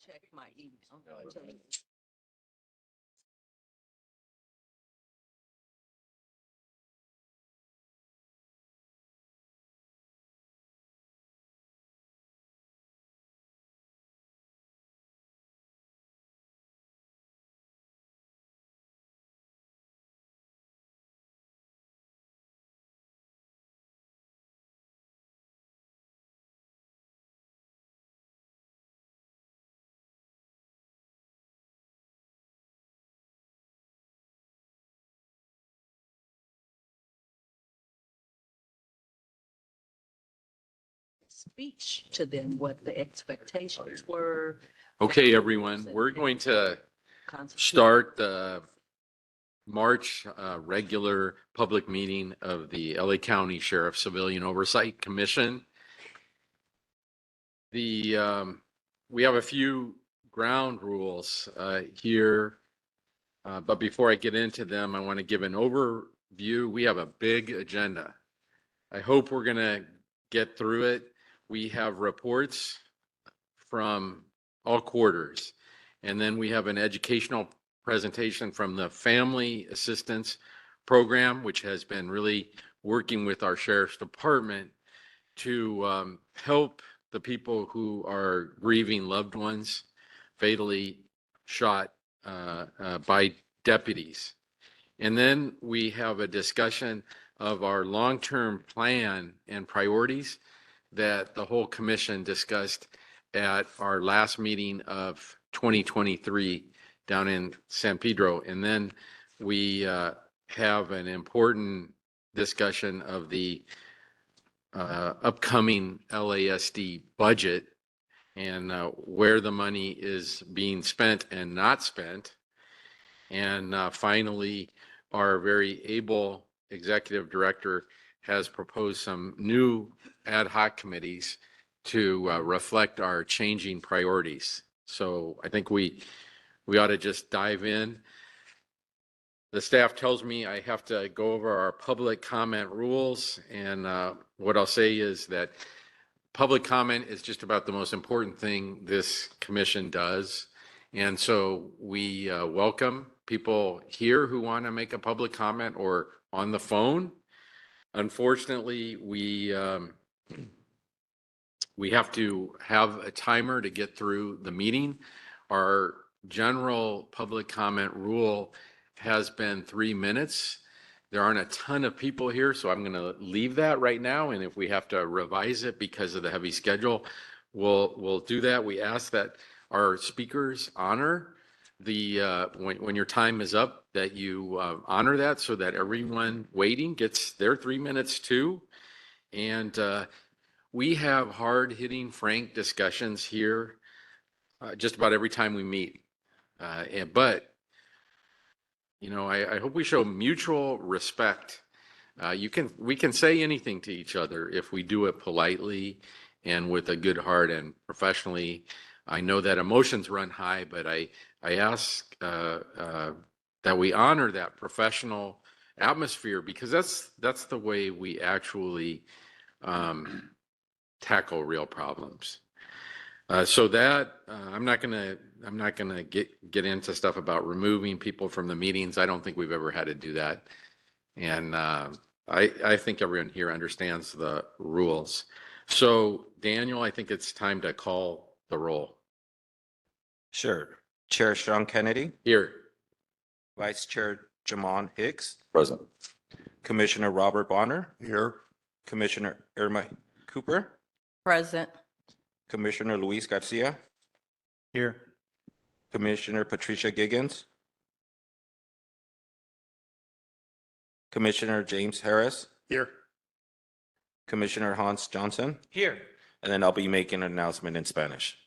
check my email. Speech to them what the expectations were. Okay, everyone, we're going to start the March regular public meeting of the LA County Sheriff Civilian Oversight Commission. We have a few ground rules here, but before I get into them, I want to give an overview. We have a big agenda. I hope we're going to get through it. We have reports from all quarters, and then we have an educational presentation from the Family Assistance Program, which has been really working with our Sheriff's Department to help the people who are grieving loved ones fatally shot by deputies. And then we have a discussion of our long-term plan and priorities that the whole commission discussed at our last meeting of 2023 down in San Pedro. And then we have an important discussion of the upcoming LASD budget and where the money is being spent and not spent. And finally, our very able executive director has proposed some new ad hoc committees to reflect our changing priorities. So I think we ought to just dive in. The staff tells me I have to go over our public comment rules, and what I'll say is that public comment is just about the most important thing this commission does. And so we welcome people here who want to make a public comment or on the phone. Unfortunately, we have to have a timer to get through the meeting. Our general public comment rule has been 3 minutes. There aren't a ton of people here, so I'm going to leave that right now. And if we have to revise it because of the heavy schedule, we'll do that. We ask that our speakers honor the when your time is up, that you honor that so that everyone waiting gets their 3 minutes too. And we have hard-hitting, frank discussions here just about every time we meet. But you know, I hope we show mutual respect. We can say anything to each other if we do it politely and with a good heart and professionally. I know that emotions run high, but I ask that we honor that professional atmosphere, because that's the way we actually tackle real problems. So that I'm not gonna get into stuff about removing people from the meetings. I don't think we've ever had to do that, and I think everyone here understands the rules. So Daniel, I think it's time to call the roll. Sure. Chair Sean Kennedy, Here. Vice Chair Jamon Hicks, Present. Commissioner Robert Bonner, Here. Commissioner Irma Cooper, Present. Commissioner Luis Garcia, Here. Commissioner Patricia Giggins, Commissioner James Harris, Here. Commissioner Hans Johnson, Here. and then I'll be making an announcement in Spanish.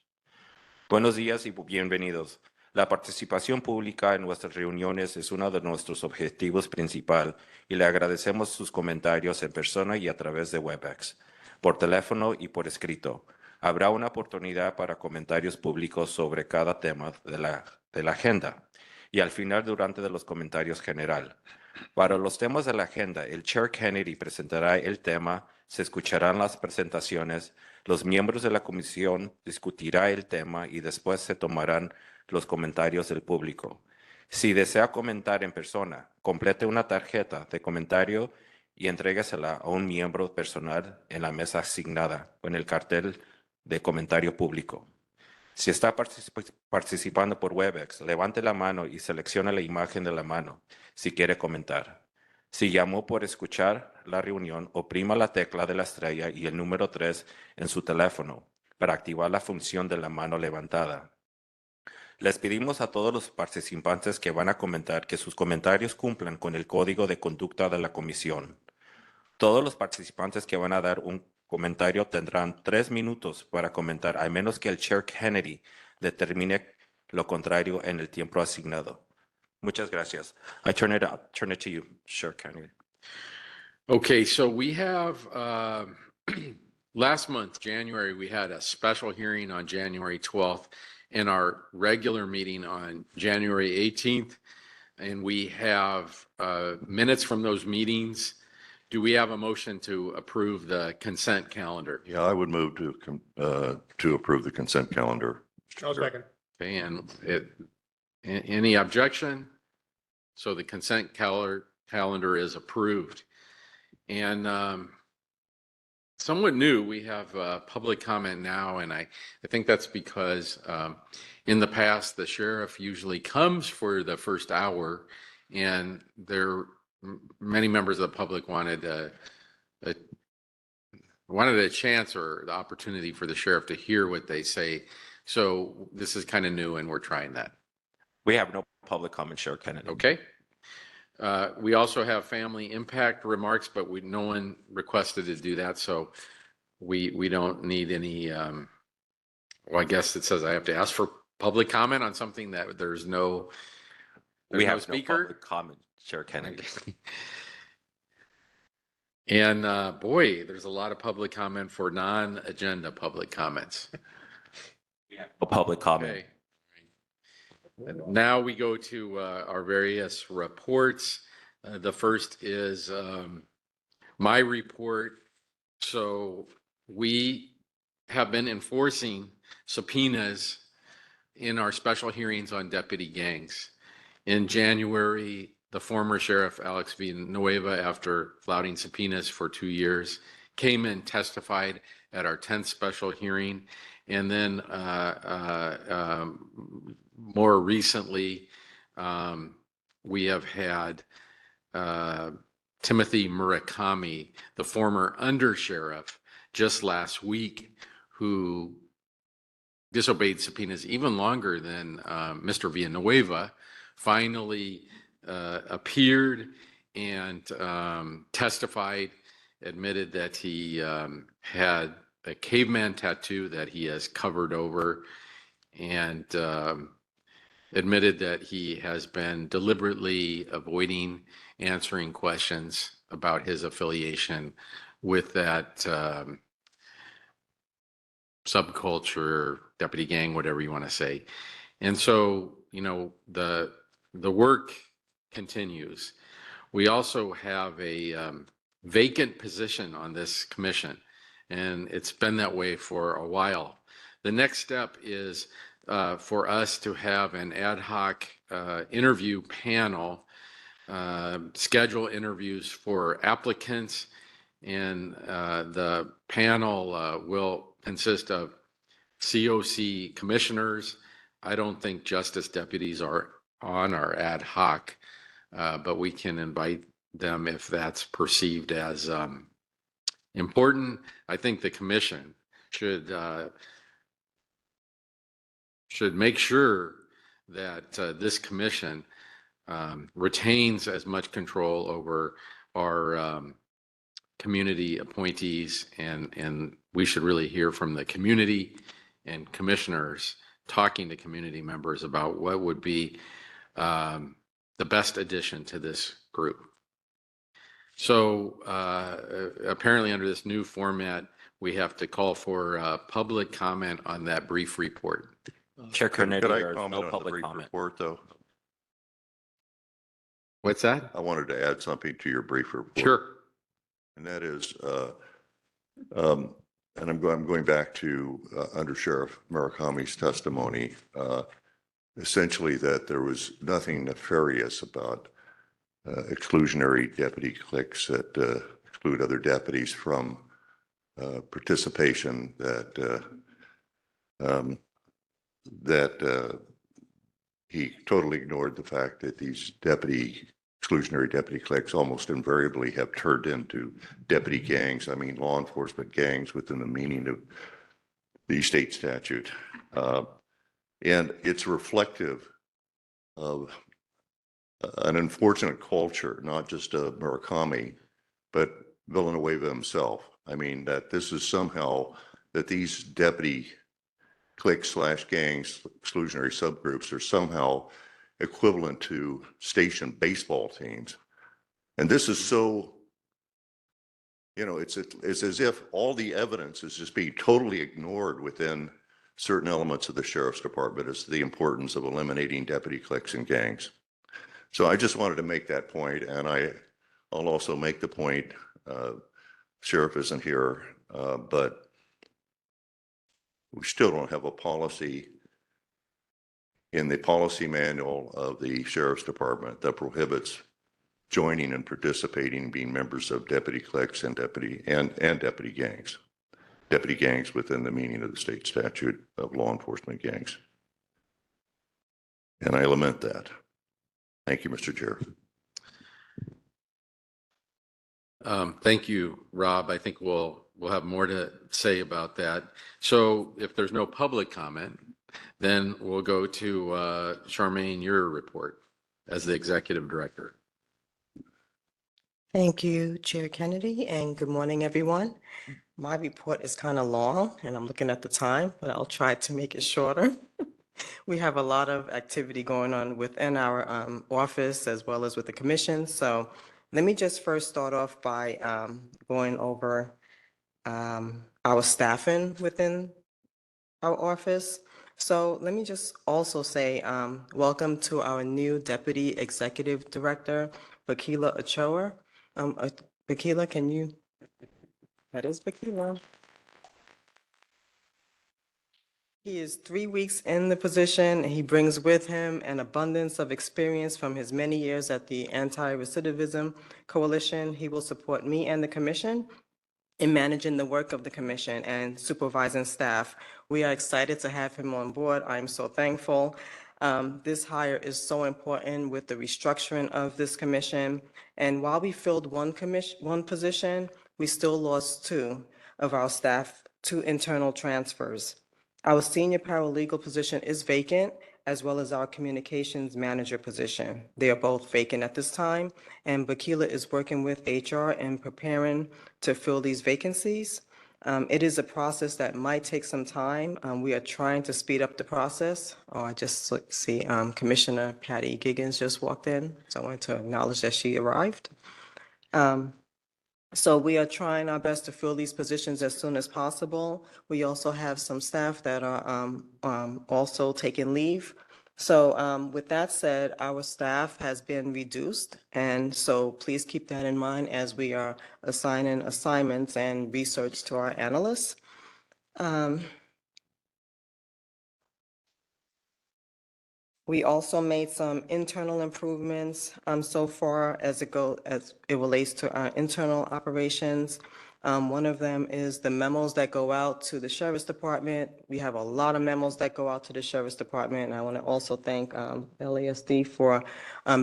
Buenos días y bienvenidos. La participación pública en nuestras reuniones es uno de nuestros objetivos principal y le agradecemos sus comentarios en persona y a través de WebEx, por teléfono y por escrito. Habrá una oportunidad para comentarios públicos sobre cada tema de la agenda y al final durante de los comentarios general. Para los temas de la agenda, el Chair Kennedy presentará el tema, se escucharán las presentaciones, Los miembros de la comisión discutirán el tema y después se tomarán los comentarios del público. Si desea comentar en persona, complete una tarjeta de comentario y entréguesela a un miembro personal en la mesa asignada o en el cartel de comentario público. Si está participando por Webex, levante la mano y seleccione la imagen de la mano si quiere comentar. Si llamó por escuchar la reunión, oprima la tecla de la estrella y el número 3 en su teléfono para activar la función de la mano levantada. Les pedimos a todos los participantes que van a comentar que sus comentarios cumplan con el código de conducta de la comisión. Todos los participantes que van a dar un comentario tendrán 3 minutos para comentar, a menos que el Chair Kennedy determine lo contrario en el tiempo asignado. Muchas gracias. I turn it to you, Chair Kennedy. Okay, so we have, last month, January, we had a special hearing on January 12th and our regular meeting on January 18th. And we have minutes from those meetings. Do we have a motion to approve the consent calendar? Yeah, I would move to approve the consent calendar. I'll second. Okay, and any objection? So the consent calendar is approved. And somewhat new, we have public comment now, and I think that's because in the past, the sheriff usually comes for the first hour, and many members of the public wanted a chance or the opportunity for the sheriff to hear what they say. So this is kind of new, and we're trying that. We have no public comment, Chair Kennedy. Okay. We also have family impact remarks, but no one requested to do that, so we don't need any. Well, I guess it says I have to ask for public comment on something that there's no. We have no speaker. public comment, Chair Kennedy. And boy, there's a lot of public comment for non-agenda public comments. No public comment. Okay. Now we go to our various reports. The first is my report. So we have been enforcing subpoenas in our special hearings on deputy gangs. In January, the former sheriff, Alex Villanueva, after flouting subpoenas for 2 years, came and testified at our 10th special hearing. And then more recently, we have had Timothy Murakami, the former undersheriff, just last week, who disobeyed subpoenas even longer than Mr. Villanueva, finally appeared and testified, admitted that he had a caveman tattoo that he has covered over, and admitted that he has been deliberately avoiding answering questions about his affiliation with that subculture, deputy gang, whatever you want to say. And so, the work continues. We also have a vacant position on this commission, and it's been that way for a while. The next step is for us to have an ad hoc interview panel, schedule interviews for applicants, and the panel will consist of COC commissioners. I don't think justice deputies are on our ad hoc, but we can invite them if that's perceived as important. I think the commission should make sure that this commission retains as much control over our community appointees, and we should really hear from the community and commissioners talking to community members about what would be the best addition to this group. So apparently under this new format, we have to call for public comment on that brief report. Chair Kennedy, Could I there is comment no on the public brief comment. report, though? What's that? I wanted to add something to your brief report. Sure. And that is, and I'm going back to Under Sheriff Murakami's testimony, essentially that there was nothing nefarious about exclusionary deputy cliques that exclude other deputies from participation, that he totally ignored the fact that these exclusionary deputy cliques almost invariably have turned into deputy gangs. I mean, law enforcement gangs within the meaning of the state statute. And it's reflective of an unfortunate culture, not just of Murakami, but Villanueva himself. I mean, that this is somehow that these deputy cliques / gangs, exclusionary subgroups are somehow equivalent to station baseball teams. And this is so, it's as if all the evidence is just being totally ignored within certain elements of the sheriff's department as to the importance of eliminating deputy cliques and gangs. So I just wanted to make that point, and I'll also make the point, sheriff isn't here, but we still don't have a policy in the policy manual of the sheriff's department that prohibits joining and participating, being members of deputy cliques and deputy gangs within the meaning of the state statute of law enforcement gangs. And I lament that. Thank you, Mr. Chair. Thank you, Rob. I think we'll have more to say about that. So if there's no public comment, then we'll go to Charmaine, your report as the executive director. Thank you, Chair Kennedy, and good morning, everyone. My report is kind of long, and I'm looking at the time, but I'll try to make it shorter. We have a lot of activity going on within our office as well as with the commission. So let me just first start off by going over our staffing within our office. So let me just also say welcome to our new Deputy Executive Director, Bakila Ochoa. Bakila, can you? That is Bakila. He is 3 weeks in the position. He brings with him an abundance of experience from his many years at the Anti-Recidivism Coalition. He will support me and the commission in managing the work of the commission and supervising staff. We are excited to have him on board. I'm so thankful. This hire is so important with the restructuring of this commission. And while we filled one position, we still lost 2 of our staff to internal transfers. Our senior paralegal position is vacant, as well as our communications manager position. They are both vacant at this time, and Bakila is working with HR and preparing to fill these vacancies. It is a process that might take some time. We are trying to speed up the process. Oh, I just see Commissioner Patty Giggins just walked in, so I wanted to acknowledge that she arrived. So we are trying our best to fill these positions as soon as possible. We also have some staff that are also taking leave. So with that said, our staff has been reduced. And so please keep that in mind as we are assigning assignments and research to our analysts. We also made some internal improvements so far as it relates to our internal operations. One of them is the memos that go out to the Sheriff's Department. We have a lot of memos that go out to the Sheriff's Department, and I want to also thank LASD for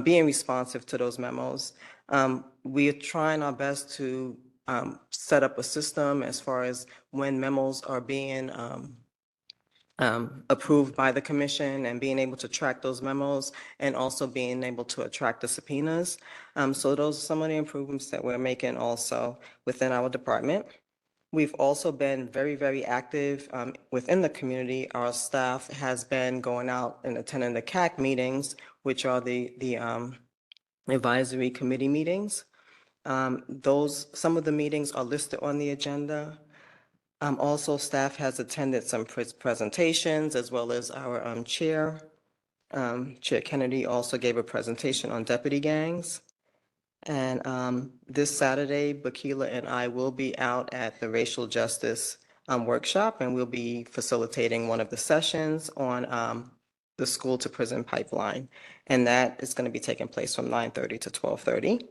being responsive to those memos. We are trying our best to set up a system as far as when memos are being approved by the commission and being able to track those memos and also being able to attract the subpoenas. So those are some of the improvements that we're making also within our department. We've also been very, very active within the community. Our staff has been going out and attending the CAC meetings, which are the advisory committee meetings. Some of the meetings are listed on the agenda. Also, staff has attended some presentations as well as our chair. Chair Kennedy also gave a presentation on deputy gangs. And this Saturday, Bakila and I will be out at the Racial Justice workshop, and we'll be facilitating one of the sessions on the school to prison pipeline. And that is going to be taking place from 9:30 to 12:30.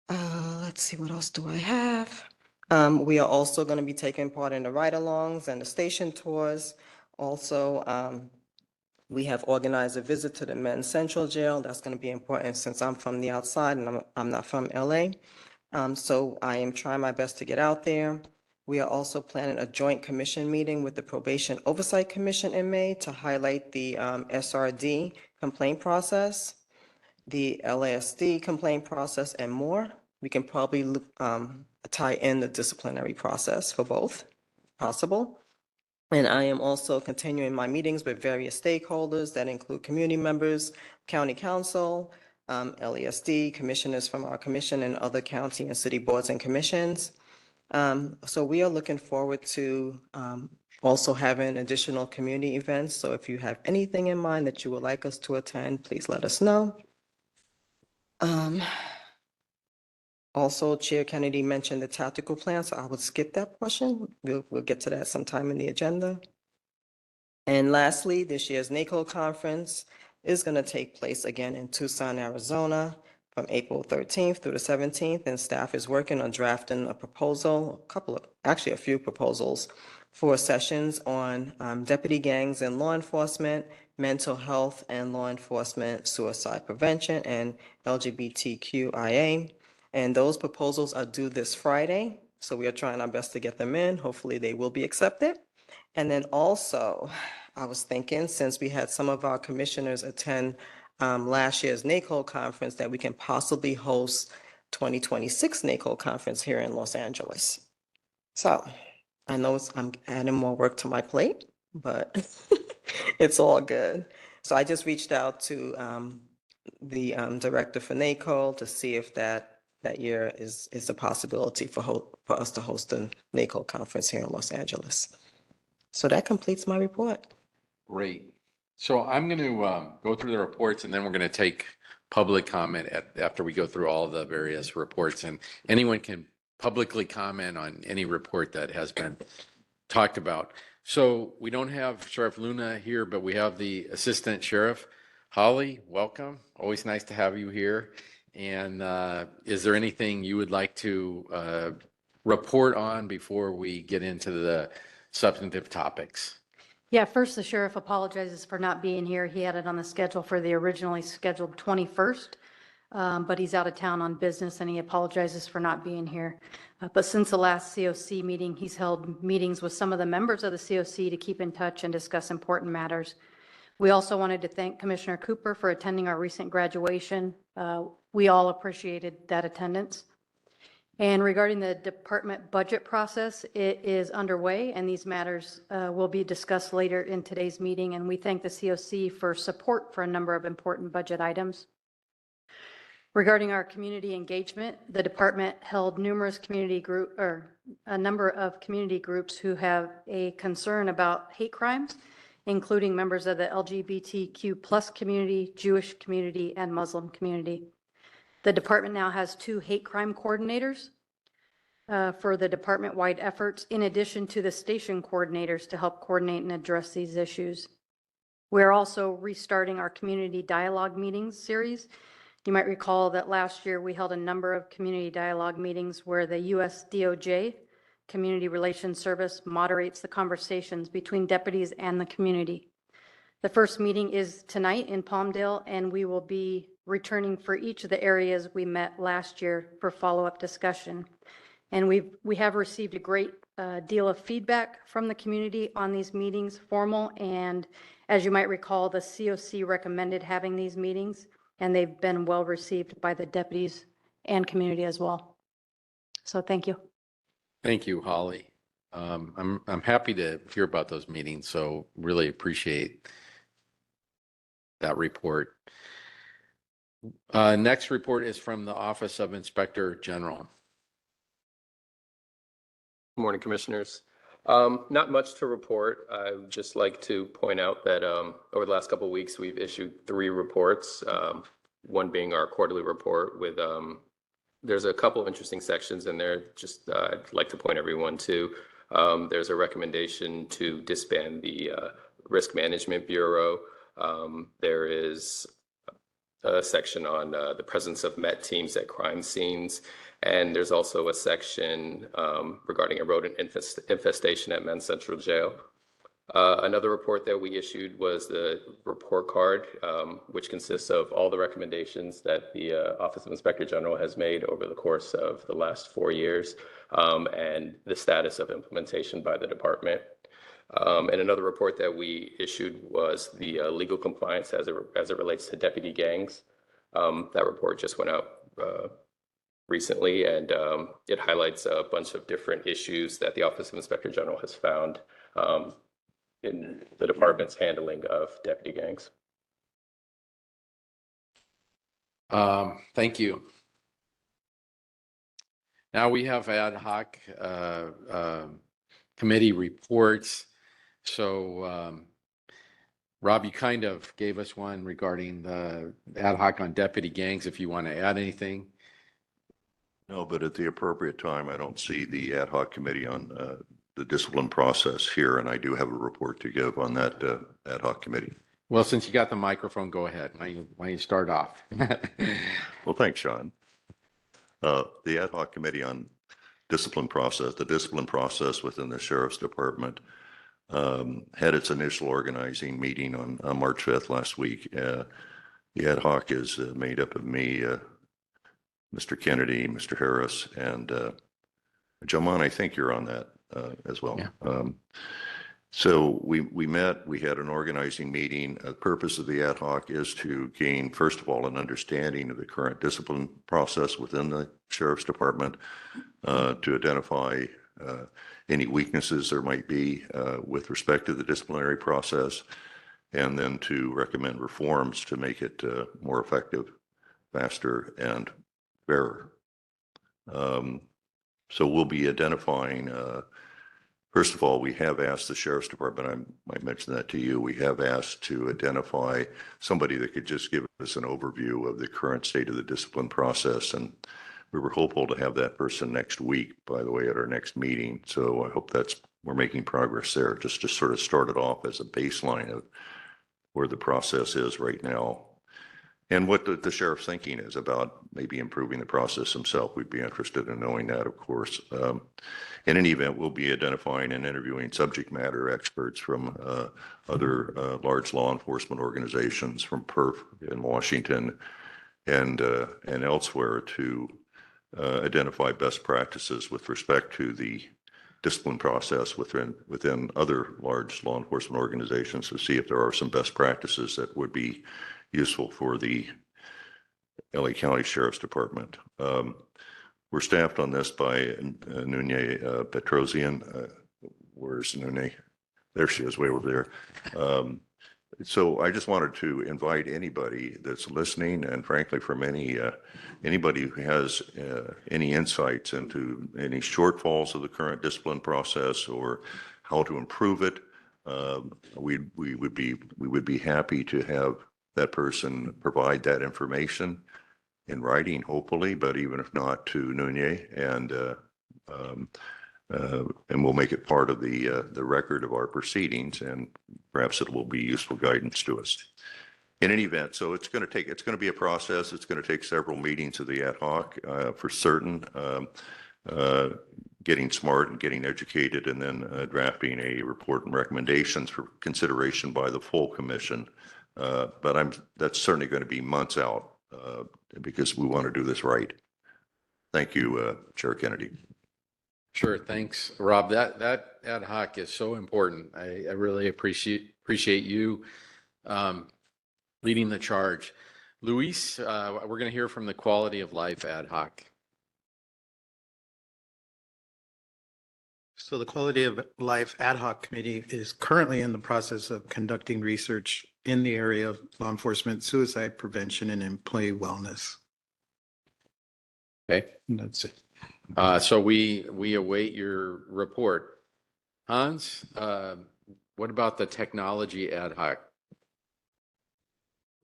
Let's see, what else do I have? We are also going to be taking part in the ride-alongs and the station tours. Also, we have organized a visit to the Men's Central Jail. That's going to be important since I'm from the outside and I'm not from LA. So I am trying my best to get out there. We are also planning a joint commission meeting with the Probation Oversight Commission in May to highlight the SRD complaint process, the LASD complaint process, and more. We can probably tie in the disciplinary process for both, possible. And I am also continuing my meetings with various stakeholders that include community members, county council, LASD, commissioners from our commission, and other county and city boards and commissions. So we are looking forward to also having additional community events. So if you have anything in mind that you would like us to attend, please let us know. Also, Chair Kennedy mentioned the tactical plan, so I would skip that portion. We'll get to that sometime in the agenda. And lastly, this year's NACO conference is going to take place again in Tucson, Arizona, from April 13th through the 17th, and staff is working on drafting a proposal, actually a few proposals for sessions on deputy gangs and law enforcement, mental health and law enforcement, suicide prevention, and LGBTQIA. And those proposals are due this Friday, so we are trying our best to get them in. Hopefully they will be accepted. And then also, I was thinking, since we had some of our commissioners attend last year's NACO conference, that we can possibly host 2026 NACO conference here in Los Angeles. So I know I'm adding more work to my plate, but it's all good. So I just reached out to the director for NACO to see if that year is a possibility for us to host a NACO conference here in Los Angeles. So that completes my report. Great. So I'm going to go through the reports, and then we're going to take public comment after we go through all the various reports. And anyone can publicly comment on any report that has been talked about. So we don't have Sheriff Luna here, but we have the Assistant Sheriff. Holly, welcome. Always nice to have you here. And is there anything you would like to report on before we get into the substantive topics? Yeah, first, the sheriff apologizes for not being here. He had it on the schedule for the originally scheduled 21st, but he's out of town on business, and he apologizes for not being here. But since the last COC meeting, he's held meetings with some of the members of the COC to keep in touch and discuss important matters. We also wanted to thank Commissioner Cooper for attending our recent graduation. We all appreciated that attendance. And regarding the department budget process, it is underway, and these matters will be discussed later in today's meeting. And we thank the COC for support for a number of important budget items. Regarding our community engagement, the department held a number of community groups who have a concern about hate crimes, including members of the LGBTQ+ community, Jewish community, and Muslim community. The department now has 2 hate crime coordinators for the department-wide efforts, in addition to the station coordinators to help coordinate and address these issues. We're also restarting our community dialogue meetings series. You might recall that last year we held a number of community dialogue meetings where the US DOJ, Community Relations Service, moderates the conversations between deputies and the community. The first meeting is tonight in Palmdale, and we will be returning for each of the areas we met last year for follow-up discussion. And we have received a great deal of feedback from the community on these meetings, formal, and as you might recall, the COC recommended having these meetings, and they've been well received by the deputies and community as well. So thank you. Thank you, Holly. I'm happy to hear about those meetings, so really appreciate that report. Next report is from the Office of Inspector General. Good morning, Commissioners. Not much to report. I would just like to point out that over the last couple of weeks, we've issued 3 reports, one being our quarterly report with, there's a couple of interesting sections in there. Just I'd like to point everyone to There's a recommendation to disband the Risk Management Bureau. There is a section on the presence of MET teams at crime scenes. And there's also a section regarding a rodent infestation at Men's Central Jail. Another report that we issued was the report card, which consists of all the recommendations that the Office of Inspector General has made over the course of the last 4 years, and the status of implementation by the department. And another report that we issued was the legal compliance as it relates to deputy gangs. That report just went out recently, and it highlights a bunch of different issues that the Office of Inspector General has found in the department's handling of deputy gangs. Thank you. Now we have ad hoc committee reports. So, Rob, you kind of gave us one regarding the ad hoc on deputy gangs, if you want to add anything. No, but at the appropriate time, I don't see the ad hoc committee on the discipline process here, and I do have a report to give on that ad hoc committee. Well, since you got the microphone, go ahead. Why don't you start off? Well, thanks, Sean. The ad hoc committee on discipline process, the discipline process within the Sheriff's Department had its initial organizing meeting on March 5th last week. The ad hoc is made up of me, Mr. Kennedy, Mr. Harris, and Jaman, I think you're on that as well. Yeah. So we met, we had an organizing meeting. The purpose of the ad hoc is to gain, first of all, an understanding of the current discipline process within the Sheriff's Department, to identify any weaknesses there might be with respect to the disciplinary process, and then to recommend reforms to make it more effective, faster, and fairer. So we'll be identifying, first of all, we have asked the Sheriff's Department, I might mention that to you, we have asked to identify somebody that could just give us an overview of the current state of the discipline process. And we were hopeful to have that person next week, by the way, at our next meeting. So I hope we're making progress there, just to sort of start it off as a baseline of where the process is right now. And what the sheriff's thinking is about maybe improving the process himself. We'd be interested in knowing that, of course. In any event, we'll be identifying and interviewing subject matter experts from other large law enforcement organizations, from PERF in Washington and elsewhere, to identify best practices with respect to the discipline process within other large law enforcement organizations, to see if there are some best practices that would be useful for the LA County Sheriff's Department. We're staffed on this by Nunez Petrosian. Where's Nunez? There she is, way over there. So I just wanted to invite anybody that's listening, and frankly, from anybody who has any insights into any shortfalls of the current discipline process or how to improve it, we would be happy to have that person provide that information in writing, hopefully, but even if not, to Nunez, and we'll make it part of the record of our proceedings, and perhaps it will be useful guidance to us. In any event, so it's going to be a process. It's going to take several meetings of the ad hoc for certain, getting smart and getting educated, and then drafting a report and recommendations for consideration by the full commission. But that's certainly going to be months out because we want to do this right. Thank you, Chair Kennedy. Sure, thanks, Rob. That ad hoc is so important. I really appreciate you leading the charge. Luis, we're going to hear from the Quality of Life ad hoc. So the Quality of Life Ad Hoc Committee is currently in the process of conducting research in the area of law enforcement, suicide prevention, and employee wellness. Okay. And that's it. So we await your report. Hans, what about the technology ad hoc?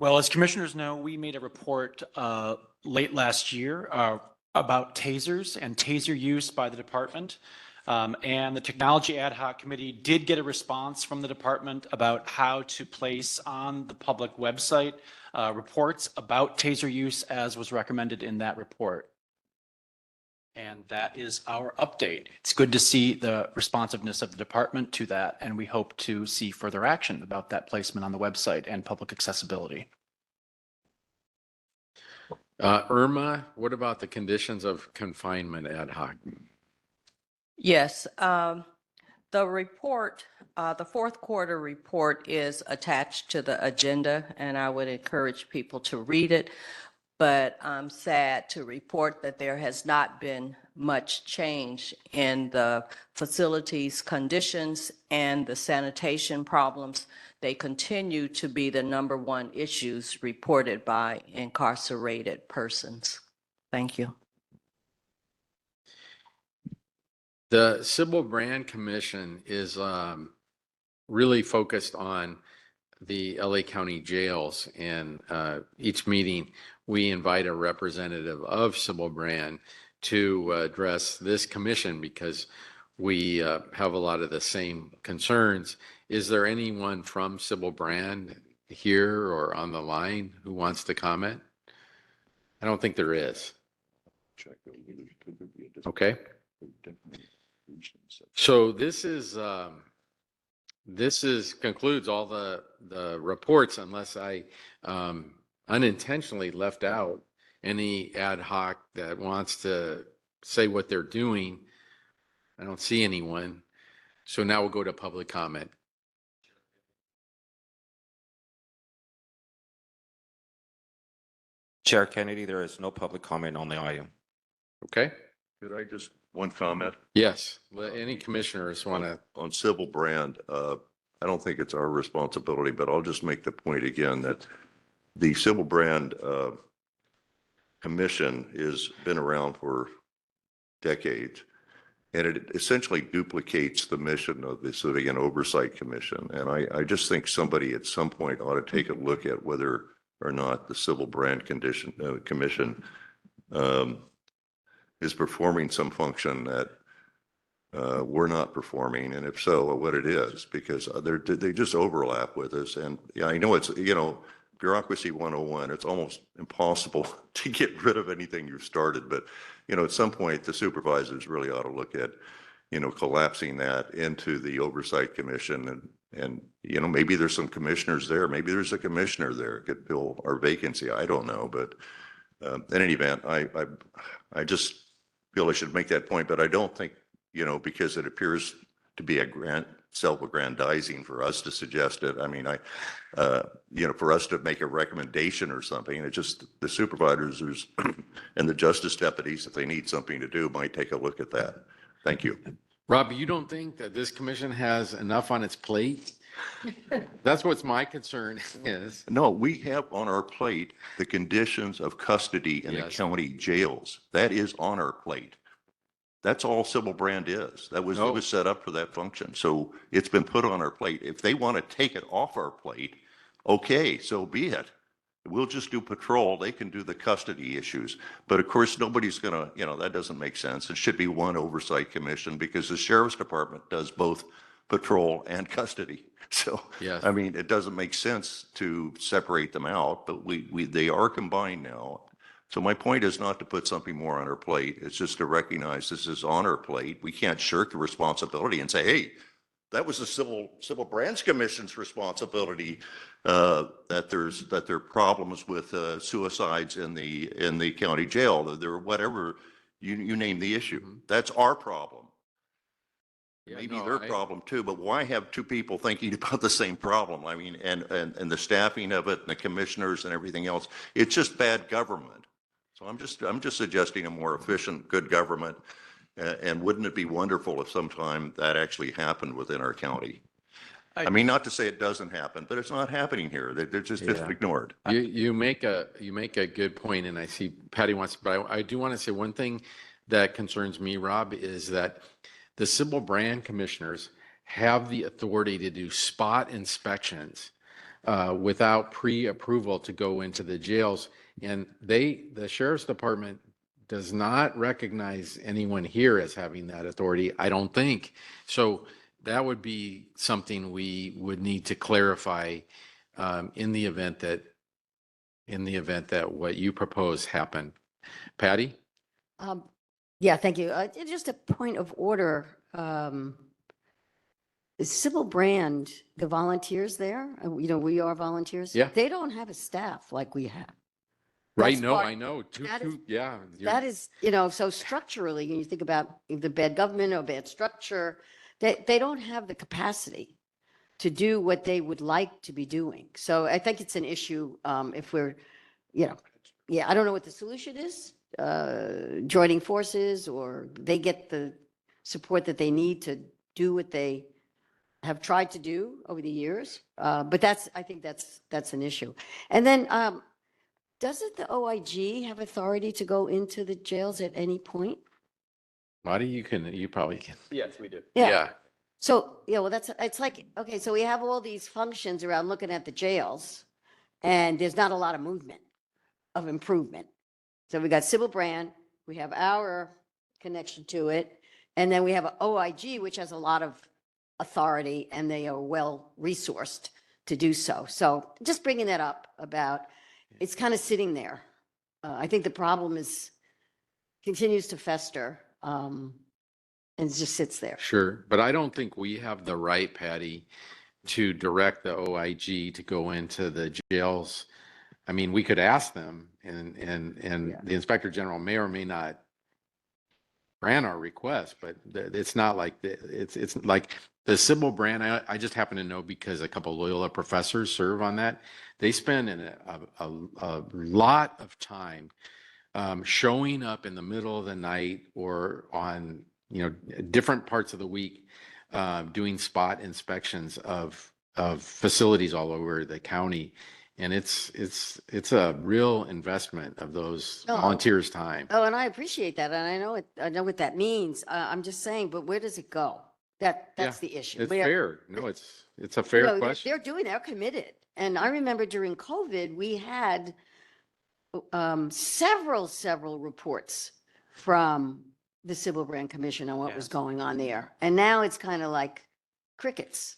Well, as commissioners know, we made a report late last year about tasers and taser use by the department. And the Technology Ad Hoc Committee did get a response from the department about how to place on the public website reports about taser use as was recommended in that report. And that is our update. It's good to see the responsiveness of the department to that, and we hope to see further action about that placement on the website and public accessibility. Irma, what about the conditions of confinement ad hoc? Yes, the report, the fourth quarter report is attached to the agenda, and I would encourage people to read it. But I'm sad to report that there has not been much change in the facilities conditions and the sanitation problems. They continue to be the number one issues reported by incarcerated persons. Thank you. The Sybil Brand Commission is really focused on the LA County jails, and each meeting we invite a representative of Sybil Brand to address this commission because we have a lot of the same concerns. Is there anyone from Sybil Brand here or on the line who wants to comment? I don't think there is. Okay. So this concludes all the reports, unless I unintentionally left out any ad hoc that wants to say what they're doing. I don't see anyone. So now we'll go to public comment. Chair Kennedy, there is no public comment on the item. Okay? Could I just, one comment? Yes. Any commissioners want to? On Sybil Brand, I don't think it's our responsibility, but I'll just make the point again that the Sybil Brand Commission has been around for decades, and it essentially duplicates the mission of the Civilian Oversight Commission. And I just think somebody at some point ought to take a look at whether or not the Sybil Brand Commission is performing some function that we're not performing, and if so, what it is, because they just overlap with us. And yeah, I know it's, bureaucracy 101, it's almost impossible to get rid of anything you've started, but, at some point, the supervisors really ought to look at, collapsing that into the Oversight Commission, and maybe there's some commissioners there, maybe there's a commissioner there could fill our vacancy, I don't know, but in any event, I just feel I should make that point, but I don't think, because it appears to be a self-aggrandizing for us to suggest it. I mean, for us to make a recommendation or something, it's just the supervisors and the justice deputies, if they need something to do, might take a look at that. Thank you. Rob, you don't think that this commission has enough on its plate? That's what's my concern is. No, we have on our plate the conditions of custody in the Yes. county jails. That is on our plate. That's all Sybil Brand is. It was set up for that function. So it's been put on our plate. If they want to take it off our plate, okay, so be it. We'll just do patrol. They can do the custody issues. But of course, nobody's going to, that doesn't make sense. It should be one oversight commission because the sheriff's department does both patrol and custody. So, Yes. I mean, it doesn't make sense to separate them out, but they are combined now. So my point is not to put something more on our plate. It's just to recognize this is on our plate. We can't shirk the responsibility and say, hey, that was the Civil Branch Commission's responsibility, that there are problems with suicides in the county jail, that there whatever you name the issue. That's our problem. Yeah, Maybe no, their problem too, but why have two people thinking about the same problem? I mean, and the staffing of it and the commissioners and everything else, it's just bad government. So I'm just suggesting a more efficient, good government. And wouldn't it be wonderful if sometime that actually happened within our county? I mean, not to say it doesn't happen, but it's not happening here. They're just ignored. You make a good point, and I see Patty wants, but I do want to say one thing that concerns me, Rob, is that the Sybil Brand commissioners have the authority to do spot inspections without pre-approval to go into the jails, and the sheriff's department does not recognize anyone here as having that authority, I don't think. So that would be something we would need to clarify in the event that what you propose happen. Patty? Yeah, thank you. Just a point of order. Sybil Brand, the volunteers there, we are volunteers. Yeah. They don't have a staff like we have. Right, That's no, part- I know. that is- Yeah. That is, so structurally, when you think about the bad government or bad structure, they don't have the capacity to do what they would like to be doing. So I think it's an issue if we're, yeah, I don't know what the solution is, joining forces, or they get the support that they need to do what they have tried to do over the years. But I think that's an issue. And then doesn't the OIG have authority to go into the jails at any point? Marty, you probably can. Yes, we do. Yeah. So, well, it's like, okay, so we have all these functions around looking at the jails, and there's not a lot of movement of improvement. So we got Sybil Brand, we have our connection to it, and then we have a OIG, which has a lot of authority, and they are well resourced to do so. So just bringing that up about, it's kind of sitting there. I think the problem continues to fester, and it just sits there. Sure, but I don't think we have the right, Patty, to direct the OIG to go into the jails. I mean, we could ask them, and Yeah. the Inspector General may or may not grant our request, but it's not like it's like the Sybil Brand. I just happen to know because a couple of Loyola professors serve on that. They spend a lot of time showing up in the middle of the night or on different parts of the week, doing spot inspections of facilities all over the county. And it's a real investment of those Oh. volunteers' time. Oh, and I appreciate that, and I know what that means. I'm just saying, but where does it go? That's Yeah, the issue. It's Where- fair. No, it's a fair question. They're committed. And I remember during COVID, we had several reports from the Civil Brand Commission on what was Yes. going on there. And now it's kind of like crickets.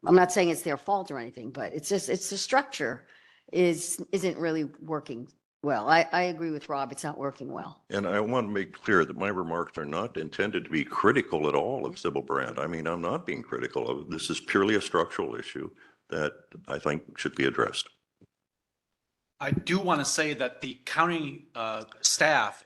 I'm not saying it's their fault or anything, but it's the structure isn't really working well. I agree with Rob. It's not working well. And I want to make clear that my remarks are not intended to be critical at all of Sybil Brand. I mean, I'm not being critical of it. This is purely a structural issue that I think should be addressed. I do want to say that the county staff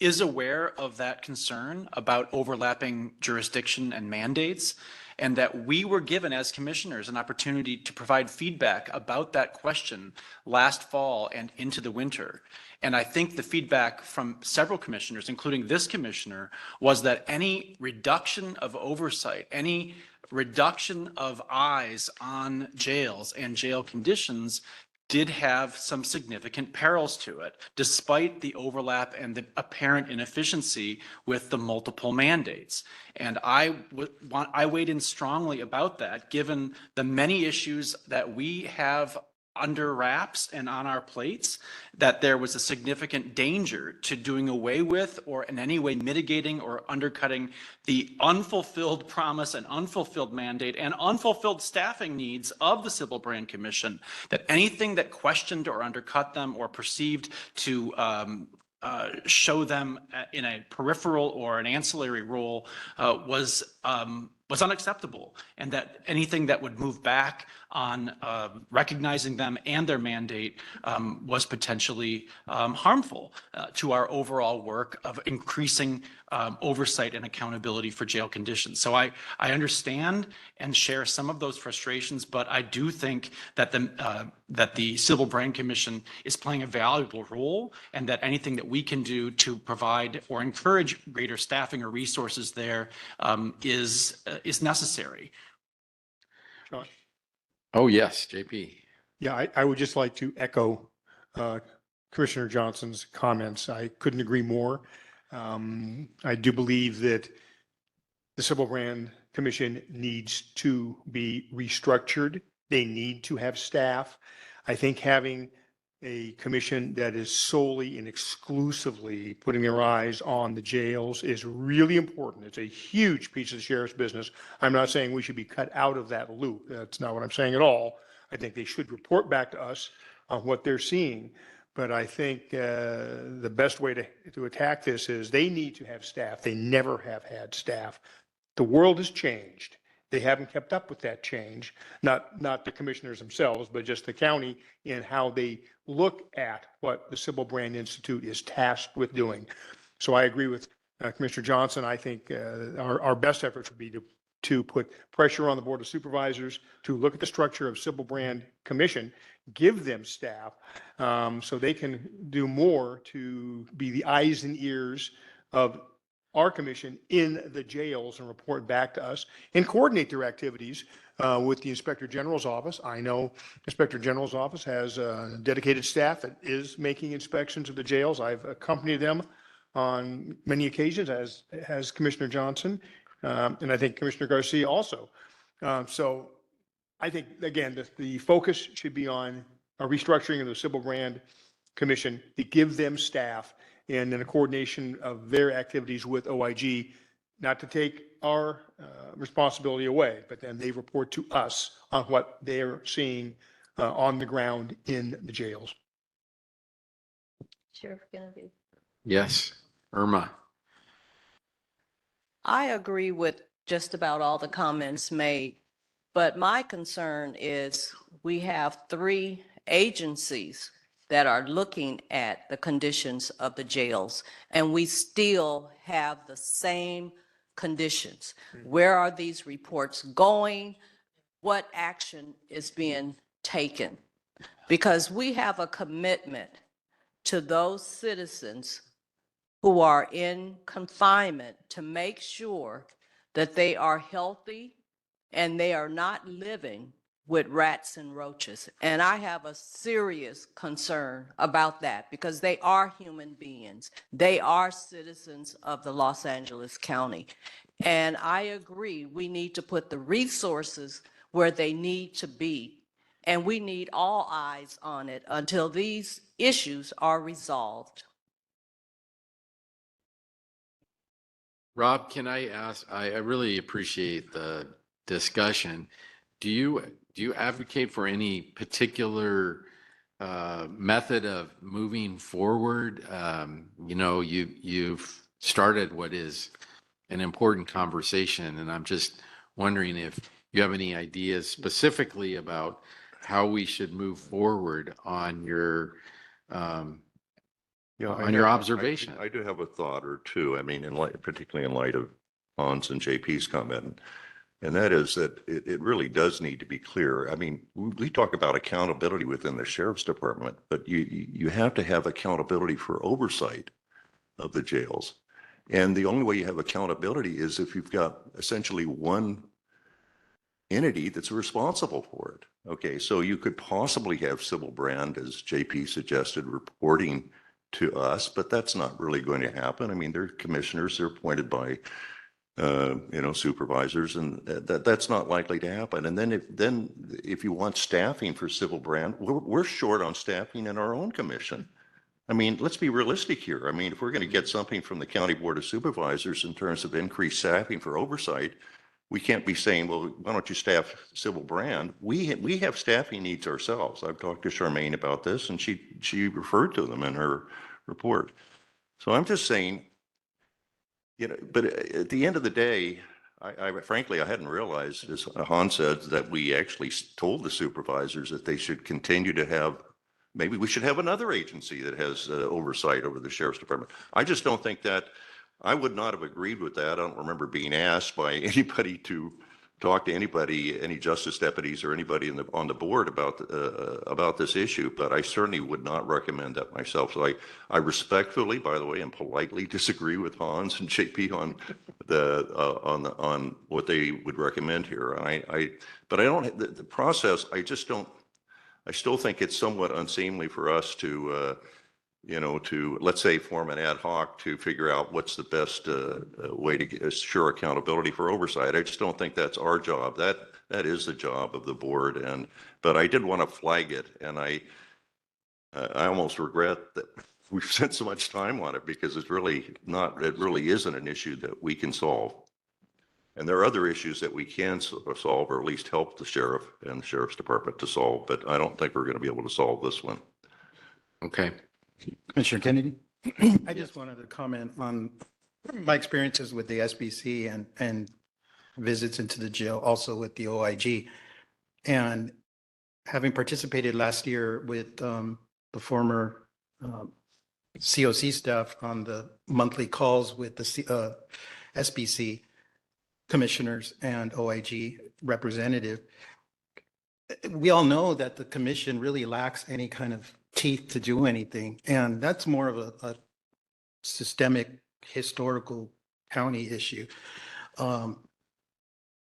is aware of that concern about overlapping jurisdiction and mandates, and that we were given as commissioners an opportunity to provide feedback about that question last fall and into the winter. And I think the feedback from several commissioners, including this commissioner, was that any reduction of oversight, any reduction of eyes on jails and jail conditions did have some significant perils to it, despite the overlap and the apparent inefficiency with the multiple mandates. And I weighed in strongly about that, given the many issues that we have under wraps and on our plates, that there was a significant danger to doing away with or in any way mitigating or undercutting the unfulfilled promise and unfulfilled mandate and unfulfilled staffing needs of the Civil Brand Commission, that anything that questioned or undercut them or perceived to show them in a peripheral or an ancillary role was unacceptable, and that anything that would move back on recognizing them and their mandate was potentially harmful to our overall work of increasing oversight and accountability for jail conditions. So I understand and share some of those frustrations, but I do think that the Civil Brand Commission is playing a valuable role, and that anything that we can do to provide or encourage greater staffing or resources there is necessary. Josh? Oh, yes, JP. Yeah, I would just like to echo Commissioner Johnson's comments. I couldn't agree more. I do believe that the Civil Brand Commission needs to be restructured. They need to have staff. I think having a commission that is solely and exclusively putting their eyes on the jails is really important. It's a huge piece of the sheriff's business. I'm not saying we should be cut out of that loop. That's not what I'm saying at all. I think they should report back to us on what they're seeing. But I think the best way to attack this is they need to have staff. They never have had staff. The world has changed. They haven't kept up with that change, not the commissioners themselves, but just the county in how they look at what the Sybil Brand Institute is tasked with doing. So I agree with Commissioner Johnson. I think our best efforts would be to put pressure on the Board of Supervisors to look at the structure of Sybil Brand Commission, give them staff so they can do more to be the eyes and ears of our commission in the jails and report back to us and coordinate their activities with the Inspector General's office. I know Inspector General's office has dedicated staff that is making inspections of the jails. I've accompanied them on many occasions, as has Commissioner Johnson, and I think Commissioner Garcia also. So I think, again, the focus should be on a restructuring of the Sybil Brand Commission to give them staff and then a coordination of their activities with OIG, not to take our responsibility away, but then they report to us on what they're seeing on the ground in the jails. Sheriff Kennedy. Yes, Irma. I agree with just about all the comments made, but my concern is we have 3 agencies that are looking at the conditions of the jails, and we still have the same conditions. Where are these reports going? What action is being taken? Because we have a commitment to those citizens who are in confinement to make sure that they are healthy and they are not living with rats and roaches. And I have a serious concern about that because they are human beings. They are citizens of the Los Angeles County. And I agree, we need to put the resources where they need to be. And we need all eyes on it until these issues are resolved. Rob, can I ask, I really appreciate the discussion. Do you advocate for any particular method of moving forward? You've started what is an important conversation, and I'm just wondering if you have any ideas specifically about how we should move forward on your observation. I do have a thought or two. I mean, particularly in light of Hans and JP's comment. And that is that it really does need to be clear. I mean, we talk about accountability within the sheriff's department, but you have to have accountability for oversight of the jails. And the only way you have accountability is if you've got essentially one entity that's responsible for it. Okay, so you could possibly have Sybil Brand, as JP suggested, reporting to us, but that's not really going to happen. I mean, they're commissioners, they're appointed by supervisors, and that's not likely to happen. And then if you want staffing for Sybil Brand, we're short on staffing in our own commission. I mean, let's be realistic here. I mean, if we're going to get something from the County Board of Supervisors in terms of increased staffing for oversight, we can't be saying, well, why don't you staff Sybil Brand? We have staffing needs ourselves. I've talked to Charmaine about this, and she referred to them in her report. So I'm just saying, but at the end of the day, I frankly, I hadn't realized, as Hans said, that we actually told the supervisors that they should continue to have, maybe we should have another agency that has oversight over the sheriff's department. I just don't think that, I would not have agreed with that. I don't remember being asked by anybody to talk to anybody, any justice deputies or anybody on the board about this issue, but I certainly would not recommend that myself. So I respectfully, by the way, and politely disagree with Hans and JP on on what they would recommend here. But I don't, the process, I still think it's somewhat unseemly for us to let's say form an ad hoc to figure out what's the best way to assure accountability for oversight. I just don't think that's our job. That is the job of the board. But I did want to flag it, and I almost regret that we've spent so much time on it because it's really not, it really isn't an issue that we can solve. And there are other issues that we can solve, or at least help the sheriff and the sheriff's department to solve, but I don't think we're going to be able to solve this one. Okay. Commissioner Kennedy? I just wanted to comment on my experiences with the SBC and visits into the jail, also with the OIG. And having participated last year with the former COC staff on the monthly calls with the SBC commissioners and OIG representative, we all know that the commission really lacks any kind of teeth to do anything. And that's more of a systemic historical county issue.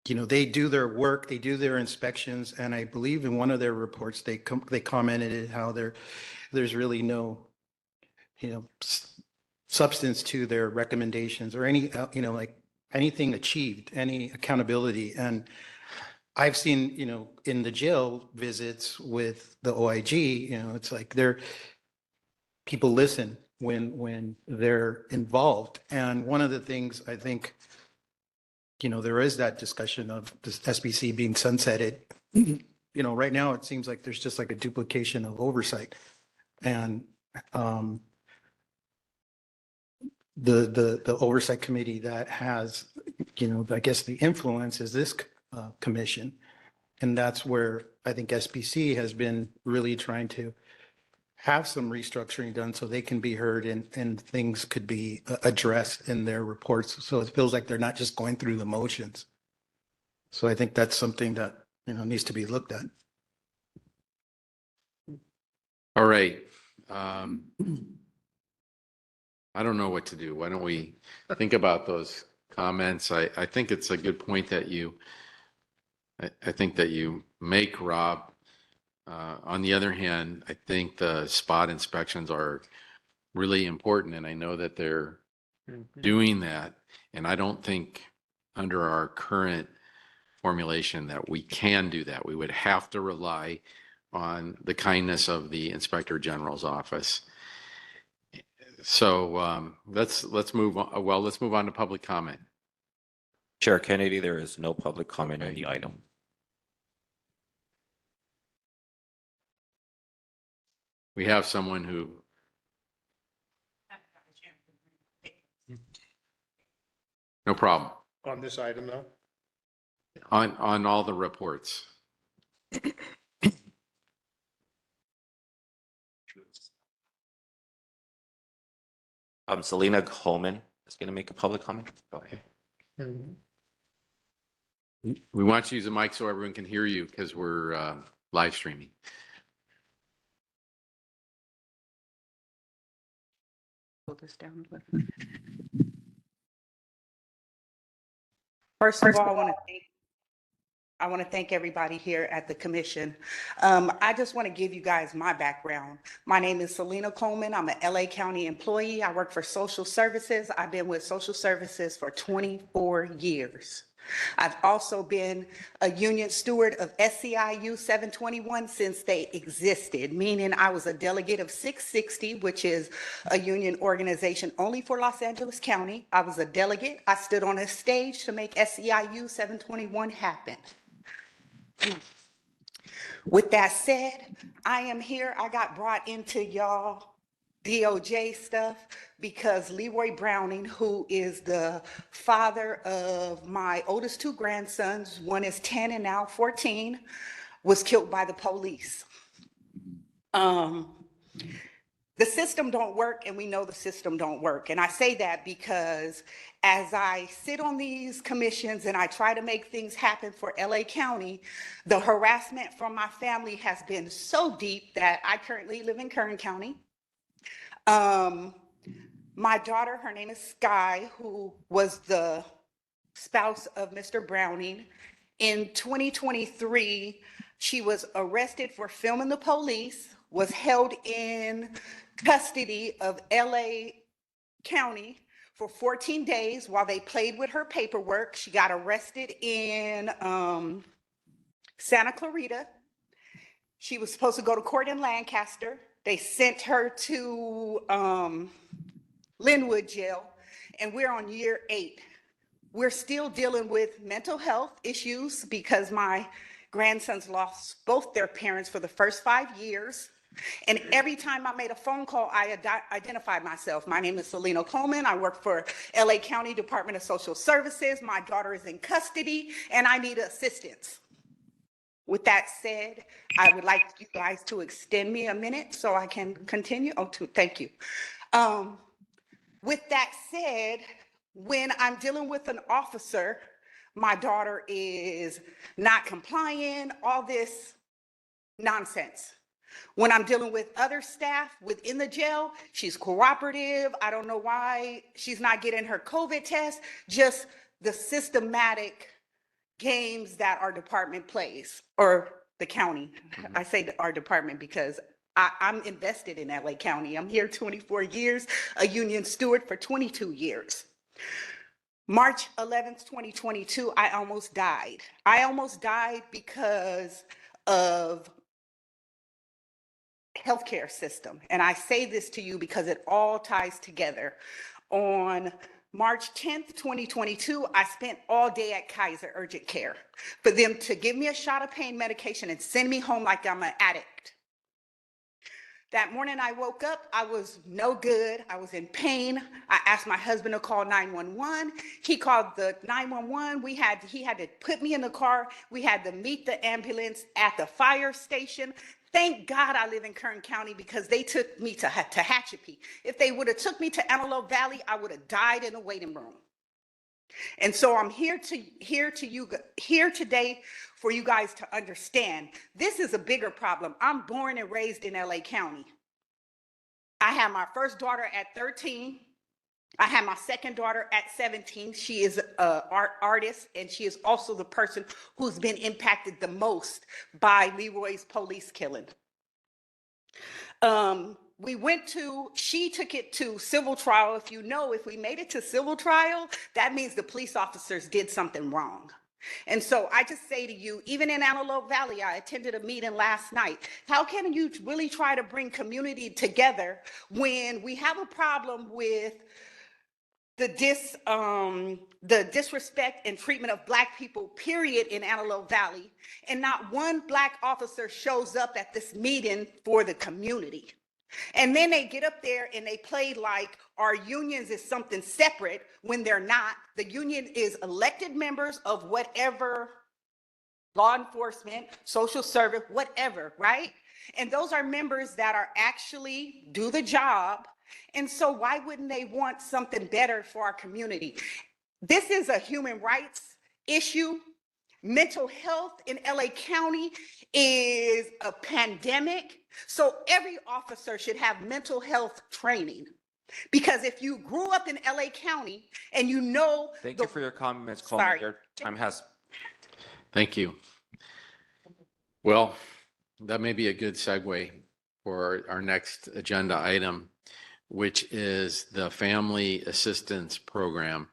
You know, they do their work, they do their inspections, and I believe in one of their reports, they commented how there's really no, substance to their recommendations or any, like anything achieved, any accountability. And I've seen, in the jail visits with the OIG, it's like people listen when they're involved. And one of the things I think, there is that discussion of this SBC being sunsetted. Right now it seems like there's just like a duplication of oversight. And the oversight committee that has, I guess the influence is this commission. And that's where I think SBC has been really trying to have some restructuring done so they can be heard and things could be addressed in their reports. So it feels like they're not just going through the motions. So I think that's something that, needs to be looked at. All right. I don't know what to do. Why don't we think about those comments? I think it's a good point that I think that you make, Rob. On the other hand, I think the spot inspections are really important, and I know that they're doing that. And I don't think under our current formulation that we can do that. We would have to rely on the kindness of the Inspector General's office. So let's move on. Well, let's move on to public comment. Chair Kennedy, there is no public comment on the item. We have someone who. No problem. On this item, though? On all the reports. Selena Coleman is going to make a public comment. Go ahead. We want you to use the mic so everyone can hear you because we're live streaming. First of all, I want to thank everybody here at the commission. I just want to give you guys my background. My name is Selena Coleman. I'm an LA County employee. I work for social services. I've been with social services for 24 years. I've also been a union steward of SEIU 721 since they existed, meaning I was a delegate of 660, which is a union organization only for Los Angeles County. I was a delegate. I stood on a stage to make SEIU 721 happen. With that said, I am here. I got brought into y'all DOJ stuff because Leroy Browning, who is the father of my oldest two grandsons, one is 10 and now 14, was killed by the police. The system don't work, and we know the system don't work. And I say that because as I sit on these commissions and I try to make things happen for LA County, the harassment from my family has been so deep that I currently live in Kern County. My daughter, her name is Sky, who was the spouse of Mr. Browning. In 2023, she was arrested for filming the police, was held in custody of LA County for 14 days while they played with her paperwork. She got arrested in Santa Clarita. She was supposed to go to court in Lancaster. They sent her to Linwood Jail, and we're on year 8. We're still dealing with mental health issues because my grandsons lost both their parents for the first 5 years. And every time I made a phone call, I identified myself. My name is Selena Coleman. I work for LA County Department of Social Services. My daughter is in custody and I need assistance. With that said, I would like you guys to extend me a minute so I can continue. Thank you. With that said, when I'm dealing with an officer, my daughter is not compliant, all this nonsense. When I'm dealing with other staff within the jail, she's cooperative. I don't know why she's not getting her COVID test, just the systematic games that our department plays, or the county. I say our department because I'm invested in LA County. I'm here 24 years, a union steward for 22 years. March 11th, 2022, I almost died. I almost died because of healthcare system. And I say this to you because it all ties together. On March 10th, 2022, I spent all day at Kaiser Urgent Care for them to give me a shot of pain medication and send me home like I'm an addict. That morning I woke up, I was no good. I was in pain. I asked my husband to call 911. He called the 911. He had to put me in the car. We had to meet the ambulance at the fire station. Thank God I live in Kern County because they took me to Tehachapi. If they would have took me to Antelope Valley, I would have died in the waiting room. And so I'm here today for you guys to understand. This is a bigger problem. I'm born and raised in LA County. I had my first daughter at 13. I had my second daughter at 17. She is an artist, and she is also the person who's been impacted the most by Leroy's police killing. She took it to civil trial. If we made it to civil trial, that means the police officers did something wrong. And so I just say to you, even in Antelope Valley, I attended a meeting last night. How can you really try to bring community together when we have a problem with the disrespect and treatment of Black people, period, in Antelope Valley, and not one Black officer shows up at this meeting for the community? And then they get up there and they play like our unions is something separate when they're not. The union is elected members of whatever law enforcement, social service, whatever, right? And those are members that are actually do the job. And so why wouldn't they want something better for our community? This is a human rights issue. Mental health in LA County is a pandemic. So every officer should have mental health training. Because if you grew up in LA County and you know. Thank you for your comments, Coleman. Sorry. Your time has. Thank you. Well, that may be a good segue for our next agenda item, which is the Family Assistance Program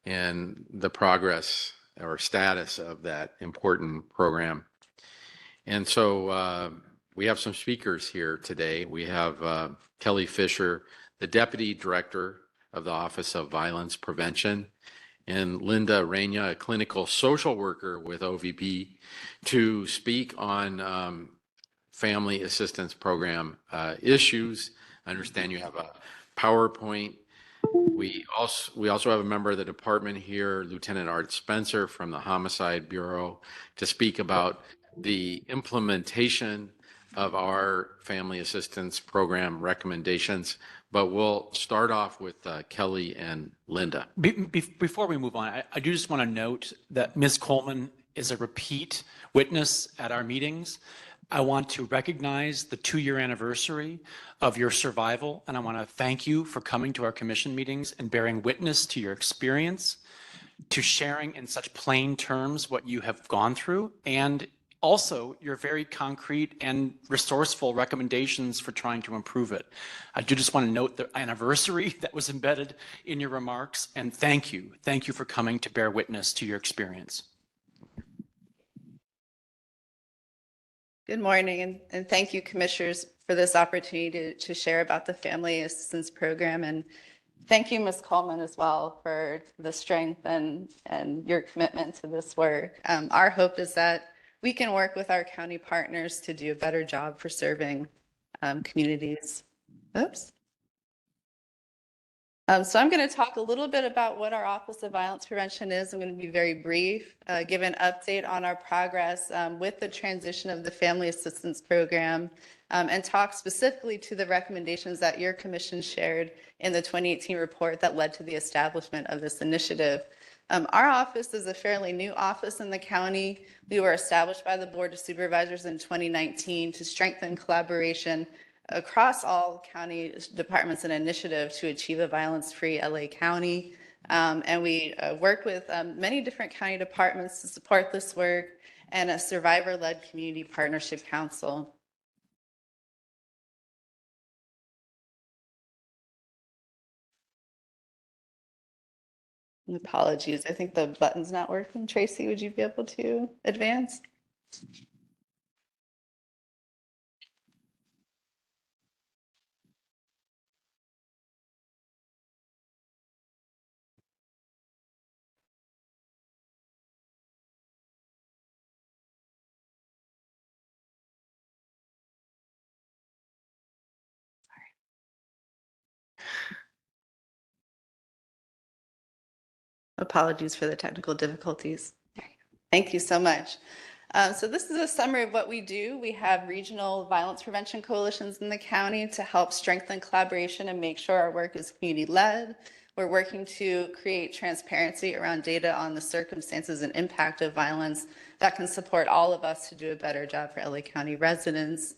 and the progress or status of that important program. And so we have some speakers here today. We have Kelly Fisher, the Deputy Director of the Office of Violence Prevention, and Linda Reina, a clinical social worker with OVP, to speak on family assistance program issues. I understand you have a PowerPoint. We also have a member of the department here, Lieutenant Art Spencer from the Homicide Bureau, to speak about the implementation of our family assistance program recommendations. But we'll start off with Kelly and Linda. Before we move on, I do just want to note that Ms. Coleman is a repeat witness at our meetings. I want to recognize the 2-year anniversary of your survival, and I want to thank you for coming to our commission meetings and bearing witness to your experience, to sharing in such plain terms what you have gone through, and also your very concrete and resourceful recommendations for trying to improve it. I do just want to note the anniversary that was embedded in your remarks, and thank you. Thank you for coming to bear witness to your experience. Good morning, and thank you, commissioners, for this opportunity to share about the Family Assistance Program. And thank you, Ms. Coleman, as well, for the strength and your commitment to this work. Our hope is that we can work with our county partners to do a better job for serving communities. Oops. So I'm going to talk a little bit about what our Office of Violence Prevention is. I'm going to be very brief, give an update on our progress with the transition of the Family Assistance Program, and talk specifically to the recommendations that your commission shared in the 2018 report that led to the establishment of this initiative. Our office is a fairly new office in the county. We were established by the Board of Supervisors in 2019 to strengthen collaboration across all county departments and initiative to achieve a violence-free LA County. And we work with many different county departments to support this work and a survivor-led community partnership council. Apologies, I think the button's not working. Tracy, would you be able to advance? Apologies for the technical difficulties. Thank you so much. So this is a summary of what we do. We have regional violence prevention coalitions in the county to help strengthen collaboration and make sure our work is community-led. We're working to create transparency around data on the circumstances and impact of violence that can support all of us to do a better job for LA County residents.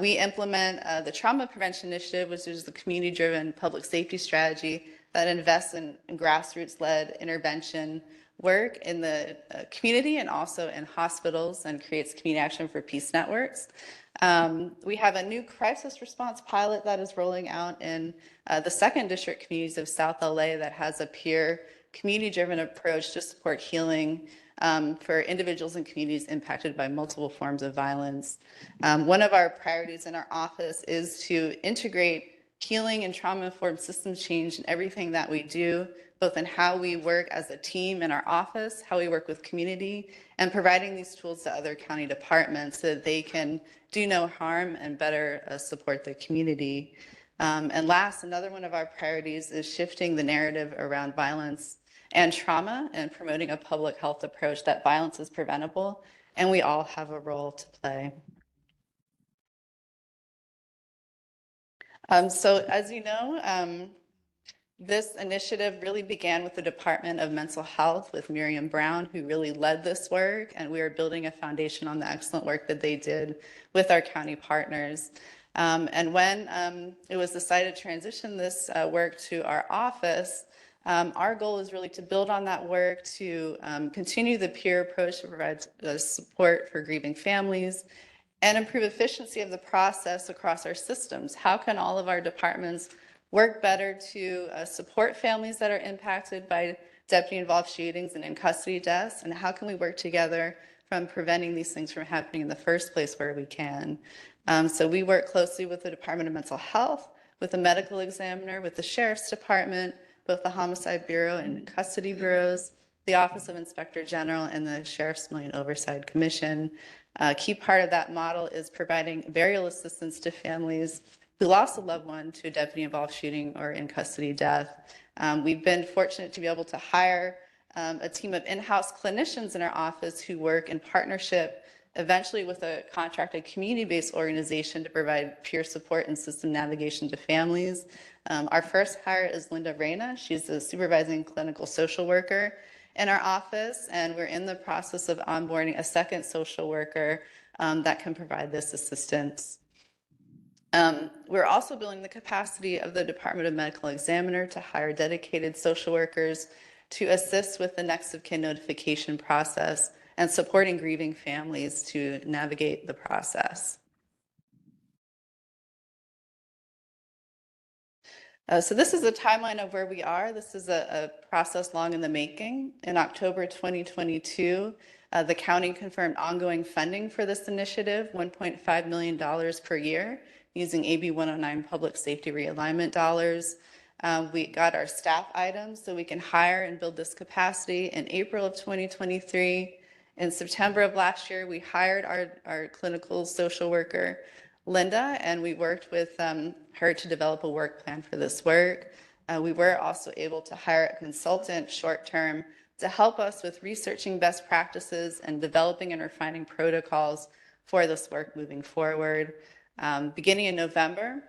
We implement the Trauma Prevention Initiative, which is the community-driven public safety strategy that invests in grassroots-led intervention work in the community and also in hospitals and creates community action for peace networks. We have a new crisis response pilot that is rolling out in the 2nd District communities of South LA that has a peer community-driven approach to support healing for individuals and communities impacted by multiple forms of violence. One of our priorities in our office is to integrate healing and trauma-informed systems change in everything that we do, both in how we work as a team in our office, how we work with community, and providing these tools to other county departments so that they can do no harm and better support the community. And last, another one of our priorities is shifting the narrative around violence and trauma and promoting a public health approach that violence is preventable, and we all have a role to play. So as you know, this initiative really began with the Department of Mental Health with Miriam Brown, who really led this work, and we are building a foundation on the excellent work that they did with our county partners. And when it was decided to transition this work to our office, our goal is really to build on that work, to continue the peer approach to provide support for grieving families, and improve efficiency of the process across our systems. How can all of our departments work better to support families that are impacted by deputy-involved shootings and in custody deaths? And how can we work together from preventing these things from happening in the first place where we can? So we work closely with the Department of Mental Health, with the medical examiner, with the Sheriff's Department, both the Homicide Bureau and custody bureaus, the Office of Inspector General, and the Sheriff's Civilian Oversight Commission. A key part of that model is providing burial assistance to families who lost a loved one to a deputy-involved shooting or in custody death. We've been fortunate to be able to hire a team of in-house clinicians in our office who work in partnership, eventually with a contracted community-based organization to provide peer support and system navigation to families. Our first hire is Linda Reyna. She's a supervising clinical social worker in our office, and we're in the process of onboarding a second social worker that can provide this assistance. We're also building the capacity of the Department of Medical Examiner to hire dedicated social workers to assist with the next of kin notification process and supporting grieving families to navigate the process. So this is a timeline of where we are. This is a process long in the making. In October 2022, the county confirmed ongoing funding for this initiative, $1.5 million per year, using AB 109 public safety realignment dollars. We got our staff items so we can hire and build this capacity in April of 2023. In September of last year, we hired our clinical social worker, Linda, and we worked with her to develop a work plan for this work. We were also able to hire a consultant short-term to help us with researching best practices and developing and refining protocols for this work moving forward. Beginning in November,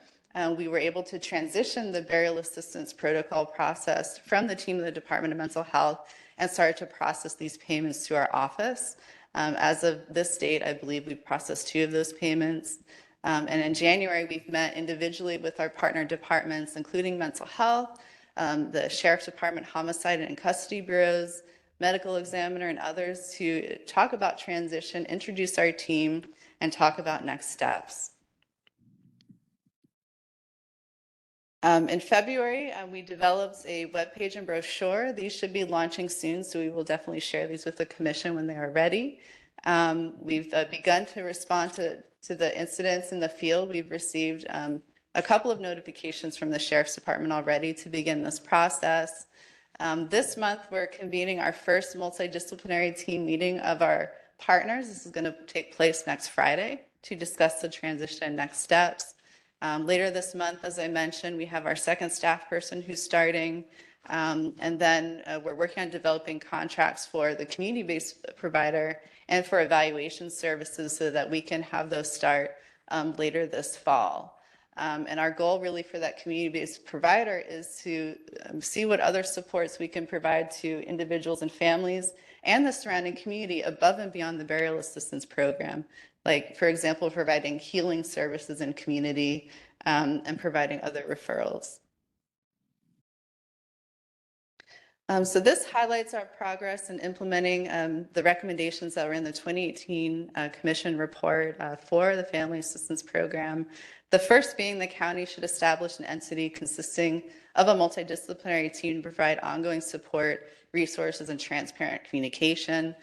we were able to transition the burial assistance protocol process from the team of the Department of Mental Health and started to process these payments to our office. As of this date, I believe we've processed 2 of those payments. And in January, we've met individually with our partner departments, including mental health, the Sheriff's Department Homicide and Custody Bureaus, medical examiner, and others to talk about transition, introduce our team, and talk about next steps. In February, we developed a webpage and brochure. These should be launching soon, so we will definitely share these with the commission when they are ready. We've begun to respond to the incidents in the field. We've received a couple of notifications from the Sheriff's Department already to begin this process. This month, we're convening our first multidisciplinary team meeting of our partners. This is going to take place next Friday to discuss the transition and next steps. Later this month, as I mentioned, we have our second staff person who's starting. And then we're working on developing contracts for the community-based provider and for evaluation services so that we can have those start later this fall. And our goal really for that community-based provider is to see what other supports we can provide to individuals and families and the surrounding community above and beyond the burial assistance program. Like, for example, providing healing services in community and providing other referrals. So this highlights our progress in implementing the recommendations that were in the 2018 Commission report for the Family Assistance Program. The first being the county should establish an entity consisting of a multidisciplinary team to provide ongoing support, resources, and transparent communication.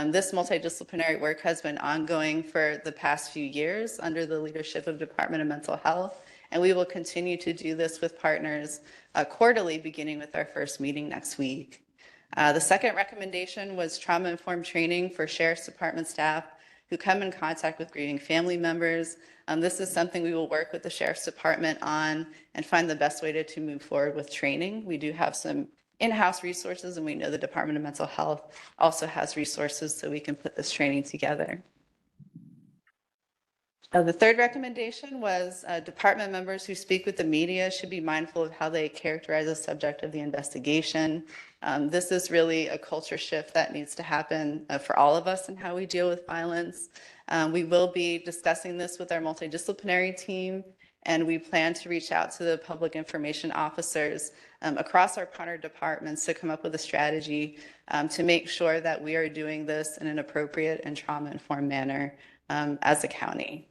This multidisciplinary work has been ongoing for the past few years under the leadership of Department of Mental Health, and we will continue to do this with partners quarterly, beginning with our first meeting next week. The second recommendation was trauma-informed training for Sheriff's Department staff who come in contact with grieving family members. This is something we will work with the Sheriff's Department on and find the best way to move forward with training. We do have some in-house resources, and we know the Department of Mental Health also has resources so we can put this training together. The third recommendation was department members who speak with the media should be mindful of how they characterize the subject of the investigation. This is really a culture shift that needs to happen for all of us in how we deal with violence. We will be discussing this with our multidisciplinary team, and we plan to reach out to the public information officers across our partner departments to come up with a strategy to make sure that we are doing this in an appropriate and trauma-informed manner as a county.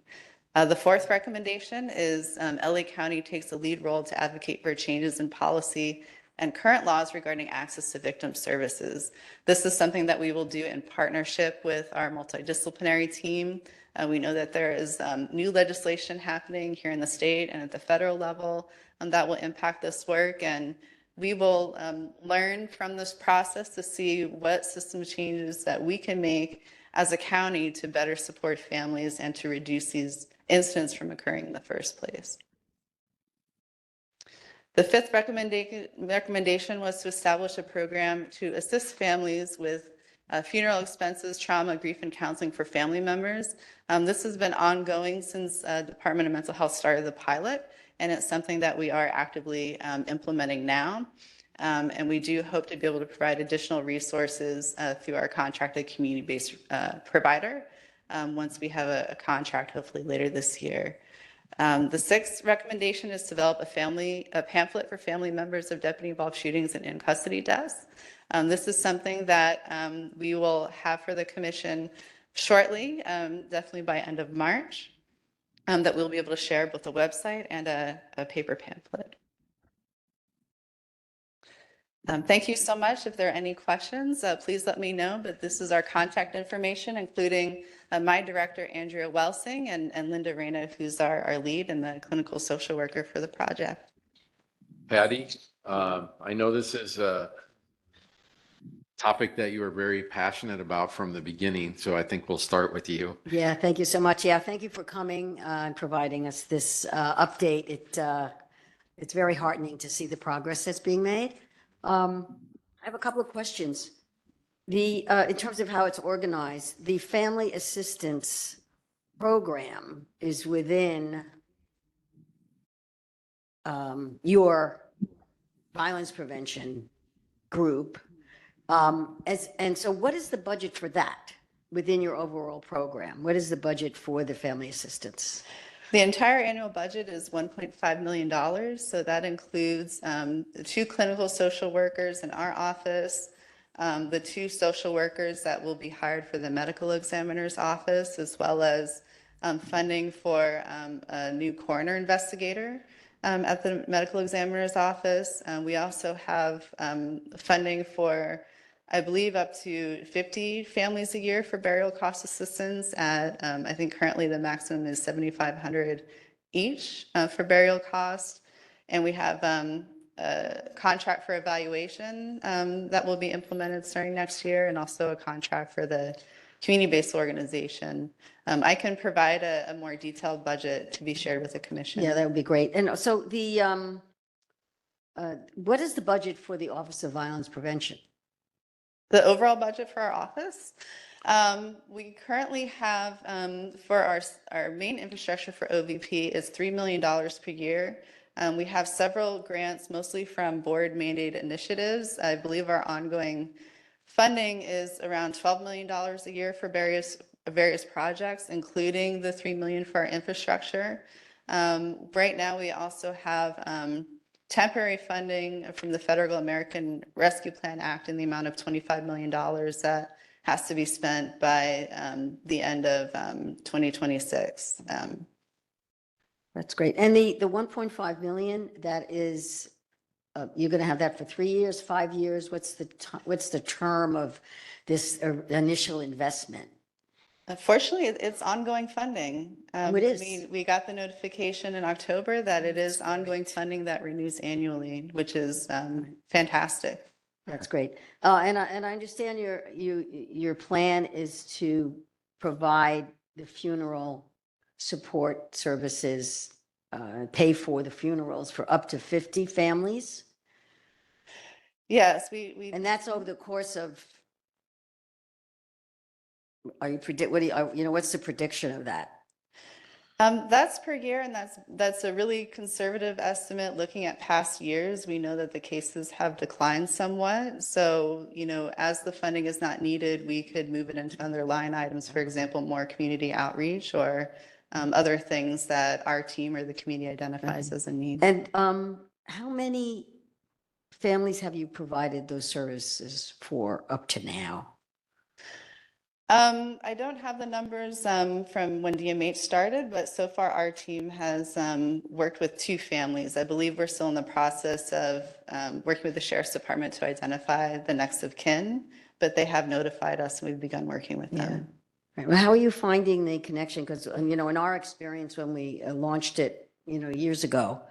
The fourth recommendation is LA County takes a lead role to advocate for changes in policy and current laws regarding access to victim services. This is something that we will do in partnership with our multidisciplinary team. We know that there is new legislation happening here in the state and at the federal level that will impact this work, and we will learn from this process to see what system changes that we can make as a county to better support families and to reduce these incidents from occurring in the first place. The fifth recommendation was to establish a program to assist families with funeral expenses, trauma, grief, and counseling for family members. This has been ongoing since Department of Mental Health started the pilot, and it's something that we are actively implementing now. And we do hope to be able to provide additional resources through our contracted community-based provider once we have a contract, hopefully later this year. The sixth recommendation is to develop a pamphlet for family members of deputy-involved shootings and in-custody deaths. This is something that we will have for the commission shortly, definitely by end of March, that we'll be able to share both a website and a paper pamphlet. Thank you so much. If there are any questions, please let me know, but this is our contact information, including my director, Andrea Welsing, and Linda Reyna, who's our lead and the clinical social worker for the project. Patty, I know this is a topic that you were very passionate about from the beginning, so I think we'll start with you. Yeah, thank you so much. Yeah, thank you for coming and providing us this update. It's very heartening to see the progress that's being made. I have a couple of questions. In terms of how it's organized, the family assistance program is within your violence prevention group. And so what is the budget for that within your overall program? What is the budget for the family assistance? The entire annual budget is $1.5 million. So that includes the 2 clinical social workers in our office, the 2 social workers that will be hired for the medical examiner's office, as well as funding for a new coroner investigator at the medical examiner's office. We also have funding for, I believe, up to 50 families a year for burial cost assistance at, I think currently the maximum is $7,500 each for burial cost. And we have a contract for evaluation that will be implemented starting next year, and also a contract for the community-based organization. I can provide a more detailed budget to be shared with the commission. Yeah, that would be great. And so what is the budget for the Office of Violence Prevention? The overall budget for our office, we currently have for our main infrastructure for OVP is $3 million per year. We have several grants, mostly from board mandated initiatives. I believe our ongoing funding is around $12 million a year for various projects, including the $3 million for our infrastructure. Right now, we also have temporary funding from the Federal American Rescue Plan Act in the amount of $25 million that has to be spent by the end of 2026. That's great. And the 1.5 million, that is, you're going to have that for 3 years, 5 years? What's the term of this initial investment? Unfortunately, it's ongoing funding. It is. We got the notification in October that it is ongoing funding that renews annually, which is fantastic. That's great. And I understand your plan is to provide the funeral support services, pay for the funerals for up to 50 families? Yes, And that's over the course of, what's the prediction of that? That's per year, and that's a really conservative estimate. Looking at past years, we know that the cases have declined somewhat. So, as the funding is not needed, we could move it into other line items, for example, more community outreach or other things that our team or the community identifies as a need. And how many families have you provided those services for up to now? I don't have the numbers from when DMH started, but so far our team has worked with 2 families. I believe we're still in the process of working with the Sheriff's Department to identify the next of kin, but they have notified us and we've begun working with them. Right. Well, how are you finding the connection? Because, in our experience when we launched it, years ago,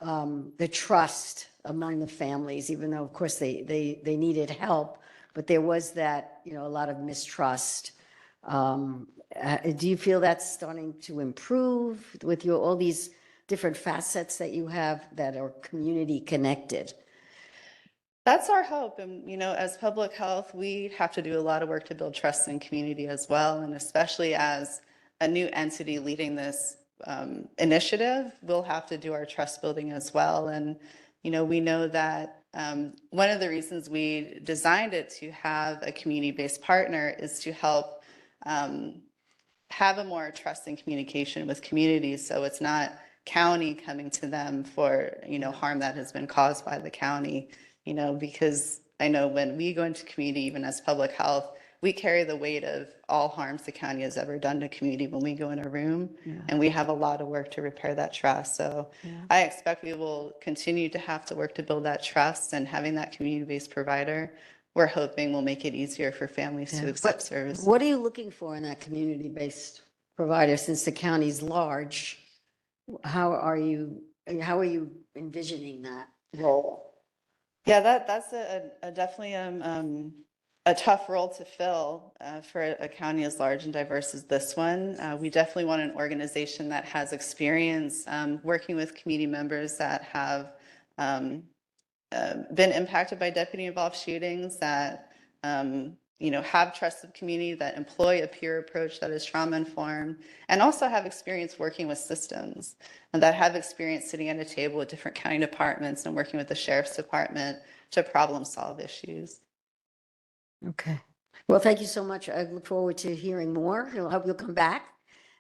the trust among the families, even though, of course, they needed help, but there was that, a lot of mistrust. Do you feel that's starting to improve with all these different facets that you have that are community connected? That's our hope. And, as public health, we have to do a lot of work to build trust in community as well. And especially as a new entity leading this initiative, we'll have to do our trust building as well. And, we know that one of the reasons we designed it to have a community-based partner is to help have a more trusting communication with communities. So it's not county coming to them for, harm that has been caused by the county, because I know when we go into community, even as public health, we carry the weight of all harms the county has ever done to community when we go in a room, and we have a lot of work to repair that trust. So I expect we will continue to have to work to build that trust, and having that community-based provider we're hoping will make it easier for families to Yeah. accept service. What are you looking for in that community-based provider? Since the county's large, how are you envisioning that role? Yeah, that's definitely a tough role to fill for a county as large and diverse as this one. We definitely want an organization that has experience working with community members that have been impacted by deputy-involved shootings, that have trust of community, that employ a peer approach that is trauma-informed, and also have experience working with systems, and that have experience sitting at a table with different county departments and working with the sheriff's department to problem solve issues. Okay. Well, thank you so much. I look forward to hearing more. I hope you'll come back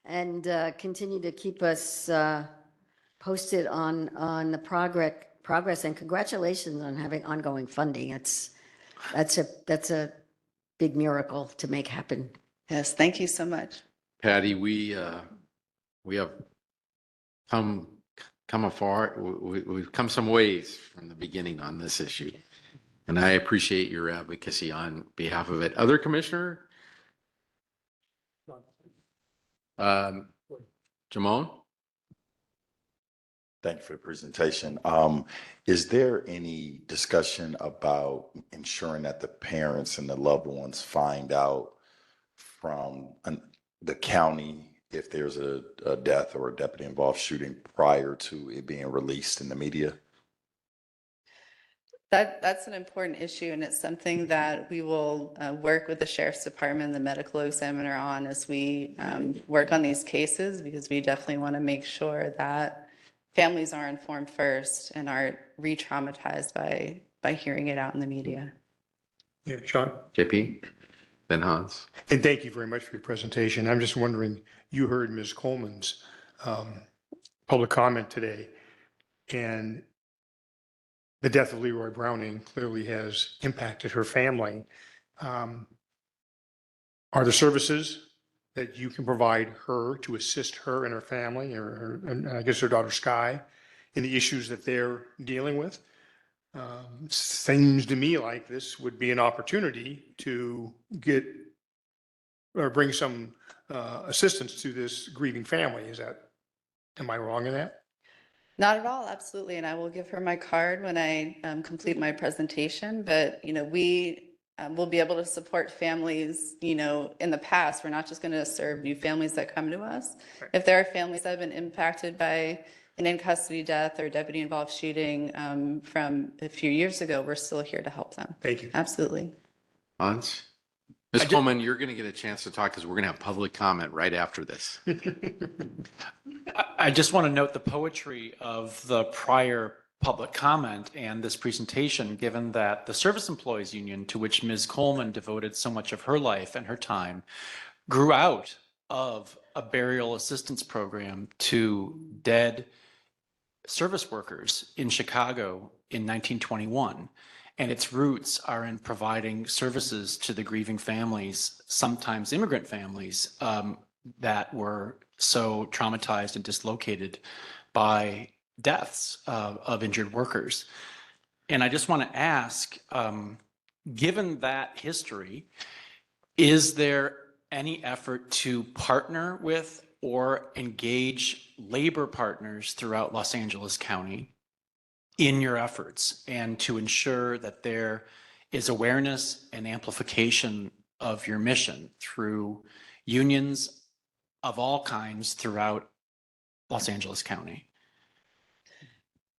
and continue to keep us posted on the progress, and congratulations on having ongoing funding. That's a big miracle to make happen. Yes, thank you so much. Patty, we have come afar. We've come some ways from the beginning on this issue. And I appreciate your advocacy on behalf of it. Other commissioner? Jamon? Thank you for the presentation. Is there any discussion about ensuring that the parents and the loved ones find out from the county if there's a death or a deputy involved shooting prior to it being released in the media? That's an important issue, and it's something that we will work with the sheriff's department and the medical examiner on as we work on these cases, because we definitely want to make sure that families are informed first and aren't re-traumatized by hearing it out in the media. Yeah, Sean? JP? Then Hans? And thank you very much for your presentation. I'm just wondering, you heard Ms. Coleman's public comment today, and the death of Leroy Browning clearly has impacted her family. Are there services that you can provide her to assist her and her family, or I guess her daughter Sky, in the issues that they're dealing with? Seems to me like this would be an opportunity to get or bring some assistance to this grieving family. Am I wrong in that? Not at all, absolutely. And I will give her my card when I complete my presentation. But, we will be able to support families, in the past. We're not just going to serve new families that come to us. Right. If there are families that have been impacted by an in-custody death or deputy-involved shooting from a few years ago, we're still here to help them. Thank you. Absolutely. Hans? Ms. Coleman, you're going to get a chance to talk because we're going to have public comment right after this. I just want to note the poetry of the prior public comment and this presentation, given that the Service Employees Union, to which Ms. Coleman devoted so much of her life and her time, grew out of a burial assistance program to dead service workers in Chicago in 1921. And its roots are in providing services to the grieving families, sometimes immigrant families, that were so traumatized and dislocated by deaths of injured workers. And I just want to ask, given that history, is there any effort to partner with or engage labor partners throughout Los Angeles County in your efforts, and to ensure that there is awareness and amplification of your mission through unions of all kinds throughout Los Angeles County?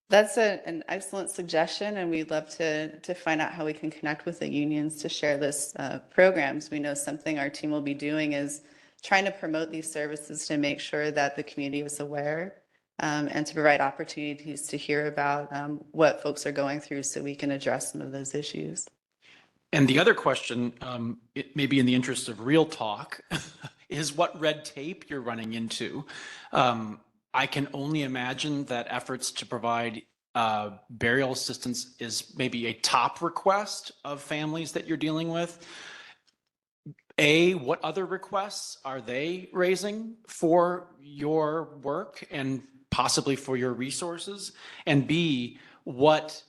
That's an excellent suggestion, and we'd love to find out how we can connect with the unions to share this programs. We know something our team will be doing is trying to promote these services to make sure that the community is aware, and to provide opportunities to hear about what folks are going through so we can address some of those issues. And the other question, it may be in the interest of real talk, is what red tape you're running into. I can only imagine that efforts to provide burial assistance is maybe a top request of families that you're dealing with. What other requests are they raising for your work and possibly for your resources? And B, what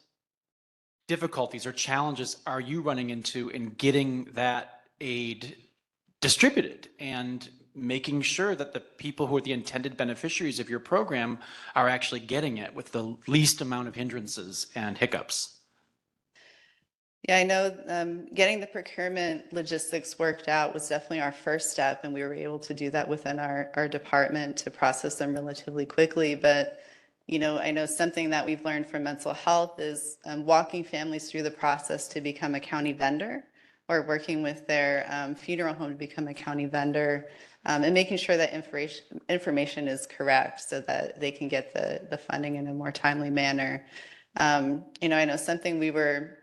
difficulties or challenges are you running into in getting that aid distributed and making sure that the people who are the intended beneficiaries of your program are actually getting it with the least amount of hindrances and hiccups? Yeah, I know getting the procurement logistics worked out was definitely our first step, and we were able to do that within our department to process them relatively quickly. But, you know, I know something that we've learned from mental health is walking families through the process to become a county vendor or working with their funeral home to become a county vendor, and making sure that information is correct so that they can get the funding in a more timely manner. You know, I know something we were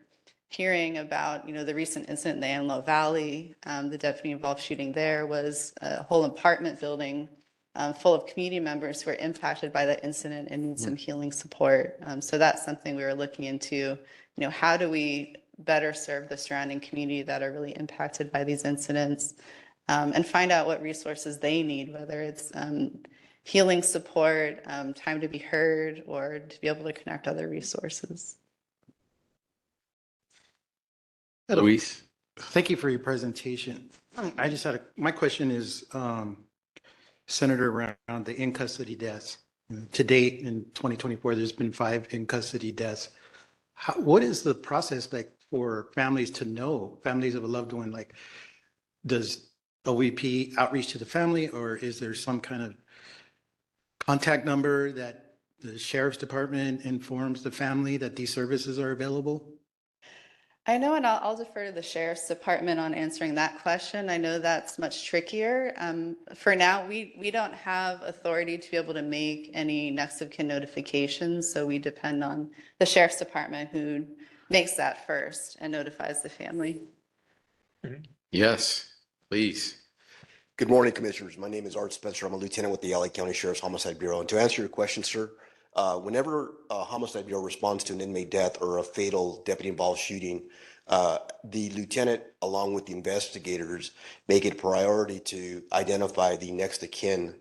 hearing about, you know, the recent incident in the Antelope Valley, the deputy involved shooting there was a whole apartment building full of community members who were impacted by that incident and need some healing support. So that's something we were looking into, you know, how do we better serve the surrounding community that are really impacted by these incidents, and find out what resources they need, whether it's healing support, time to be heard, or to be able to connect other resources. Luis? Thank you for your presentation. I just had my question is centered around the in-custody deaths. To date, in 2024, there's been 5 in-custody deaths. What is the process like for families to know, families of a loved one, like, does OVP outreach to the family, or is there some kind of contact number that the sheriff's department informs the family that these services are available? I know, and I'll defer to the sheriff's department on answering that question. I know that's much trickier. For now, we don't have authority to be able to make any next of kin notifications, so we depend on the sheriff's department who makes that first and notifies the family. Yes, please. Good morning, Commissioners. My name is Art Spencer. I'm a lieutenant with the LA County Sheriff's Homicide Bureau. And to answer your question, sir, whenever a Homicide Bureau responds to an inmate death or a fatal deputy-involved shooting, the lieutenant, along with the investigators, make it a priority to identify the next of kin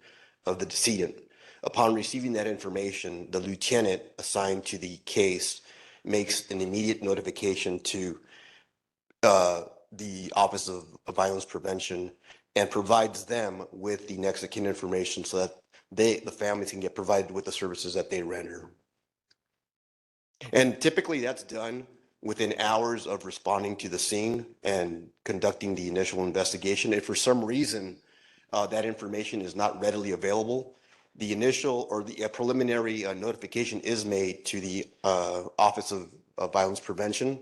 of the decedent. Upon receiving that information, the lieutenant assigned to the case makes an immediate notification to the Office of Violence Prevention and provides them with the next of kin information so that the families can get provided with the services that they render. And typically that's done within hours of responding to the scene and conducting the initial investigation. If for some reason that information is not readily available, the initial or the preliminary notification is made to the Office of Violence Prevention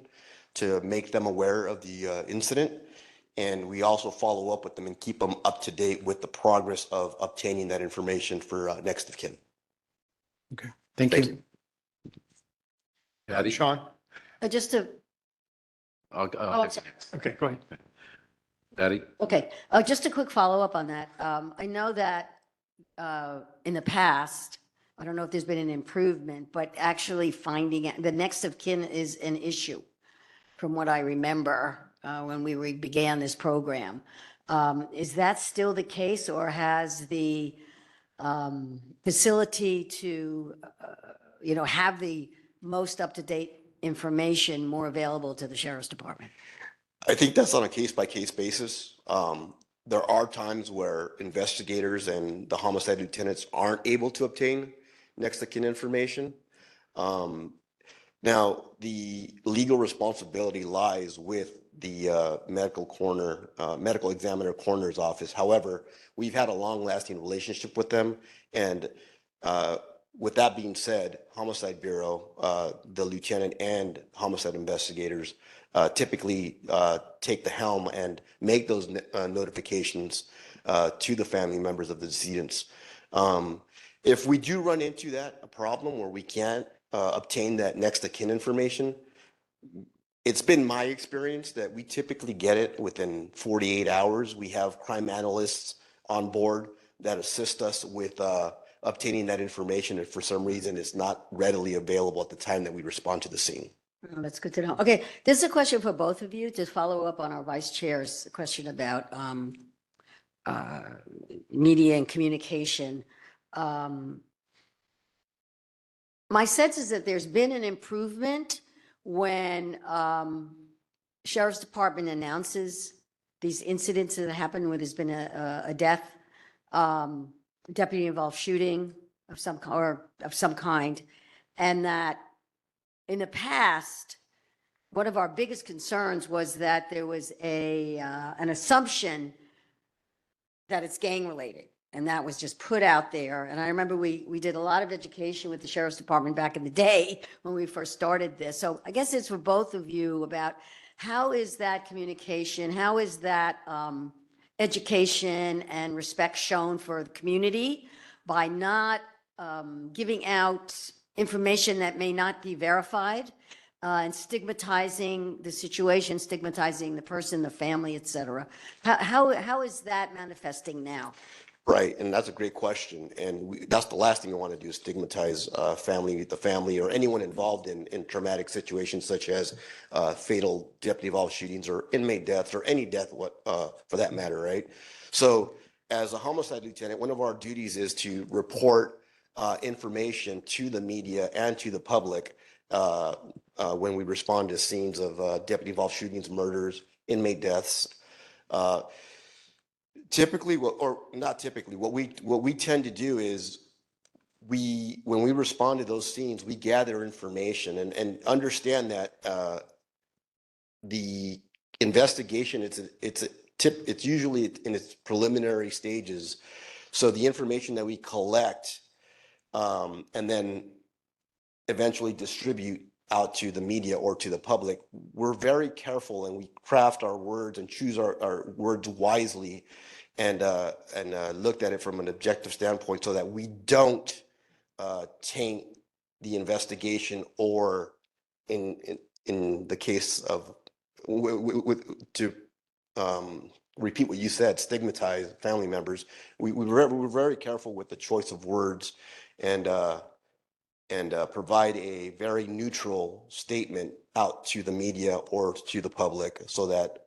to make them aware of the incident. And we also follow up with them and keep them up to date with the progress of obtaining that information for next of kin. Okay, thank you. Patty? Sean? Just to, I'll I'm sorry. Okay, go ahead. Patty? okay, just a quick follow-up on that. I know that in the past, I don't know if there's been an improvement, but actually finding the next of kin is an issue, from what I remember when we began this program. Is that still the case, or has the facility to, have the most up-to-date information more available to the sheriff's department? I think that's on a case-by-case basis. There are times where investigators and the homicide lieutenants aren't able to obtain next of kin information. Now, the legal responsibility lies with the medical examiner coroner's office. However, we've had a long-lasting relationship with them, and with that being said, Homicide Bureau, the lieutenant and homicide investigators typically take the helm and make those notifications to the family members of the decedents. If we do run into a problem where we can't obtain that next of kin information, it's been my experience that we typically get it within 48 hours. We have crime analysts on board that assist us with obtaining that information if for some reason it's not readily available at the time that we respond to the scene. Oh, that's good to know. Okay, this is a question for both of you to follow up on our vice chair's question about media and communication. My sense is that there's been an improvement when Sheriff's Department announces these incidents that happen where there's been a death, deputy-involved shooting of some kind, and that in the past, one of our biggest concerns was that there was an assumption that it's gang-related, and that was just put out there. And I remember we did a lot of education with the Sheriff's Department back in the day when we first started this. So I guess it's for both of you about how is that communication, how is that education and respect shown for the community by not giving out information that may not be verified, and stigmatizing the situation, stigmatizing the person, the family, et cetera. How is that manifesting now? Right, and that's a great question. And that's the last thing we want to do is stigmatize the family, or anyone involved in traumatic situations such as fatal deputy-involved shootings or inmate deaths or any death, for that matter, right? So as a homicide lieutenant, one of our duties is to report information to the media and to the public when we respond to scenes of deputy-involved shootings, murders, inmate deaths. Typically, or not typically, what we tend to do is when we respond to those scenes, we gather information and understand that the investigation it's usually in its preliminary stages. So the information that we collect and then eventually distribute out to the media or to the public, we're very careful and we craft our words and choose our words wisely, and looked at it from an objective standpoint so that we don't taint the investigation, or in the case of to repeat what you said, stigmatize family members. We're very careful with the choice of words, and provide a very neutral statement out to the media or to the public so that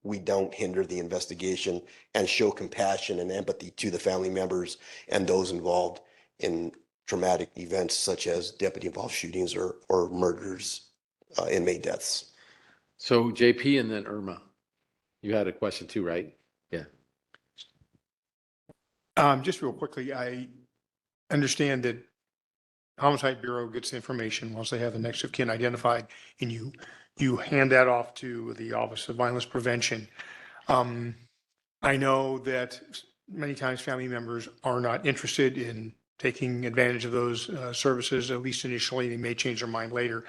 we don't hinder the investigation, and show compassion and empathy to the family members and those involved in traumatic events such as deputy-involved shootings or murders, inmate deaths. So JP and then Irma, you had a question too, right? Yeah. Just real quickly, I understand that Homicide Bureau gets information once they have the next of kin identified, and you hand that off to the Office of Violence Prevention. I know that many times family members are not interested in taking advantage of those services, at least initially. They may change their mind later.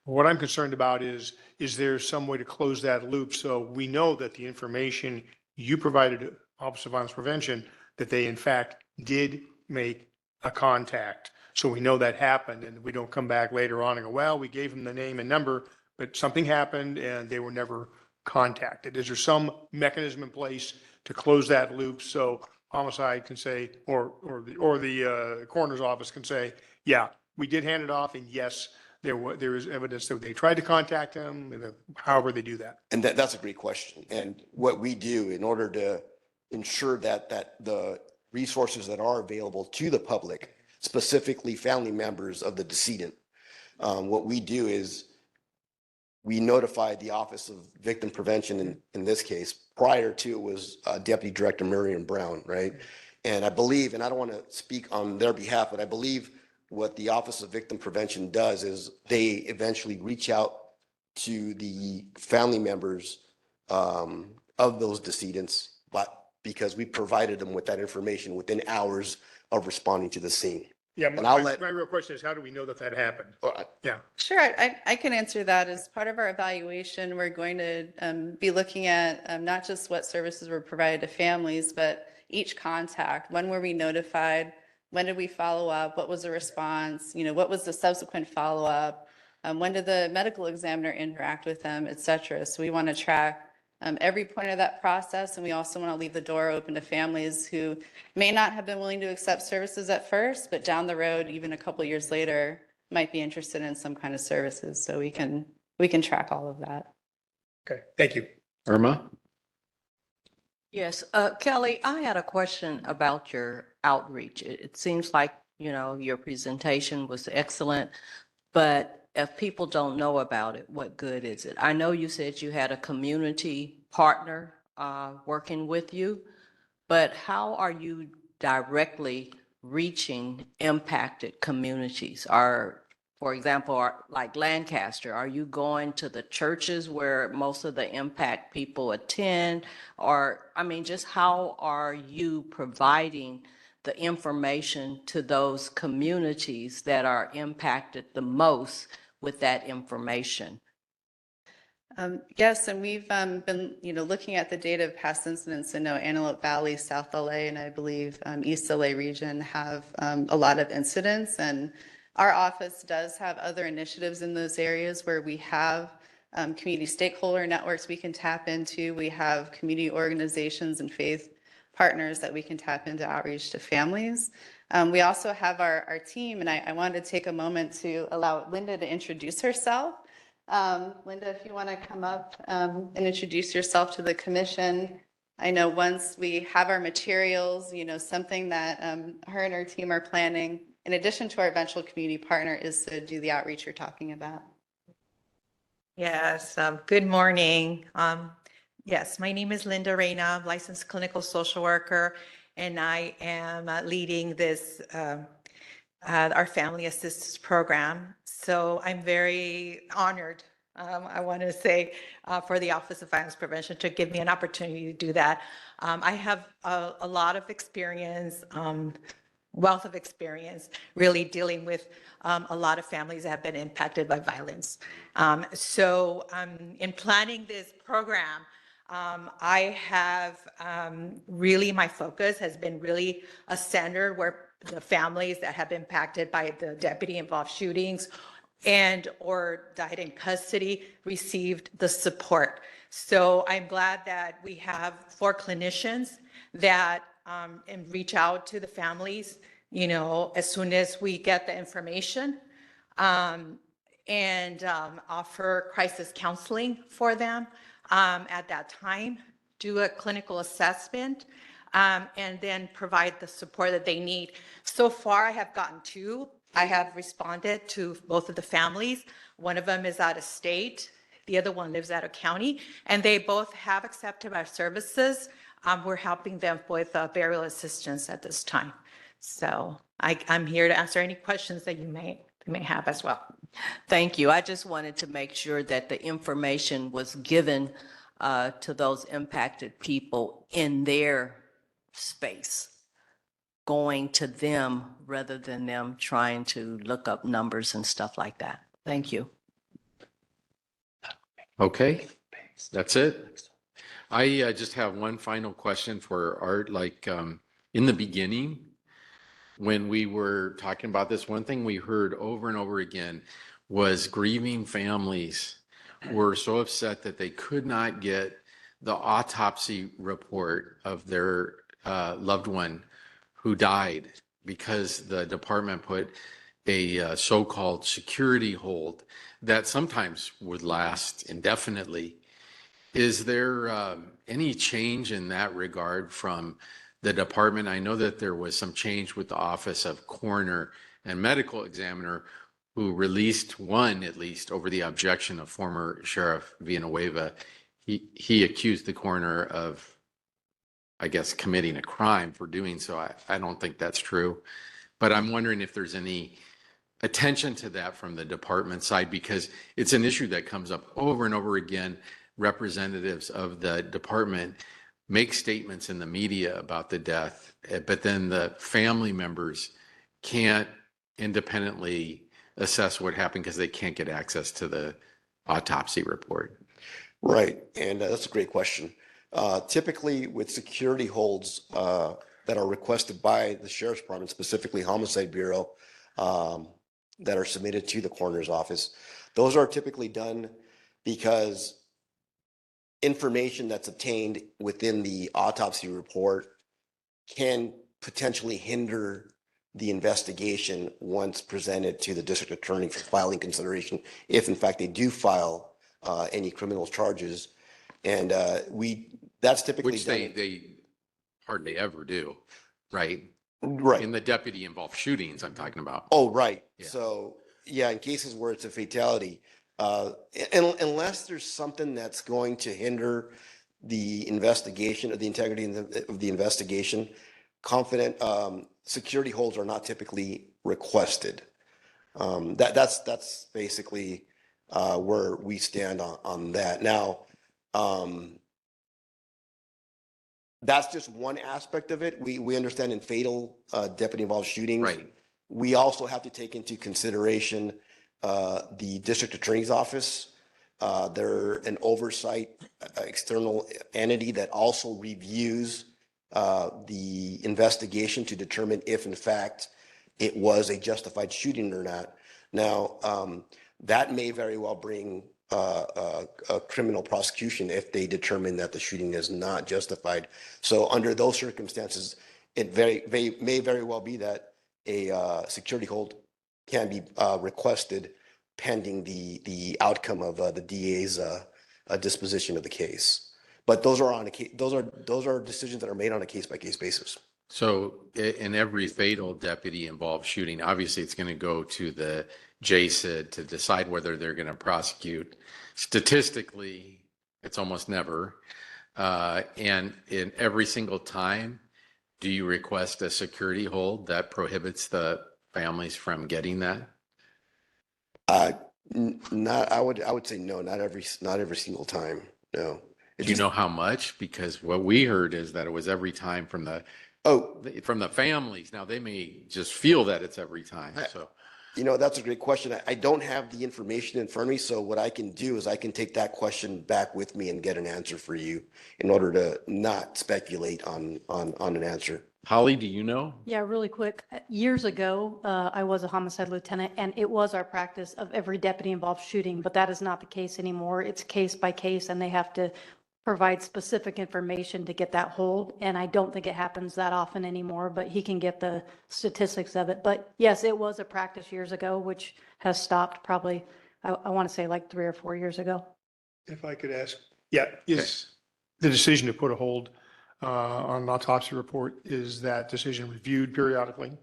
What I'm concerned about is there some way to close that loop so we know that the information you provided to Office of Violence Prevention, that they in fact did make a contact? So we know that happened, and we don't come back later on and go, well, we gave them the name and number, but something happened and they were never contacted. Is there some mechanism in place to close that loop so homicide can say, or the coroner's office can say, yeah, we did hand it off, and yes, there is evidence that they tried to contact them, and however they do that? And that's a great question. And what we do in order to ensure that the resources that are available to the public, specifically family members of the decedent, what we do is we notify the Office of Victim Prevention in this case. Prior to it was Deputy Director Miriam Brown, right? And I believe, and I don't want to speak on their behalf, but I believe what the Office of Victim Prevention does is they eventually reach out to the family members of those decedents, but because we provided them with that information within hours of responding to the scene. Yeah, And I'll let, my real question is, how do we know that happened? Yeah. Sure, I can answer that. As part of our evaluation, we're going to be looking at not just what services were provided to families, but each contact. When were we notified? When did we follow up? What was the response? What was the subsequent follow-up? When did the medical examiner interact with them, et cetera? So we want to track every point of that process, and we also want to leave the door open to families who may not have been willing to accept services at first, but down the road, even a couple of years later, might be interested in some kind of services. So we can track all of that. Okay, thank you. Irma? Yes, Kelly, I had a question about your outreach. It seems like, your presentation was excellent, but if people don't know about it, what good is it? I know you said you had a community partner working with you, but how are you directly reaching impacted communities? For example, like Lancaster, are you going to the churches where most of the impact people attend? Or, I mean, just how are you providing the information to those communities that are impacted the most with that information? Yes, and we've been, looking at the data of past incidents. I know Antelope Valley, South LA, and I believe East LA region have a lot of incidents. And our office does have other initiatives in those areas where we have community stakeholder networks we can tap into. We have community organizations and faith partners that we can tap into outreach to families. We also have our team, and I wanted to take a moment to allow Linda to introduce herself. Linda, if you want to come up and introduce yourself to the commission. I know once we have our materials, something that her and her team are planning, in addition to our eventual community partner, is to do the outreach you're talking about. Yes, good morning. Yes, my name is Linda Reyna, licensed clinical social worker, and I am leading this our family assistance program. So I'm very honored, I want to say, for the Office of Violence Prevention to give me an opportunity to do that. I have a lot of experience, wealth of experience, really dealing with a lot of families that have been impacted by violence. In planning this program, I have really, my focus has been really a center where the families that have been impacted by the deputy involved shootings and or died in custody received the support. So I'm glad that we have 4 clinicians that and reach out to the families, as soon as we get the information, and offer crisis counseling for them at that time, do a clinical assessment, and then provide the support that they need. So far, I have gotten 2. I have responded to both of the families. One of them is out of state. The other one lives out of county, and they both have accepted our services. We're helping them with burial assistance at this time. So I'm here to answer any questions that you may have as well. Thank you. I just wanted to make sure that the information was given to those impacted people in their space, going to them rather than them trying to look up numbers and stuff like that. Thank you. Okay, that's it. I just have one final question for Art. In the beginning, when we were talking about this, one thing we heard over and over again was grieving families were so upset that they could not get the autopsy report of their loved one who died because the department put a so-called security hold that sometimes would last indefinitely. Is there any change in that regard from the department? I know that there was some change with the Office of Coroner and Medical Examiner, who released one, at least, over the objection of former Sheriff Villanueva. He accused the coroner of, I guess, committing a crime for doing so. I don't think that's true. But I'm wondering if there's any attention to that from the department side, because it's an issue that comes up over and over again. Representatives of the department make statements in the media about the death, but then the family members can't independently assess what happened because they can't get access to the autopsy report. Right, and that's a great question. Typically with security holds that are requested by the Sheriff's Department, specifically Homicide Bureau, that are submitted to the coroner's office, those are typically done because information that's obtained within the autopsy report can potentially hinder the investigation once presented to the district attorney for filing consideration, if in fact they do file any criminal charges. And that's typically Which done. they hardly ever do, right? Right. In the deputy involved shootings I'm talking about. Oh, right. Yeah. So yeah, in cases where it's a fatality, unless there's something that's going to hinder the investigation or the integrity of the investigation, security holds are not typically requested. That's basically where we stand on that. Now, that's just one aspect of it. We understand in fatal deputy involved shootings. Right. We also have to take into consideration the district attorney's office. They're an oversight external entity that also reviews the investigation to determine if in fact it was a justified shooting or not. Now, that may very well bring a criminal prosecution if they determine that the shooting is not justified. So under those circumstances, it may very well be that a security hold can be requested pending the outcome of the DA's disposition of the case. But those are decisions that are made on a case-by-case basis. So in every fatal deputy involved shooting, obviously it's going to go to the JSID to decide whether they're going to prosecute. Statistically, it's almost never. And in every single time, do you request a security hold that prohibits the families from getting that? Not, I would say no, not every single time. No. Do you know how much? Because what we heard is that it was every time from the families. Now they may just feel that it's every time. So, that's a great question. I don't have the information in front of me. So what I can do is I can take that question back with me and get an answer for you in order to not speculate on an answer. Holly, do you know? Yeah, really quick. Years ago, I was a homicide lieutenant, and it was our practice of every deputy involved shooting, but that is not the case anymore. It's case by case, and they have to provide specific information to get that hold. And I don't think it happens that often anymore, but he can get the statistics of it. But yes, it was a practice years ago, which has stopped probably, I want to say like 3 or 4 years ago. If I could ask, is the decision to put a hold on an autopsy report, is that decision reviewed periodically?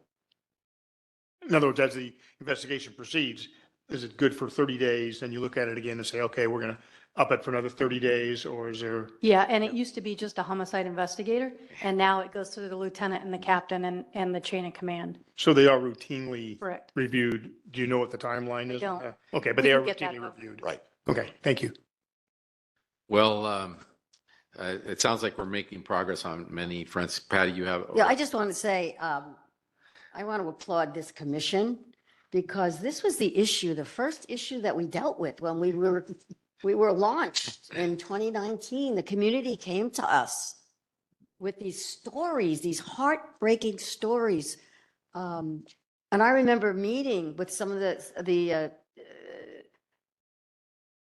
In other words, as the investigation proceeds, is it good for 30 days? Then you look at it again and say, okay, we're going to up it for another 30 days, or is there? Yeah, and it used to be just a homicide investigator, and now it goes through the lieutenant and the captain and the chain of command. So they are routinely Correct. reviewed. Do you know what the timeline is? I don't. Okay, but We they are can get that routinely up. reviewed. Right. Okay, thank you. Well, it sounds like we're making progress on many fronts. Patty, you have? Yeah, I just want to say, I want to applaud this commission because this was the issue, the first issue that we dealt with when we were launched in 2019. The community came to us with these stories, these heartbreaking stories. And I remember meeting with some of the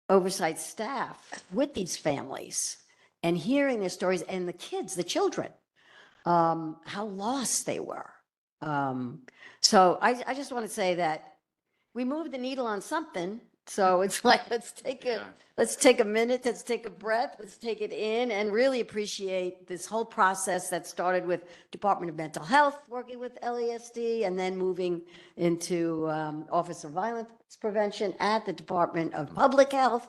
oversight staff with these families and hearing their stories, and the kids, the children, how lost they were. So I just want to say that we moved the needle on something. So it's like, let's take a minute, let's take a breath, let's take it in and really appreciate this whole process that started with Department of Mental Health, working with LASD, and then moving into Office of Violence Prevention at the Department of Public Health.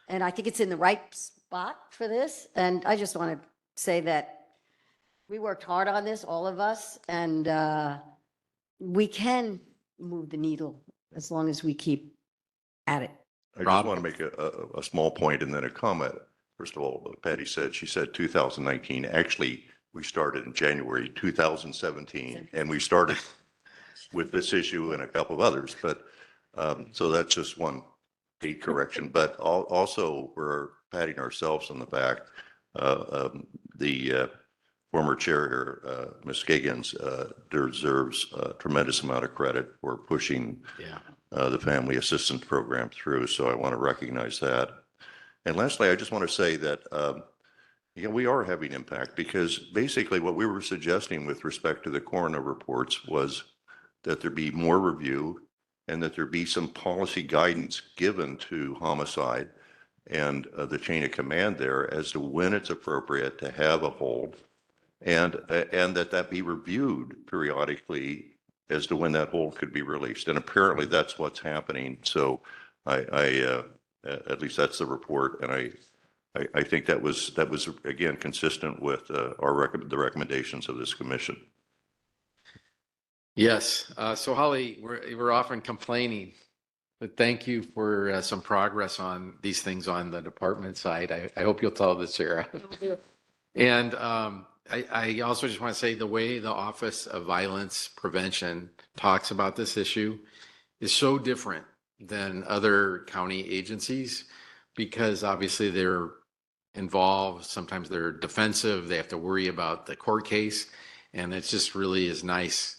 And I think it's in the right spot for this. And I just want to say that we worked hard on this, all of us, and we can move the needle as long as we keep at it. I just want to make a small point and then a comment. First of all, Patty said, she said 2019. Actually, we started in January 2017, and we started with this issue and a couple of others. But so that's just one date correction. But also, we're patting ourselves on the back. The former chair here, Ms. Giggins, deserves a tremendous amount of credit for pushing the family assistance program through. So I want to recognize that. And lastly, I just want to say that we are having impact, because basically what we were suggesting with respect to the coroner reports was that there be more review and that there be some policy guidance given to homicide and the chain of command there as to when it's appropriate to have a hold, and that be reviewed periodically as to when that hold could be released. And apparently that's what's happening. So at least that's the report. And I think that was again, consistent with the recommendations of this commission. Yes. So Holly, we're often complaining, but thank you for some progress on these things on the department side. I hope you'll tell the sheriff. And I also just want to say the way the Office of Violence Prevention talks about this issue is so different than other county agencies, because obviously they're involved. Sometimes they're defensive. They have to worry about the court case. And it just really is nice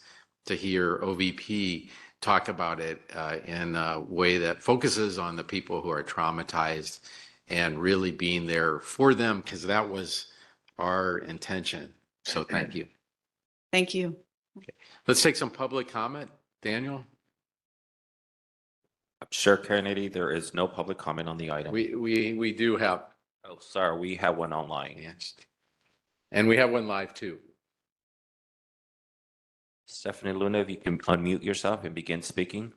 to hear OVP talk about it in a way that focuses on the people who are traumatized and really being there for them, because that was our intention. So thank you. Thank you. Okay. Let's take some public comment. Daniel? Sure, Kennedy, there is no public comment on the item. We do have. Oh, sorry, we have one online. Yes. And we have one live too. Stephanie Luna, if you can unmute yourself and begin speaking.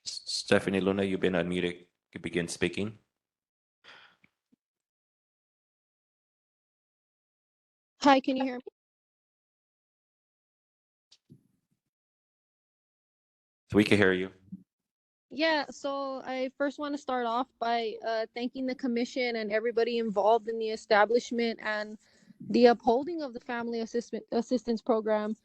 Stephanie Luna, you've been unmuted. You begin speaking. Hi, can you hear me? We can hear you. Yeah, so I first want to start off by thanking the commission and everybody involved in the establishment and the upholding of the family assistance program.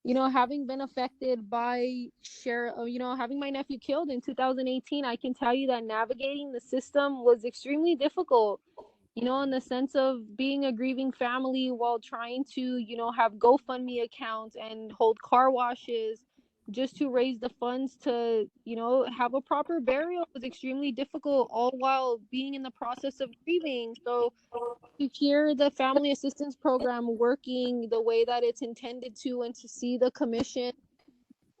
You know, having been affected by having my nephew killed in 2018, I can tell you that navigating the system was extremely difficult. You know, in the sense of being a grieving family while trying to, have GoFundMe accounts and hold car washes just to raise the funds to, have a proper burial was extremely difficult, all while being in the process of grieving. So to hear the family assistance program working the way that it's intended to, and to see the commission,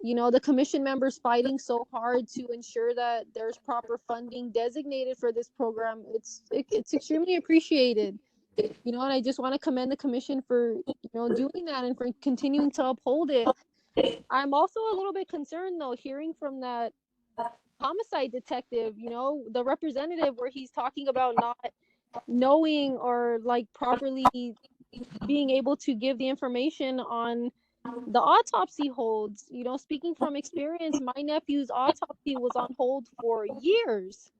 the commission members fighting so hard to ensure that there's proper funding designated for this program, it's extremely appreciated. And I just want to commend the commission for, doing that and for continuing to uphold it. I'm also a little bit concerned though, hearing from that homicide detective, the representative, where he's talking about not knowing or like properly being able to give the information on the autopsy holds. Speaking from experience, my nephew's autopsy was on hold for years.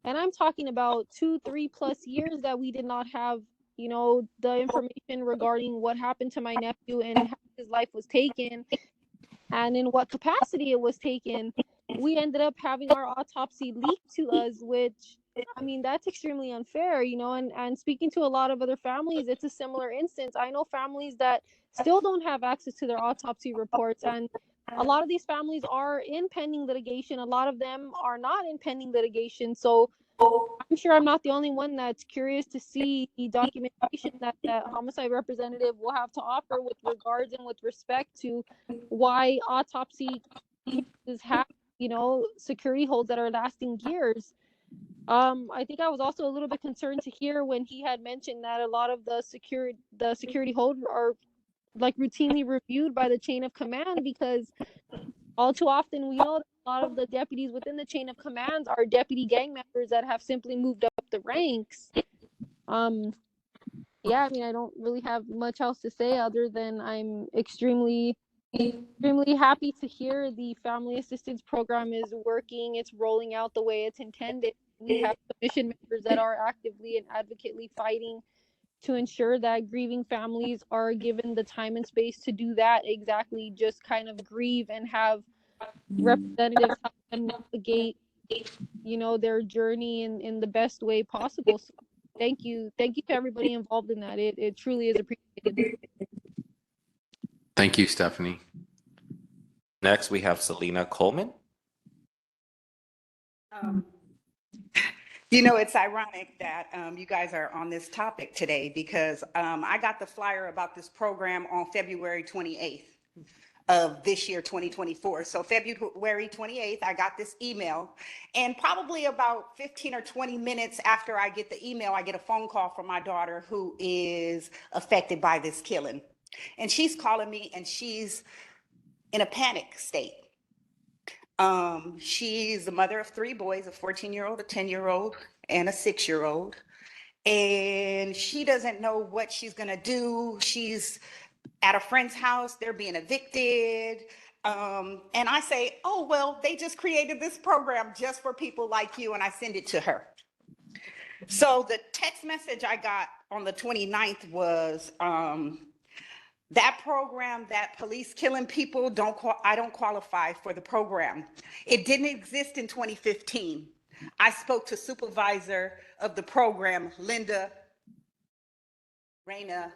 And I'm talking about 2-3+ years that we did not have, the information regarding what happened to my nephew and how his life was taken and in what capacity it was taken. We ended up having our autopsy leaked to us, which, I mean, that's extremely unfair, and speaking to a lot of other families, it's a similar instance. I know families that still don't have access to their autopsy reports, and a lot of these families are in pending litigation. A lot of them are not in pending litigation. So I'm sure I'm not the only one that's curious to see the documentation that that homicide representative will have to offer with regards and with respect to why autopsy cases have, security holds that are lasting years. I think I was also a little bit concerned to hear when he had mentioned that a lot of the security hold are like routinely reviewed by the chain of command, because all too often we know that a lot of the deputies within the chain of commands are deputy gang members that have simply moved up the ranks. Yeah, I mean, I don't really have much else to say other than I'm extremely happy to hear the family assistance program is working. It's rolling out the way it's intended. We have commission members that are actively and advocately fighting to ensure that grieving families are given the time and space to do that exactly, just kind of grieve and have representatives help them navigate, their journey in the best way possible. So thank you to everybody involved in that. It truly is appreciated. Thank you, Stephanie. Next, we have Selena Coleman. It's ironic that you guys are on this topic today, because I got the flyer about this program on February 28th. of this year, 2024. So February 28th, I got this email, and probably about 15 or 20 minutes after I get the email, I get a phone call from my daughter who is affected by this killing. And she's calling me, and she's in a panic state. She's the mother of 3 boys, a 14-year-old, a 10-year-old, and a 6-year-old. And she doesn't know what she's gonna do. She's at a friend's house, they're being evicted. And I say, oh, well, they just created this program just for people like you, and I send it to her. So the text message I got on the 29th was, that program, that police killing people, I don't qualify for the program. It didn't exist in 2015. I spoke to supervisor of the program, Linda Reyna,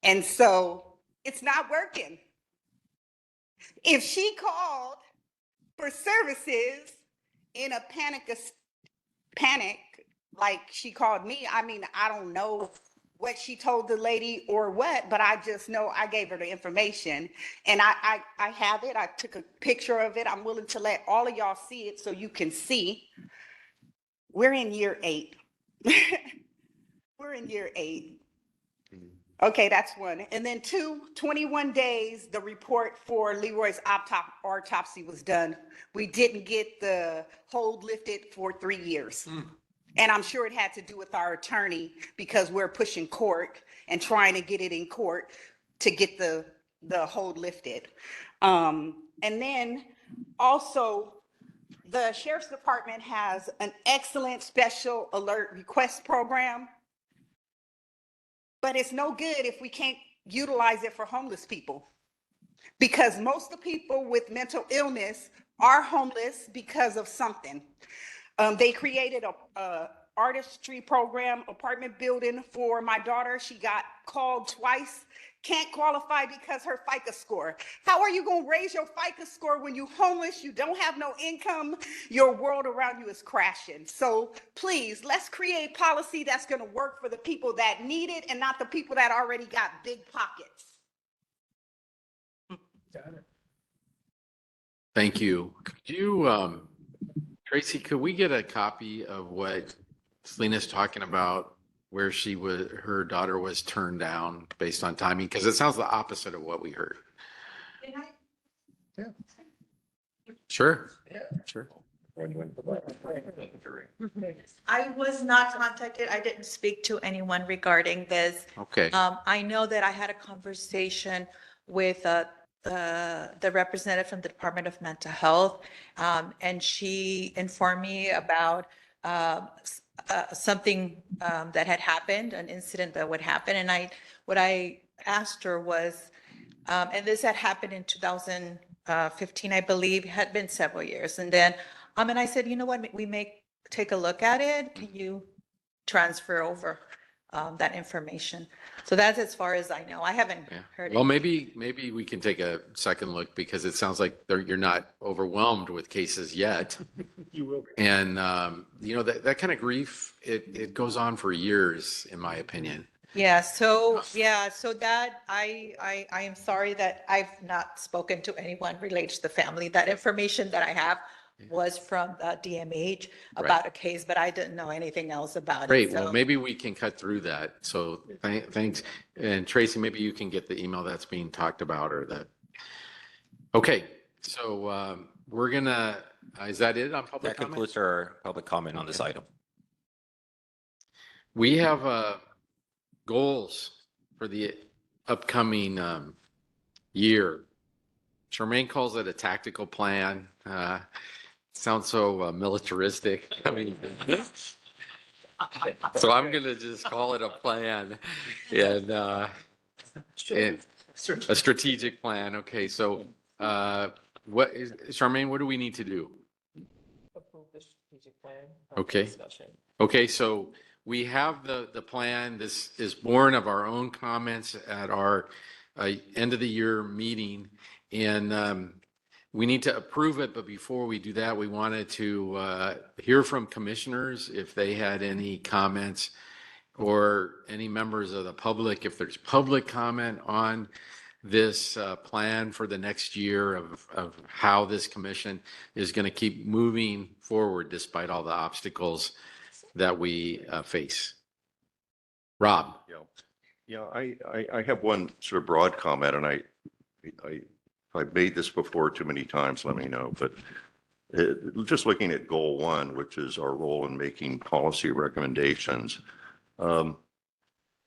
and so it's not working. If she called for services in a panic like she called me, I mean, I don't know what she told the lady or what, but I just know I gave her the information, and I have it. I took a picture of it. I'm willing to let all of y'all see it so you can see. We're in year 8. We're in year 8. Okay, that's 1. And then 2, 21 days, the report for Leroy's autopsy was done. We didn't get the hold lifted for 3 years. And I'm sure it had to do with our attorney, because we're pushing court and trying to get it in court to get the hold lifted. And then also, the Sheriff's Department has an excellent special alert request program, but it's no good if we can't utilize it for homeless people, because most of the people with mental illness are homeless because of something. They created a artistry program, apartment building for my daughter. She got called twice, can't qualify because her FICO score. How are you gonna raise your FICO score when you're homeless, you don't have no income, your world around you is crashing? So please, let's create policy that's gonna work for the people that need it and not the people that already got big pockets. Thank you. Could you, Tracy, could we get a copy of what Selena's talking about, where her daughter was turned down based on timing? Because it sounds the opposite of what we heard. Yeah. Sure. Yeah, sure. I was not contacted. I didn't speak to anyone regarding this. Okay. I know that I had a conversation with the representative from the Department of Mental Health, and she informed me about something that had happened, an incident that would happen. And what I asked her was, and this had happened in 2015, I believe, had been several years. And then, and I said, you know what, we may take a look at it. Can you transfer over that information? So that's as far as I know. I haven't heard it. Well, maybe we can take a second look, because it sounds like you're not overwhelmed with cases yet. You will be. And, that kind of grief, it goes on for years, in my opinion. Yeah, so that I am sorry that I've not spoken to anyone related to the family. That information that I have was from DMH about a case, but I didn't know anything else about it. Great. So. Well, maybe we can cut through that. So thanks. And Tracy, maybe you can get the email that's being talked about, or that. Okay. So we're gonna, is that it on public comment? That concludes our public comment on this item. We have goals for the upcoming year. Charmaine calls it a tactical plan. Sounds so militaristic. I mean, so I'm going to just call it a plan, and a strategic plan. Okay, so Charmaine, what do we need to do? Approve the strategic plan. Okay. Discussion. Okay, so we have the plan. This is born of our own comments at our end of the year meeting, and we need to approve it. But before we do that, we wanted to hear from commissioners if they had any comments, or any members of the public, if there's public comment on this plan for the next year of how this commission is going to keep moving forward despite all the obstacles that we face. Rob. Yeah, I have one sort of broad comment, and I've made this before too many times, let me know, but just looking at goal one, which is our role in making policy recommendations, and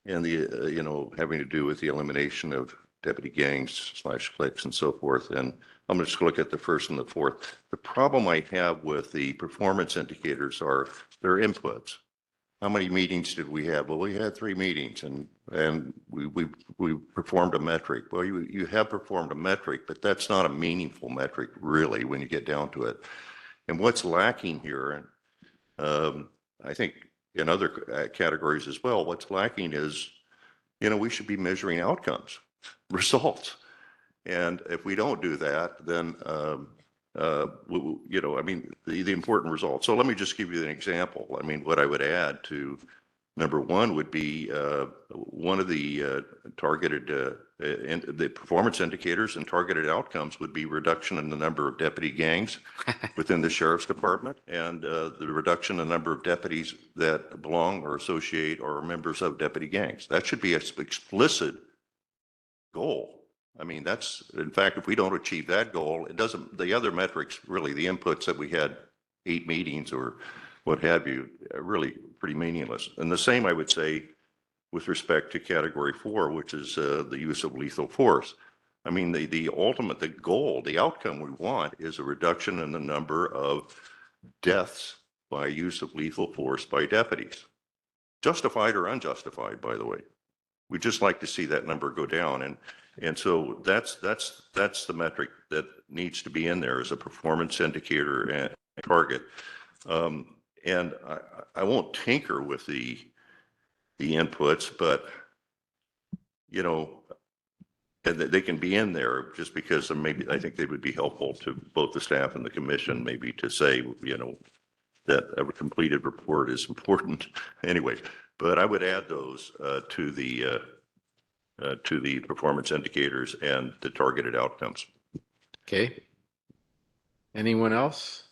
having to do with the elimination of deputy gangs / cliques and so forth. And I'm going to just look at the first and the fourth. The problem I have with the performance indicators are their inputs. How many meetings did we have? Well, we had 3 meetings and we performed a metric. Well, you have performed a metric, but that's not a meaningful metric really when you get down to it. And what's lacking here, I think in other categories as well, what's lacking is, we should be measuring outcomes, results. And if we don't do that, then, the important results. So let me just give you an example. I mean, what I would add to number one would be one of the targeted, the performance indicators and targeted outcomes would be reduction in the number of deputy gangs within the sheriff's department and the reduction in the number of deputies that belong or associate or are members of deputy gangs. That should be an explicit goal. I mean, that's, in fact, if we don't achieve that goal, it doesn't, the other metrics, really, the inputs that we had 8 meetings or what have you, are really pretty meaningless. And the same, I would say, with respect to category 4, which is the use of lethal force. I mean, the ultimate, the goal, the outcome we want is a reduction in the number of deaths by use of lethal force by deputies. Justified or unjustified, by the way. We'd just like to see that number go down. And so that's the metric that needs to be in there as a performance indicator and target. And I won't tinker with the inputs, but and they can be in there just because maybe I think they would be helpful to both the staff and the commission, maybe to say, that a completed report is important anyway. But I would add those to the performance indicators and the targeted outcomes. Okay. Anyone else?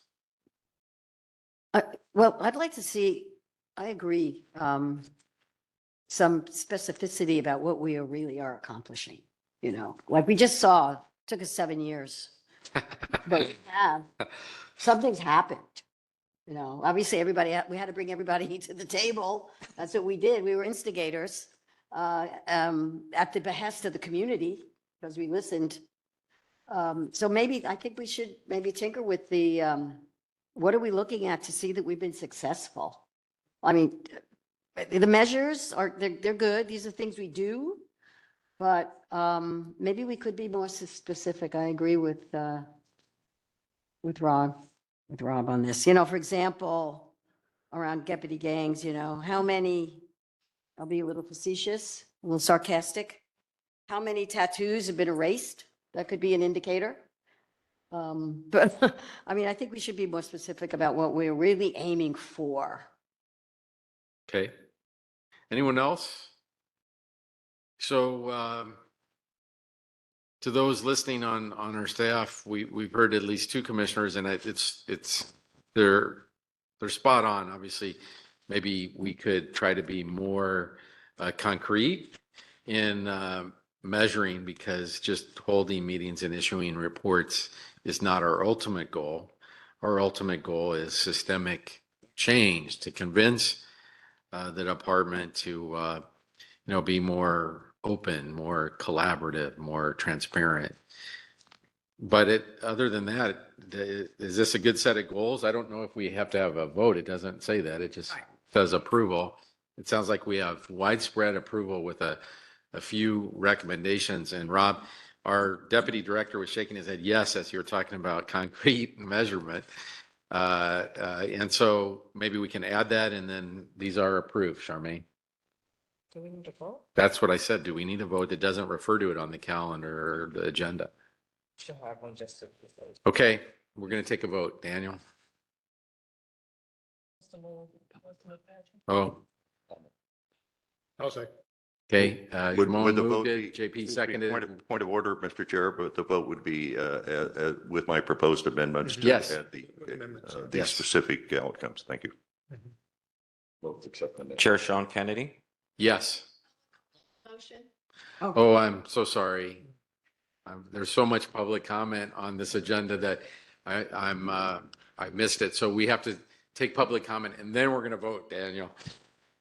Well, I'd like to see, I agree, some specificity about what we really are accomplishing. Like we just saw, took us 7 years, but we have, something's happened. Obviously we had to bring everybody to the table. That's what we did. We were instigators at the behest of the community because we listened. So maybe, I think we should maybe tinker with the, what are we looking at to see that we've been successful? I mean, the measures they're good. These are things we do, but maybe we could be more specific. I agree with Rob on this. For example, around deputy gangs, how many, I'll be a little facetious, a little sarcastic. How many tattoos have been erased? That could be an indicator. But I mean, I think we should be more specific about what we're really aiming for. Okay. Anyone else? So to those listening on our staff, we've heard at least 2 commissioners, and they're spot on. Obviously, maybe we could try to be more concrete in measuring, because just holding meetings and issuing reports is not our ultimate goal. Our ultimate goal is systemic change to convince the department to be more open, more collaborative, more transparent. But other than that, is this a good set of goals? I don't know if we have to have a vote. It doesn't say that. It just says approval. It sounds like we have widespread approval with a few recommendations. And Rob, our deputy director, was shaking his head yes as you were talking about concrete measurement. And so maybe we can add that, and then these are approved, Charmaine. Do we need a vote? That's what I said. Do we need a vote? It doesn't refer to it on the calendar or the agenda. She'll have one just to. Okay, we're going to take a vote. Daniel? Oh, I'll say. Okay, Would Ramon the moved vote it, be? JP seconded it. Point of order, Mr. Chair, but the vote would be with my proposed amendments to Yes. add the Yes. specific outcomes. Thank you. Chair Sean Kennedy. Yes. Motion. Oh, I'm so sorry. There's so much public comment on this agenda that I missed it. So we have to take public comment and then we're going to vote, Daniel.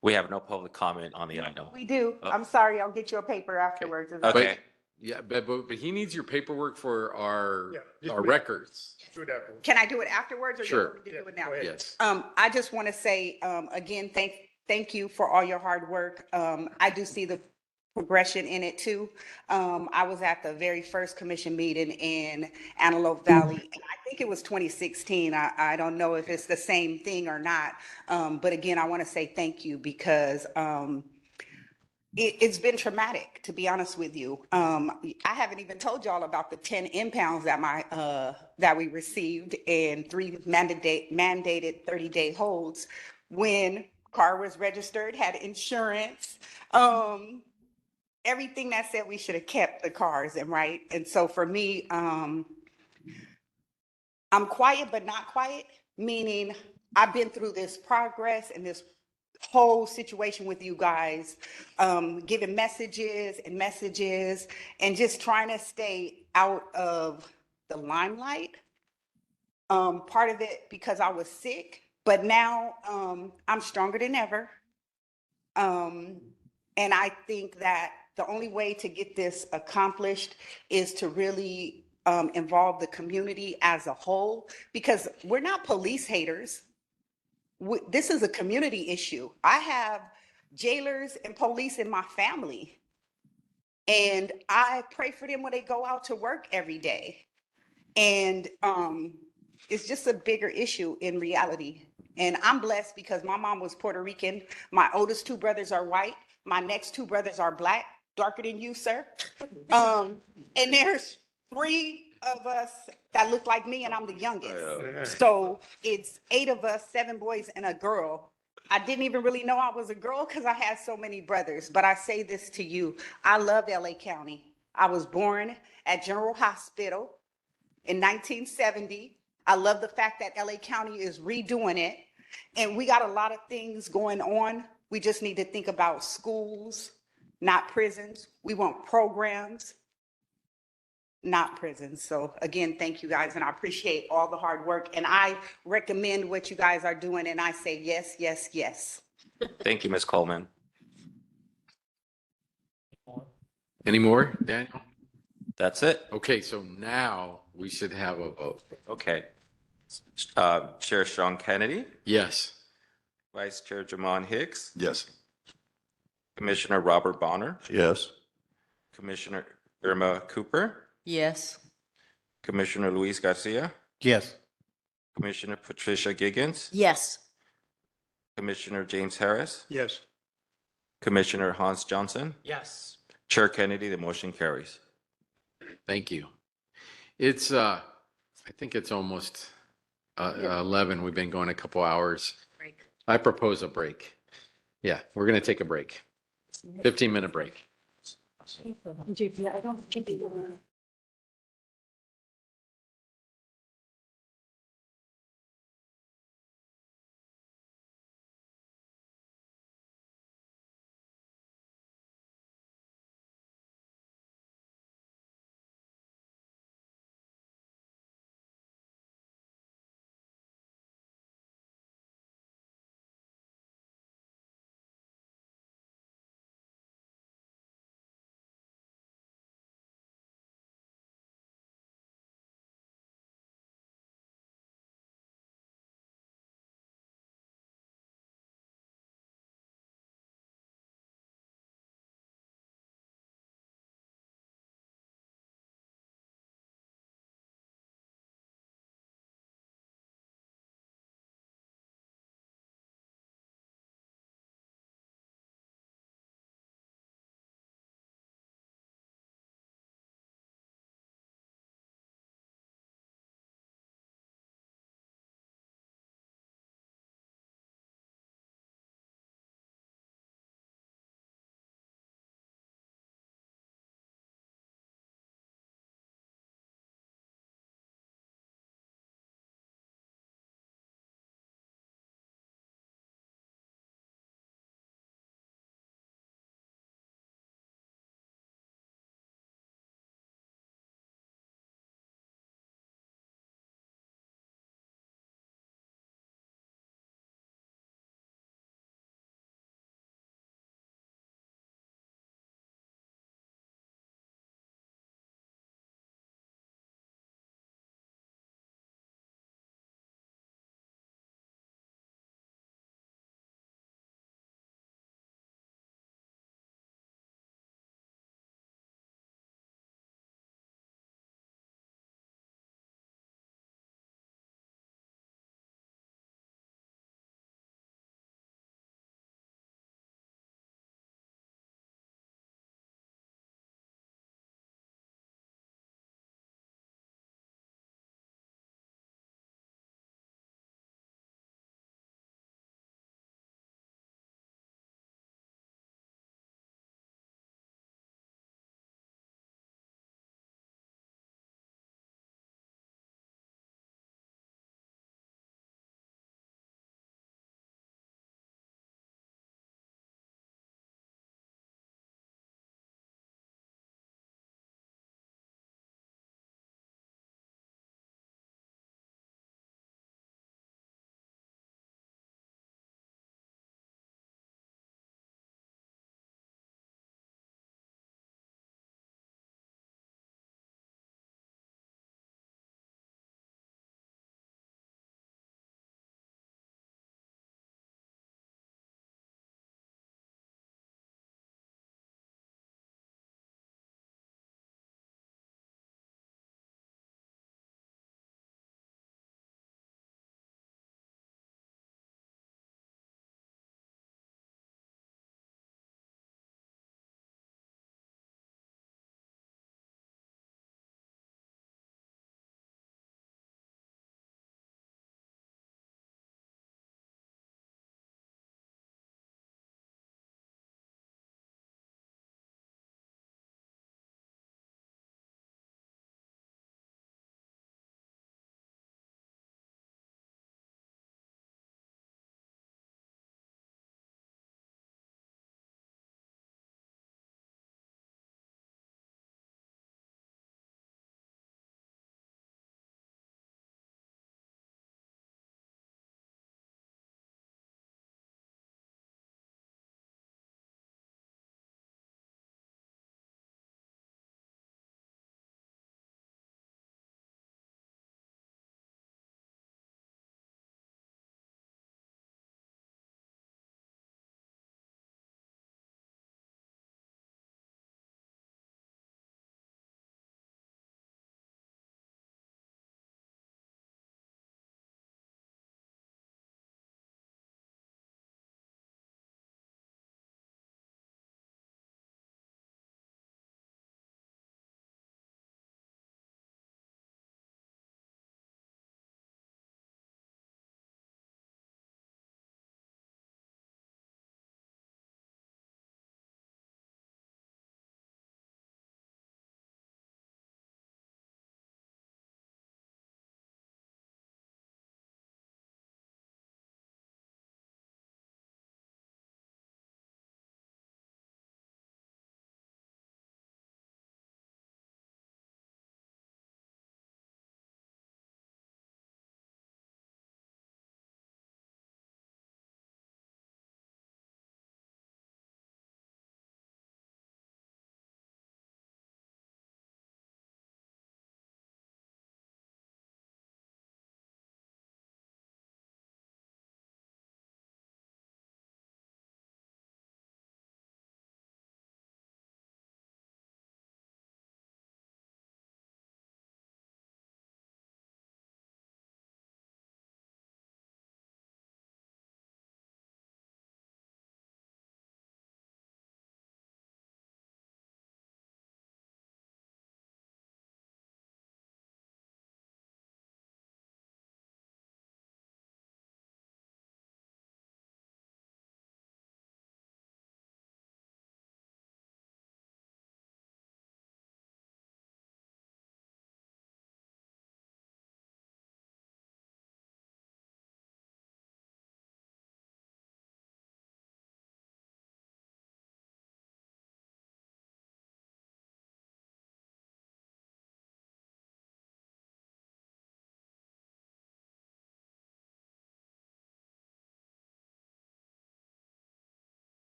We have no public comment on the item. We do. Oh. I'm sorry, I'll get you a paper afterwards. Is that Okay. Yeah, but he needs your paperwork for our just our do it. records. Can I do it afterwards or you Sure. want me to do it now? Yes. I just want to say, again, thank you for all your hard work. I do see the progression in it too. I was at the very first commission meeting in Antelope Valley, and I think it was 2016. I don't know if it's the same thing or not. But again, I want to say thank you because, it's been traumatic, to be honest with you. I haven't even told y'all about the 10 impounds that we received and 3 mandated 30-day holds when car was registered, had insurance, everything that said we should have kept the cars and right. And so for me, I'm quiet but not quiet, meaning I've been through this progress and this whole situation with you guys, giving messages and just trying to stay out of the limelight. Part of it because I was sick, but now I'm stronger than ever. And I think that the only way to get this accomplished is to really involve the community as a whole, because we're not police haters. This is a community issue. I have jailers and police in my family, and I pray for them when they go out to work every day. And it's just a bigger issue in reality. And I'm blessed because my mom was Puerto Rican. My oldest 2 brothers are white. My next 2 brothers are black, darker than you, sir. And there's 3 of us that look like me, and I'm the youngest. So it's 8 of us, 7 boys and a girl. I didn't even really know I was a girl because I had so many brothers. But I say this to you, I love LA County. I was born at General Hospital in 1970. I love the fact that LA County is redoing it. And we got a lot of things going on. We just need to think about schools, not prisons. We want programs, not prisons. So again, thank you guys, and I appreciate all the hard work. And I recommend what you guys are doing, and I say yes, yes, yes. Thank you, Ms. Coleman. Any more, Daniel? That's it. Okay, so now we should have a vote. Okay. Chair Sean Kennedy, Yes. Vice Chair Jamon Hicks, Yes. Commissioner Robert Bonner, Yes. Commissioner Irma Cooper, Yes. Commissioner Luis Garcia, Yes. Commissioner Patricia Giggins, Yes. Commissioner James Harris, Yes. Commissioner Hans Johnson, Yes. Chair Kennedy, the motion carries. Thank you. It's, I think it's almost 11. We've been going a couple hours. Break. I propose a break. Yeah, we're going to take a break. 15-minute break. JP, I don't think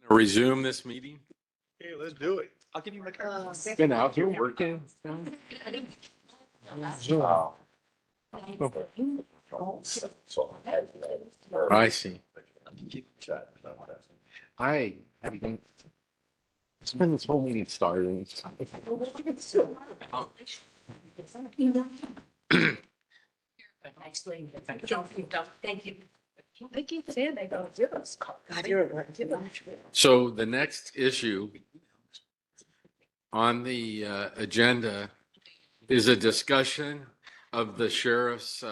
Resume this meeting. Okay, let's do it. I'll give you my card. Been out here working. I see. I haven't. It's been this whole meeting started. They keep saying they don't give us cards. So the next issue on the agenda is a discussion of the sheriff's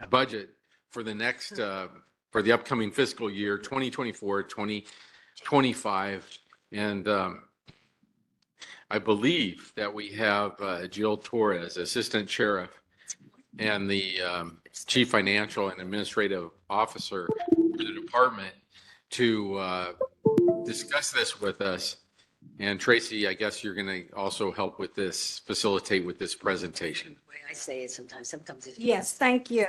budget for the next, for the upcoming fiscal year, 2024, 2025. And I believe that we have Jill Torres, Assistant Sheriff, and the Chief Financial and Administrative Officer for the department to discuss this with us. And Tracy, I guess you're going to also help with this, facilitate with this presentation. I say it sometimes it's. Yes, thank you.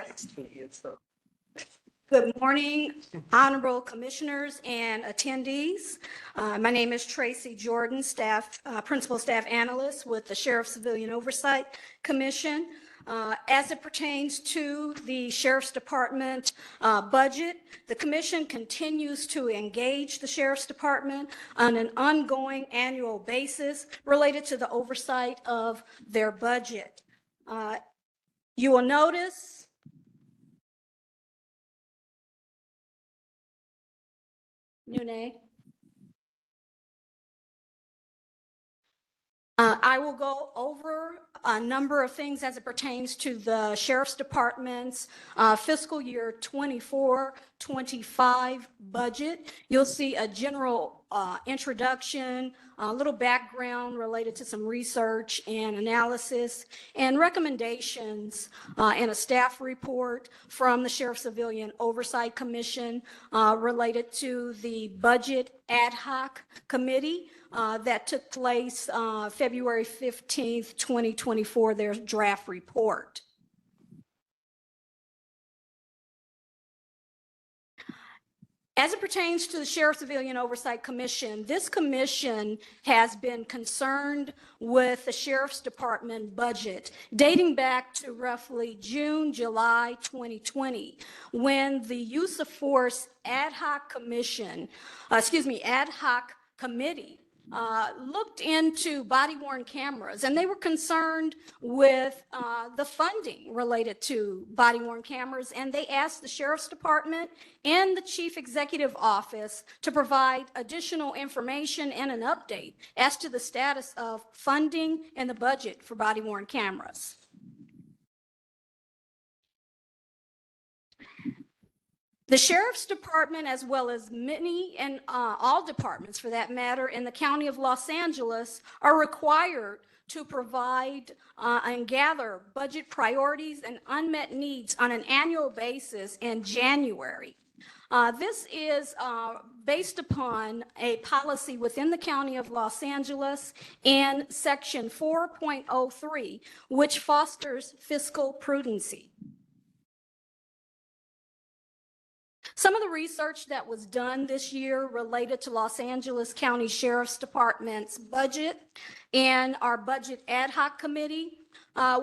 Good morning, honorable commissioners and attendees. My name is Tracy Jordan, principal staff analyst with the Sheriff Civilian Oversight Commission. As it pertains to the Sheriff's Department budget, the commission continues to engage the Sheriff's Department on an ongoing annual basis related to the oversight of their budget. You will notice I will go over a number of things as it pertains to the Sheriff's Department's fiscal year 24-25 budget. You'll see a general introduction, a little background related to some research and analysis, and recommendations in a staff report from the Sheriff Civilian Oversight Commission related to the Budget Ad Hoc Committee that took place February 15th, 2024, their draft report. As it pertains to the Sheriff Civilian Oversight Commission, this commission has been concerned with the Sheriff's Department budget dating back to roughly June, July 2020, when the Use of Force Ad Hoc Commission, Ad Hoc Committee looked into body-worn cameras, and they were concerned with the funding related to body-worn cameras, and they asked the Sheriff's Department and the Chief Executive Office to provide additional information and an update as to the status of funding and the budget for body-worn cameras. The Sheriff's Department, as well as many and all departments for that matter in the County of Los Angeles, are required to provide and gather budget priorities and unmet needs on an annual basis in January. This is based upon a policy within the County of Los Angeles and Section 4.03, which fosters fiscal prudency. Some of the research that was done this year related to Los Angeles County Sheriff's Department's budget and our Budget Ad Hoc Committee.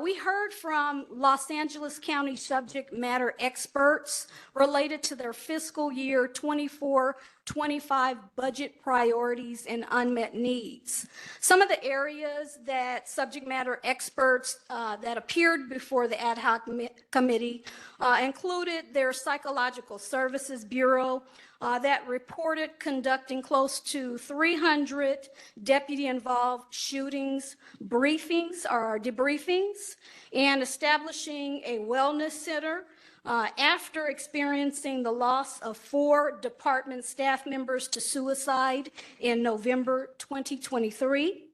We heard from Los Angeles County subject matter experts related to their fiscal year 24-25 budget priorities and unmet needs. Some of the areas that subject matter experts that appeared before the ad hoc committee included their Psychological Services Bureau that reported conducting close to 300 deputy-involved shootings, briefings or debriefings, and establishing a wellness center after experiencing the loss of 4 department staff members to suicide in November 2023.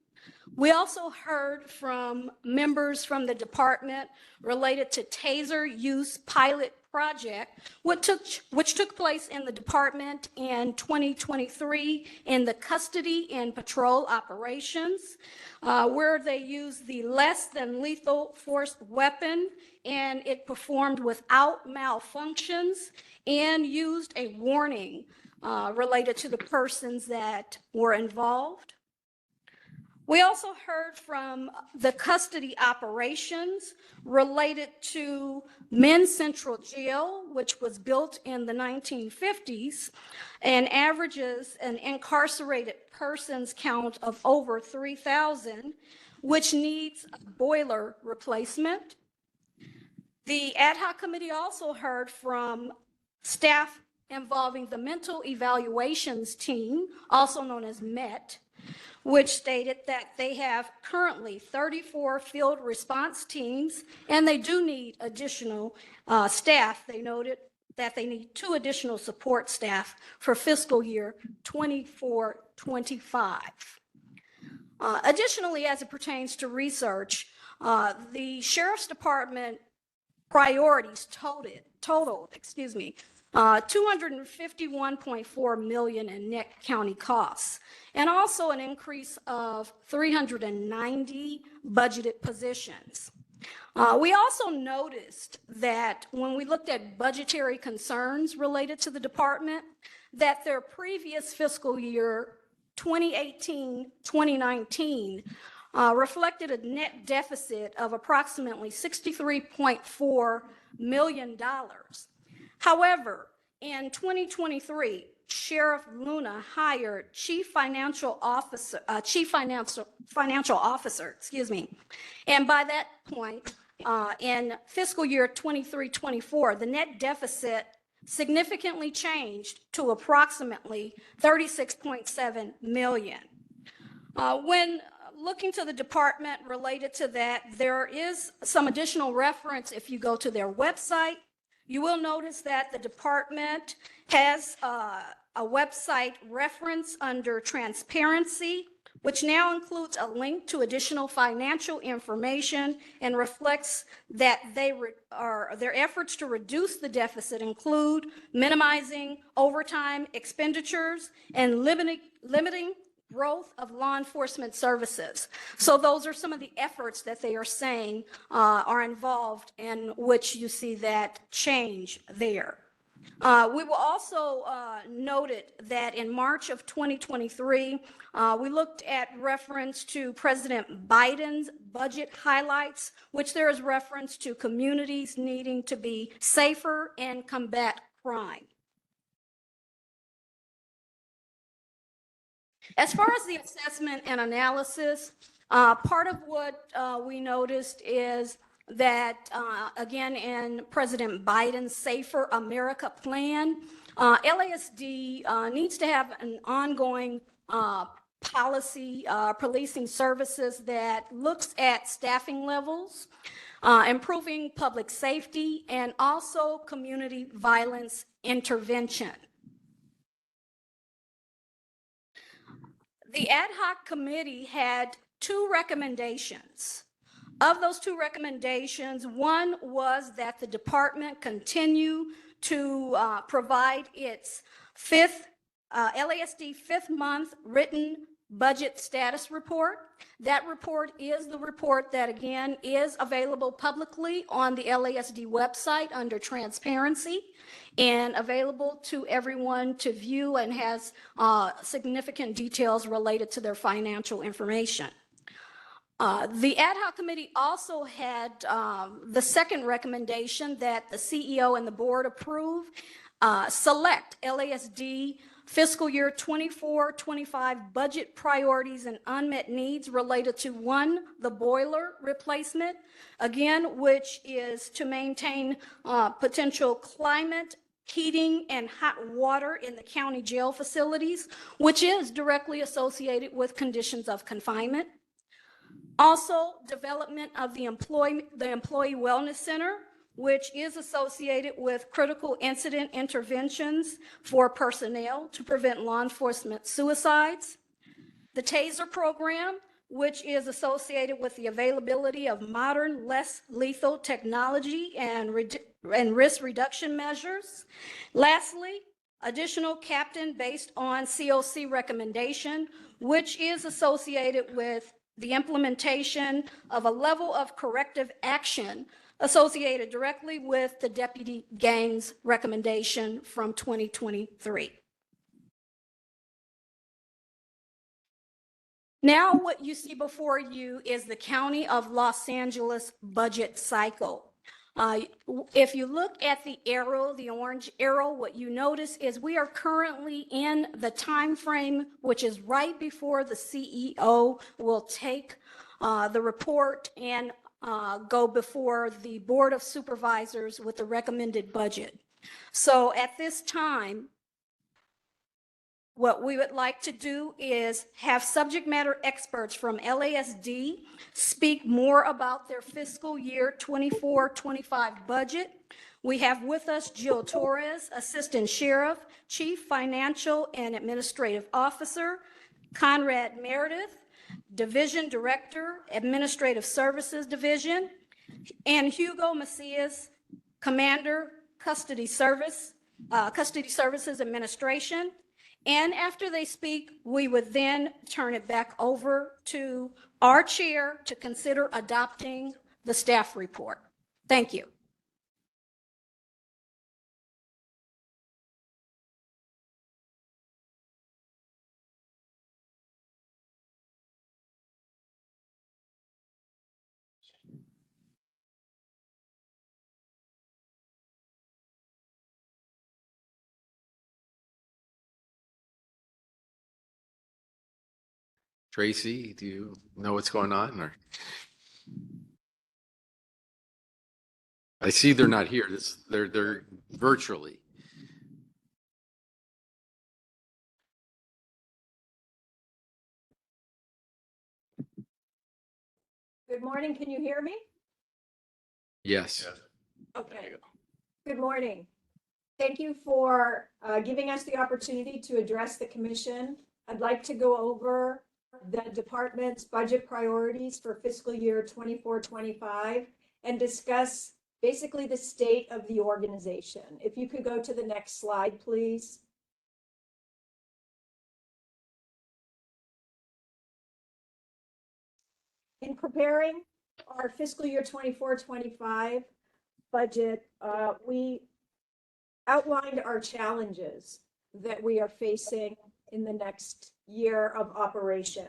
We also heard from members from the department related to taser use pilot project, which took place in the department in 2023 in the custody and patrol operations, where they used the less than lethal force weapon, and it performed without malfunctions and used a warning related to the persons that were involved. We also heard from the custody operations related to Men's Central Jail, which was built in the 1950s and averages an incarcerated persons count of over 3,000, which needs a boiler replacement. The ad hoc committee also heard from staff involving the mental evaluations team, also known as MET, which stated that they have currently 34 field response teams, and they do need additional staff. They noted that they need 2 additional support staff for fiscal year 24-25. Additionally, as it pertains to research, the Sheriff's Department priorities totaled, $251.4 million in net county costs, and also an increase of 390 budgeted positions. We also noticed that when we looked at budgetary concerns related to the department, that their previous fiscal year, 2018-2019, reflected a net deficit of approximately $63.4 million. However, in 2023, Sheriff Luna hired Chief Financial Officer, and by that point, in fiscal year 23-24, the net deficit significantly changed to approximately $36.7 million. When looking to the department related to that, there is some additional reference. If you go to their website, you will notice that the department has a website reference under transparency, which now includes a link to additional financial information and reflects that their efforts to reduce the deficit include minimizing overtime expenditures and limiting growth of law enforcement services. So those are some of the efforts that they are saying are involved, in which you see that change there. We will also noted that in March of 2023, we looked at reference to President Biden's budget highlights, which there is reference to communities needing to be safer and combat crime. As far as the assessment and analysis, part of what we noticed is that, again, in President Biden's Safer America plan, LASD needs to have an ongoing policy, policing services that looks at staffing levels, improving public safety, and also community violence intervention. The ad hoc committee had 2 recommendations. Of those 2 recommendations, one was that the department continue to provide its LASD 5th month written budget status report. That report is the report that, again, is available publicly on the LASD website under transparency and available to everyone to view, and has significant details related to their financial information. The ad hoc committee also had the second recommendation that the CEO and the board approve, select LASD fiscal year 24-25 budget priorities and unmet needs related to 1, the boiler replacement, again, which is to maintain potential climate, heating, and hot water in the county jail facilities, which is directly associated with conditions of confinement. Also, development of the Employee Wellness Center, which is associated with critical incident interventions for personnel to prevent law enforcement suicides. The TASER program, which is associated with the availability of modern, less lethal technology and risk reduction measures. Lastly, additional captain based on COC recommendation, which is associated with the implementation of a level of corrective action associated directly with the deputy gangs recommendation from 2023. Now what you see before you is the County of Los Angeles budget cycle. If you look at the arrow, the orange arrow, what you notice is we are currently in the time frame, which is right before the CEO will take the report and go before the Board of Supervisors with the recommended budget. So at this time, what we would like to do is have subject matter experts from LASD speak more about their fiscal year 24-25 budget. We have with us Jill Torres, Assistant Sheriff, Chief Financial and Administrative Officer, Conrad Meredith, Division Director, Administrative Services Division, and Hugo Macias, Commander, Custody Services Administration. And after they speak, we would then turn it back over to our chair to consider adopting the staff report. Thank you. Tracy, do you know what's going on, or? I see they're not here. They're virtually. Good morning. Can you hear me? Yes. Okay. Good morning. Thank you for giving us the opportunity to address the commission. I'd like to go over the department's budget priorities for fiscal year 24-25 and discuss basically the state of the organization. If you could go to the next slide, please. In preparing our fiscal year 24-25 budget, we outlined our challenges that we are facing in the next year of operation.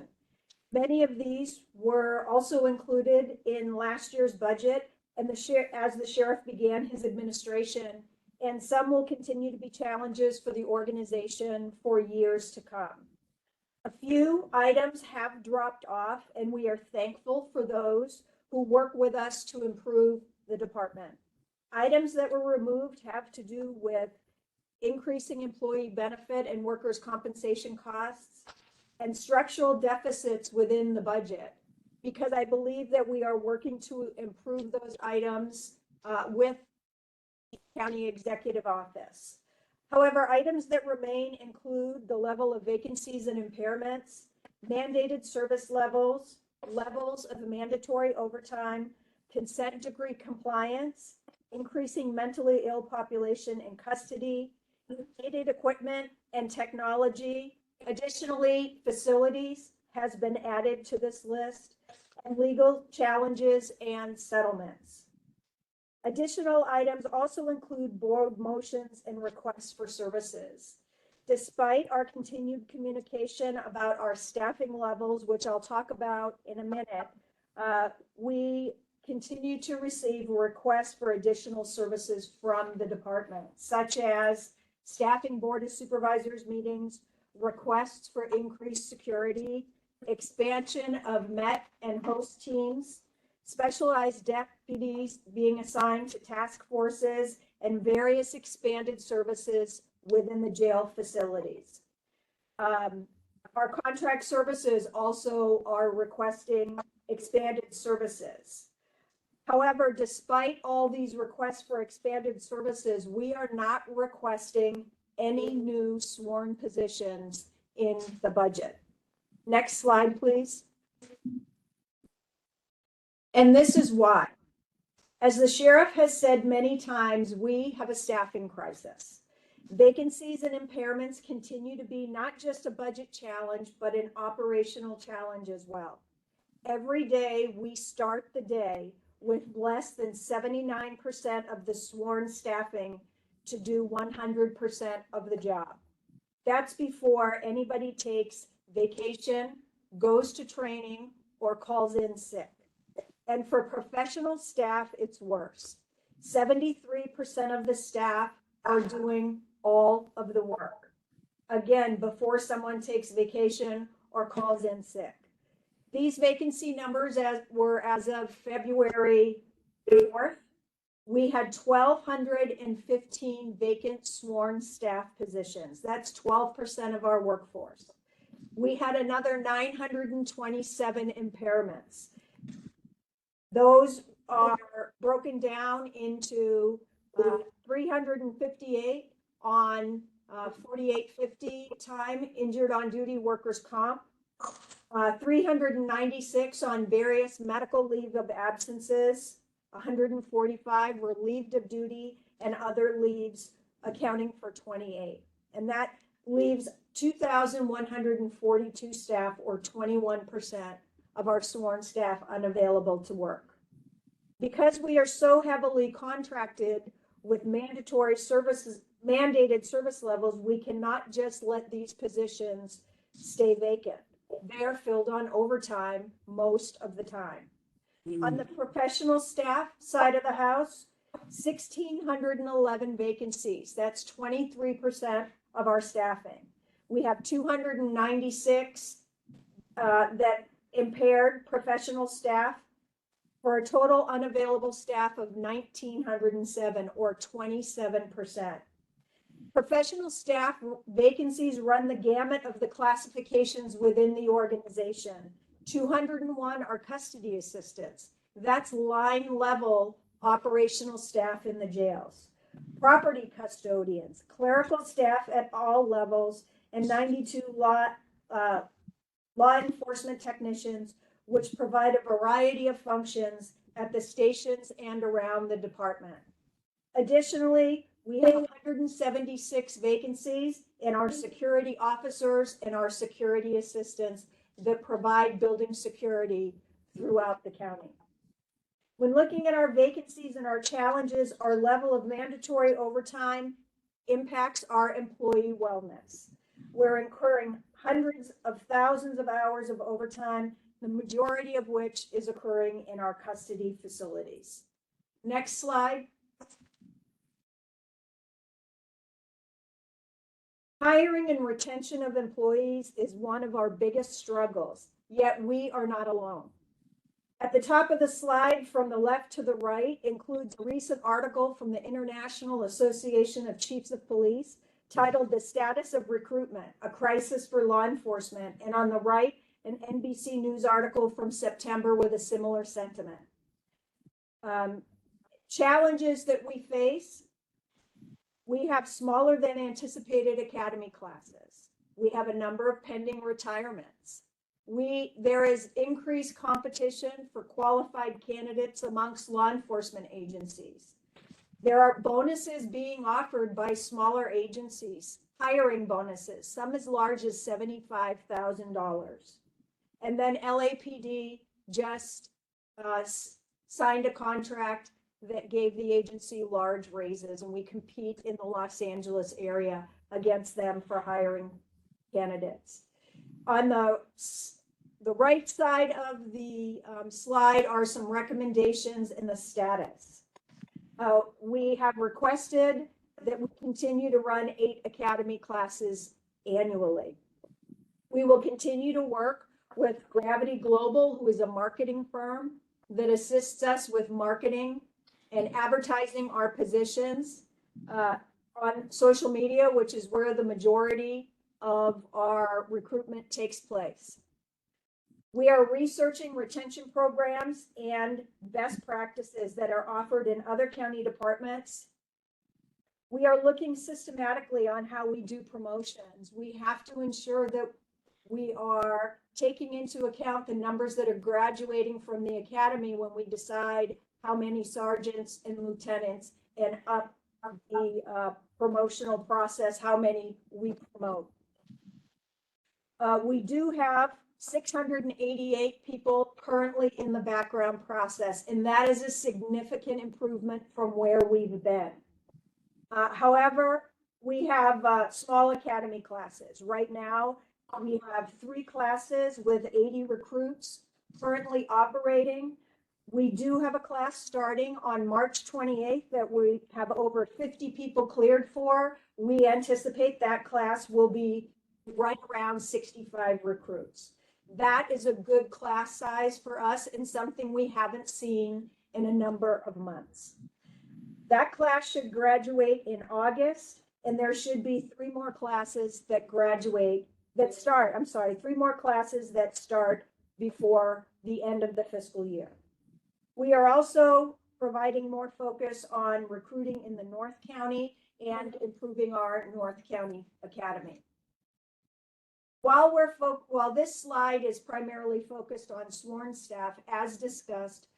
Many of these were also included in last year's budget and as the sheriff began his administration, and some will continue to be challenges for the organization for years to come. A few items have dropped off, and we are thankful for those who work with us to improve the department. Items that were removed have to do with increasing employee benefit and workers' compensation costs and structural deficits within the budget, because I believe that we are working to improve those items with the county executive office. However, items that remain include the level of vacancies and impairments, mandated service levels, levels of mandatory overtime, consent decree compliance, increasing mentally ill population in custody, needed equipment and technology. Additionally, facilities has been added to this list, and legal challenges and settlements. Additional items also include board motions and requests for services. Despite our continued communication about our staffing levels, which I'll talk about in a minute, we continue to receive requests for additional services from the department, such as staffing board of supervisors meetings, requests for increased security, expansion of MET and host teams, specialized deputies being assigned to task forces, and various expanded services within the jail facilities. Our contract services also are requesting expanded services. However, despite all these requests for expanded services, we are not requesting any new sworn positions in the budget. Next slide, please. And this is why. As the sheriff has said many times, we have a staffing crisis. Vacancies and impairments continue to be not just a budget challenge, but an operational challenge as well. Every day we start the day with less than 79% of the sworn staffing to do 100% of the job. That's before anybody takes vacation, goes to training, or calls in sick. And for professional staff, it's worse. 73% of the staff are doing all of the work. Again, before someone takes vacation or calls in sick. These vacancy numbers were as of February 4th. We had 1,215 vacant sworn staff positions. That's 12% of our workforce. We had another 927 impairments. Those are broken down into 358 on 4850 time injured on duty workers' comp, 396 on various medical leave of absences, 145 were leave of duty and other leaves, accounting for 28. And that leaves 2,142 staff, or 21% of our sworn staff, unavailable to work. Because we are so heavily contracted with mandatory services, mandated service levels, we cannot just let these positions stay vacant. They're filled on overtime most of the time. On the professional staff side of the house, 1,611 vacancies. That's 23% of our staffing. We have 296 that impaired professional staff, for a total unavailable staff of 1,907, or 27%. Professional staff vacancies run the gamut of the classifications within the organization. 201 are custody assistants. That's line level operational staff in the jails. Property custodians, clerical staff at all levels, and 92 law enforcement technicians, which provide a variety of functions at the stations and around the department. Additionally, we have 176 vacancies in our security officers and our security assistants that provide building security throughout the county. When looking at our vacancies and our challenges, our level of mandatory overtime impacts our employee wellness. We're incurring hundreds of thousands of hours of overtime, the majority of which is occurring in our custody facilities. Next slide. Hiring and retention of employees is one of our biggest struggles, yet we are not alone. At the top of the slide, from the left to the right, includes a recent article from the International Association of Chiefs of Police titled "The Status of Recruitment, a Crisis for Law Enforcement," and on the right, an NBC News article from September with a similar sentiment. Challenges that we face: we have smaller than anticipated academy classes. We have a number of pending retirements. There is increased competition for qualified candidates amongst law enforcement agencies. There are bonuses being offered by smaller agencies, hiring bonuses, some as large as $75,000. And then LAPD just signed a contract that gave the agency large raises, and we compete in the Los Angeles area against them for hiring candidates. On the right side of the slide are some recommendations in the status. We have requested that we continue to run 8 academy classes annually. We will continue to work with Gravity Global, who is a marketing firm that assists us with marketing and advertising our positions on social media, which is where the majority of our recruitment takes place. We are researching retention programs and best practices that are offered in other county departments. We are looking systematically on how we do promotions. We have to ensure that we are taking into account the numbers that are graduating from the academy when we decide how many sergeants and lieutenants, and up the promotional process, how many we promote. We do have 688 people currently in the background process, and that is a significant improvement from where we've been. However, we have small academy classes. Right now, We have 3 classes with 80 recruits currently operating. We do have a class starting on March 28th that we have over 50 people cleared for. We anticipate that class will be right around 65 recruits. That is a good class size for us and something we haven't seen in a number of months. That class should graduate in August, and there should be 3 more classes that start 3 more classes that start before the end of the fiscal year. We are also providing more focus on recruiting in the North County and improving our North County Academy. While this slide is primarily focused on sworn staff, as discussed,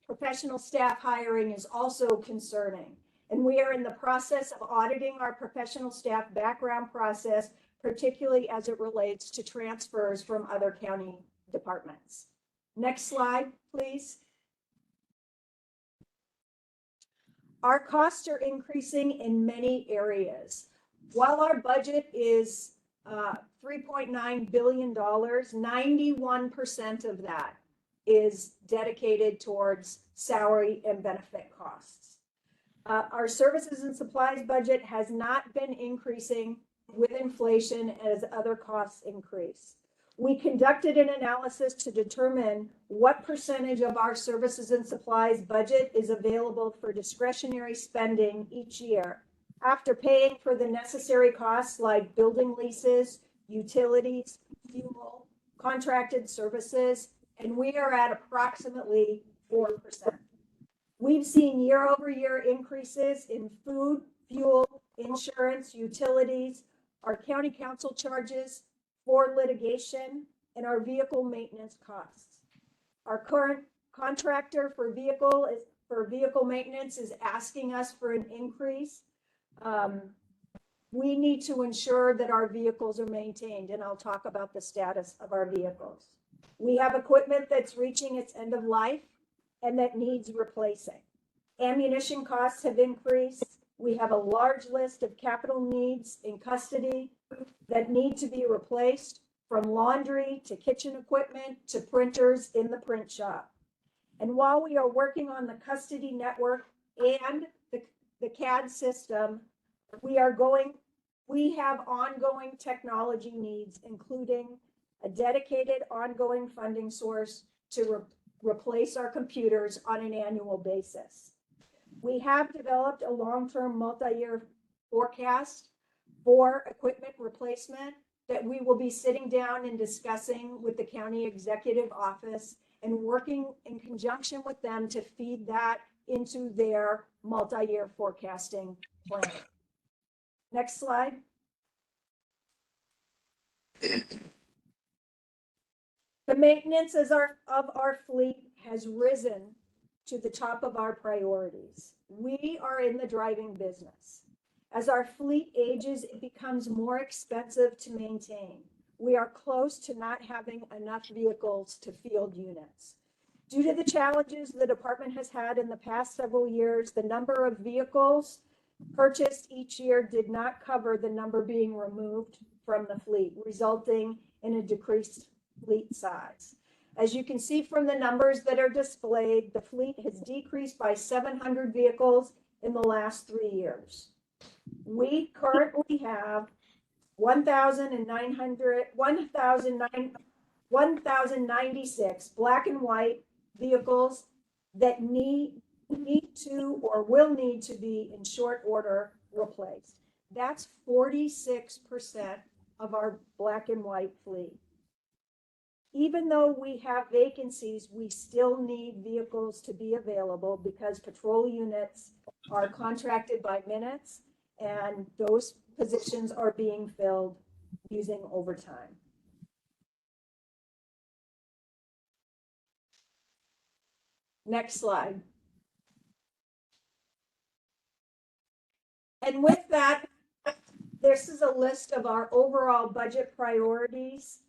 professional staff hiring is also concerning. And we are in the process of auditing our professional staff background process, particularly as it relates to transfers from other county departments. Next slide, please. Our costs are increasing in many areas. While our budget is $3.9 billion, 91% of that is dedicated towards salary and benefit costs. Our services and supplies budget has not been increasing with inflation as other costs increase. We conducted an analysis to determine what percentage of our services and supplies budget is available for discretionary spending each year after paying for the necessary costs like building leases, utilities, fuel, contracted services, and we are at approximately 4%. We've seen year-over-year increases in food, fuel, insurance, utilities, our county council charges, for litigation, and our vehicle maintenance costs. Our current contractor for vehicle maintenance is asking us for an increase. We need to ensure that our vehicles are maintained, and I'll talk about the status of our vehicles. We have equipment that's reaching its end of life and that needs replacing. Ammunition costs have increased. We have a large list of capital needs in custody that need to be replaced, from laundry to kitchen equipment to printers in the print shop. And while we are working on the custody network and the CAD system, we have ongoing technology needs, including a dedicated ongoing funding source to replace our computers on an annual basis. We have developed a long-term multi-year forecast for equipment replacement that we will be sitting down and discussing with the county executive office and working in conjunction with them to feed that into their multi-year forecasting plan. Next slide. The maintenance of our fleet has risen to the top of our priorities. We are in the driving business. As our fleet ages, it becomes more expensive to maintain. We are close to not having enough vehicles to field units. Due to the challenges the department has had in the past several years, the number of vehicles purchased each year did not cover the number being removed from the fleet, resulting in a decreased fleet size. As you can see from the numbers that are displayed, the fleet has decreased by 700 vehicles in the last 3 years. We currently have 1,096 black and white vehicles that need to or will need to be in short order replaced. That's 46% of our black and white fleet. Even though we have vacancies, we still need vehicles to be available because patrol units are contracted by minutes, and those positions are being filled using overtime. Next slide. And with that, this is a list of our overall budget priorities.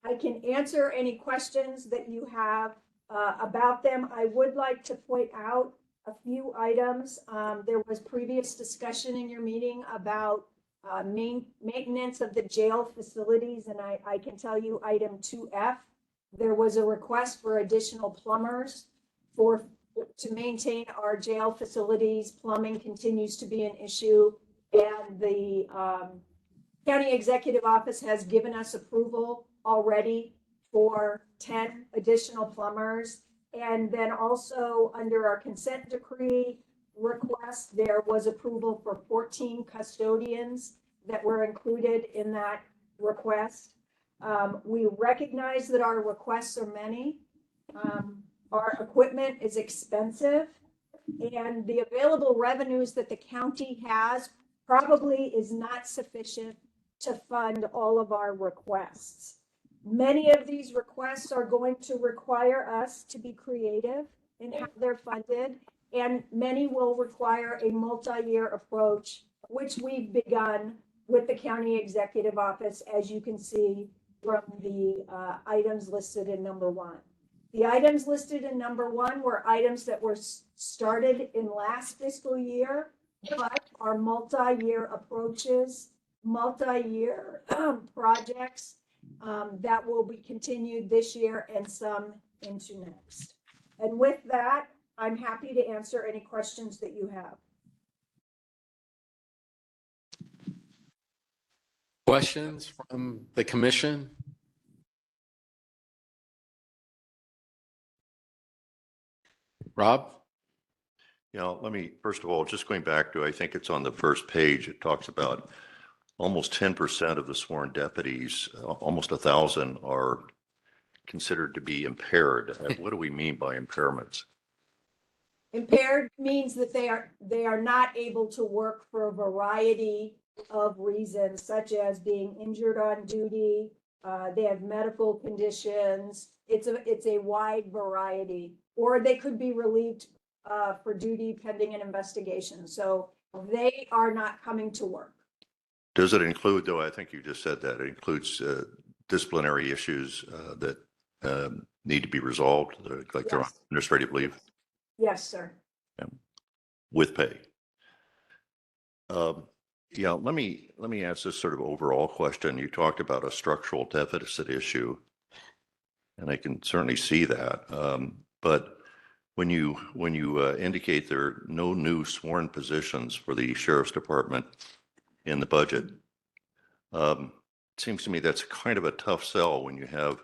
I can answer any questions that you have about them. I would like to point out a few items. There was previous discussion in your meeting about maintenance of the jail facilities, and I can tell you item 2F, there was a request for additional plumbers to maintain our jail facilities. Plumbing continues to be an issue, and the county executive office has given us approval already for 10 additional plumbers. And then also under our consent decree request, there was approval for 14 custodians that were included in that request. We recognize that our requests are many. Our equipment is expensive, and the available revenues that the county has probably is not sufficient to fund all of our requests. Many of these requests are going to require us to be creative in how they're funded, and many will require a multi-year approach, which we've begun with the county executive office, as you can see from the items listed in number 1. The items listed in number 1 were items that were started in last fiscal year, but are multi-year approaches, multi-year projects that will be continued this year and some into next. And with that, I'm happy to answer any questions that you have. Questions from the commission? Rob? Yeah, let me, first of all, just going back to, I think it's on the first page, it talks about almost 10% of the sworn deputies, almost 1,000 are considered to be impaired. What do we mean by impairments? Impaired means that they are not able to work for a variety of reasons, such as being injured on duty, they have medical conditions. It's a wide variety, or they could be relieved for duty pending an investigation. So they are not coming to work. Does it include, though, I think you just said that, it includes disciplinary issues that need to be resolved, like they're on administrative leave? Yes, sir. Yeah. With pay. Yeah, let me ask this sort of overall question. You talked about a structural deficit issue, and I can certainly see that. But when you indicate there are no new sworn positions for the sheriff's department in the budget, it seems to me that's kind of a tough sell when you have,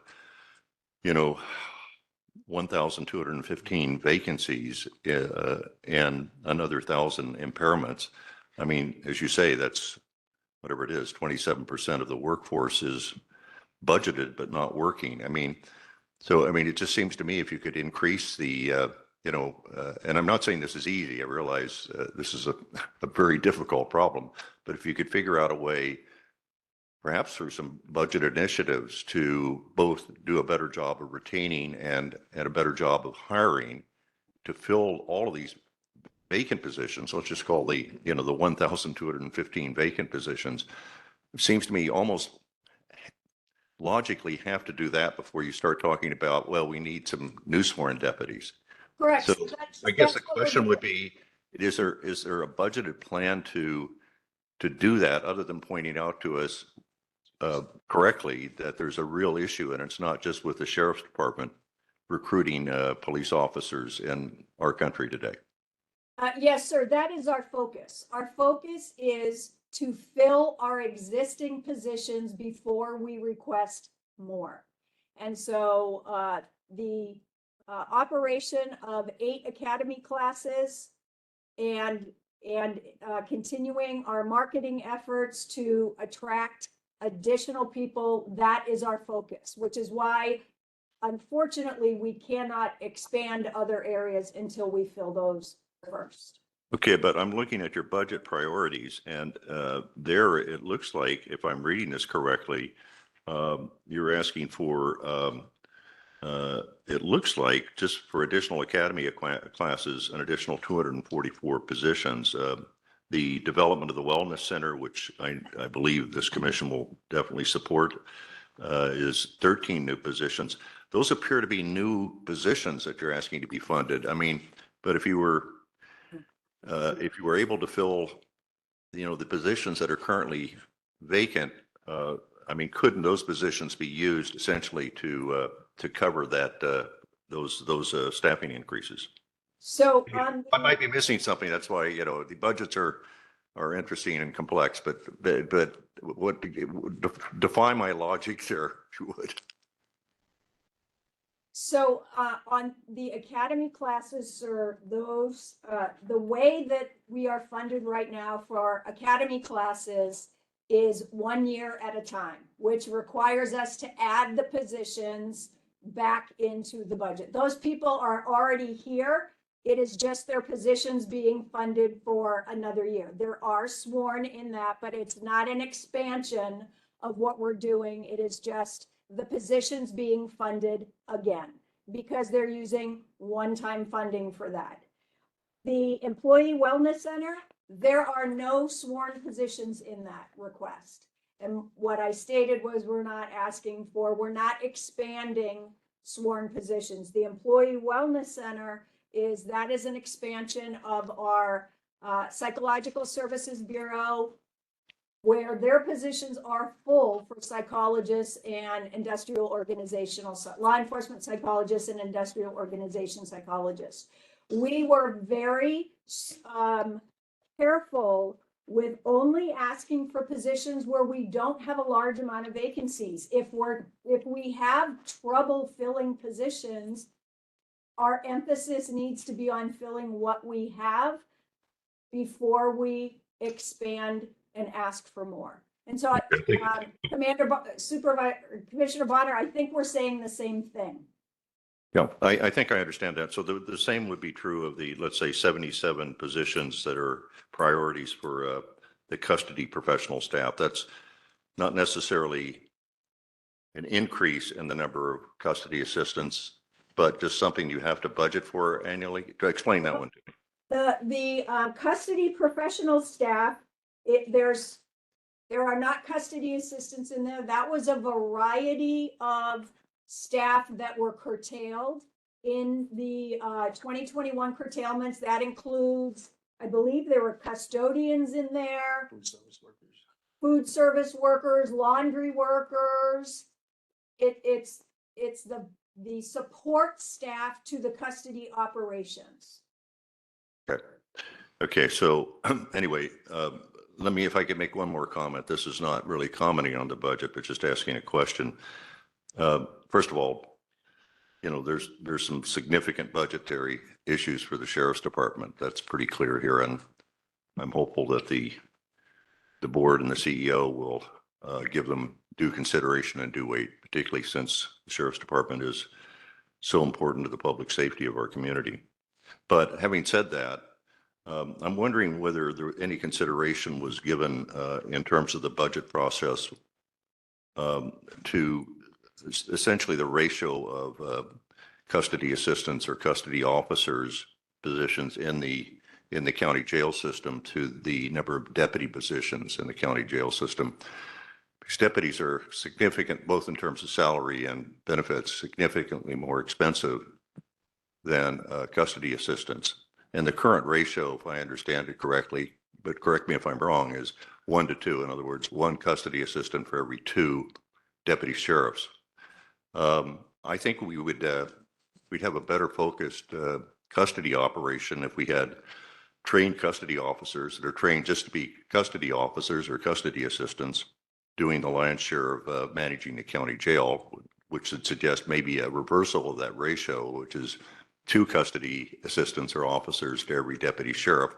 1,215 vacancies and another 1,000 impairments. I mean, as you say, that's whatever it is, 27% of the workforce is budgeted but not working. I mean, it just seems to me if you could increase the, and I'm not saying this is easy. I realize this is a very difficult problem, but if you could figure out a way, perhaps through some budget initiatives, to both do a better job of retaining and a better job of hiring to fill all of these vacant positions, let's just call the 1,215 vacant positions, it seems to me almost logically have to do that before you start talking about, well, we need some new sworn deputies. Correct. So I guess the question would be, is there a budgeted plan to do that, other than pointing out to us correctly that there's a real issue, and it's not just with the sheriff's department recruiting police officers in our country today? Yes, sir. That is our focus. Our focus is to fill our existing positions before we request more. And so the operation of 8 academy classes and continuing our marketing efforts to attract additional people, that is our focus, which is why, unfortunately, we cannot expand other areas until we fill those first. Okay, but I'm looking at your budget priorities, and there it looks like, if I'm reading this correctly, you're asking for, it looks like, just for additional academy classes, an additional 244 positions. The development of the wellness center, which I believe this commission will definitely support, is 13 new positions. Those appear to be new positions that you're asking to be funded. I mean, but if you were able to fill the positions that are currently vacant, I mean, couldn't those positions be used essentially to cover those staffing increases? So I might be missing something. That's why, the budgets are interesting and complex, but what, define my logic there, if you would. So on the academy classes, sir, those, the way that we are funded right now for our academy classes is 1 year at a time, which requires us to add the positions back into the budget. Those people are already here. It is just their positions being funded for another year. There are sworn in that, but it's not an expansion of what we're doing. It is just the positions being funded again, because they're using one-time funding for that. The Employee Wellness Center, there are no sworn positions in that request. And what I stated was we're not expanding sworn positions. The Employee Wellness Center is an expansion of our Psychological Services Bureau, where their positions are full for psychologists and industrial organizational, law enforcement psychologists and industrial organization psychologists. We were very careful with only asking for positions where we don't have a large amount of vacancies. If we have trouble filling positions, our emphasis needs to be on filling what we have before we expand and ask for more. And so, Commissioner Bonner, I think we're saying the same thing. Yeah, I think I understand that. So the same would be true of the, let's say, 77 positions that are priorities for the custody professional staff. That's not necessarily an increase in the number of custody assistants, but just something you have to budget for annually. To explain that one to me. The custody professional staff, there are not custody assistants in there. That was a variety of staff that were curtailed in the 2021 curtailments. That includes, I believe there were custodians in there, food service workers, laundry workers. It's the support staff to the custody operations. Okay. So anyway, if I could make one more comment. This is not really commenting on the budget, but just asking a question. First of all, there's some significant budgetary issues for the sheriff's department. That's pretty clear here, and I'm hopeful that the board and the CEO will give them due consideration and due weight, particularly since the sheriff's department is so important to the public safety of our community. But having said that, I'm wondering whether any consideration was given in terms of the budget process to essentially the ratio of custody assistants or custody officers positions in the county jail system to the number of deputy positions in the county jail system. Because deputies are significant, both in terms of salary and benefits, significantly more expensive than custody assistants. And the current ratio, if I understand it correctly, but correct me if I'm wrong, is 1 to 2. In other words, 1 custody assistant for every 2 deputy sheriffs. I think we'd have a better focused custody operation if we had trained custody officers that are trained just to be custody officers or custody assistants doing the lion's share of managing the county jail, which would suggest maybe a reversal of that ratio, which is 2 custody assistants or officers to every deputy sheriff,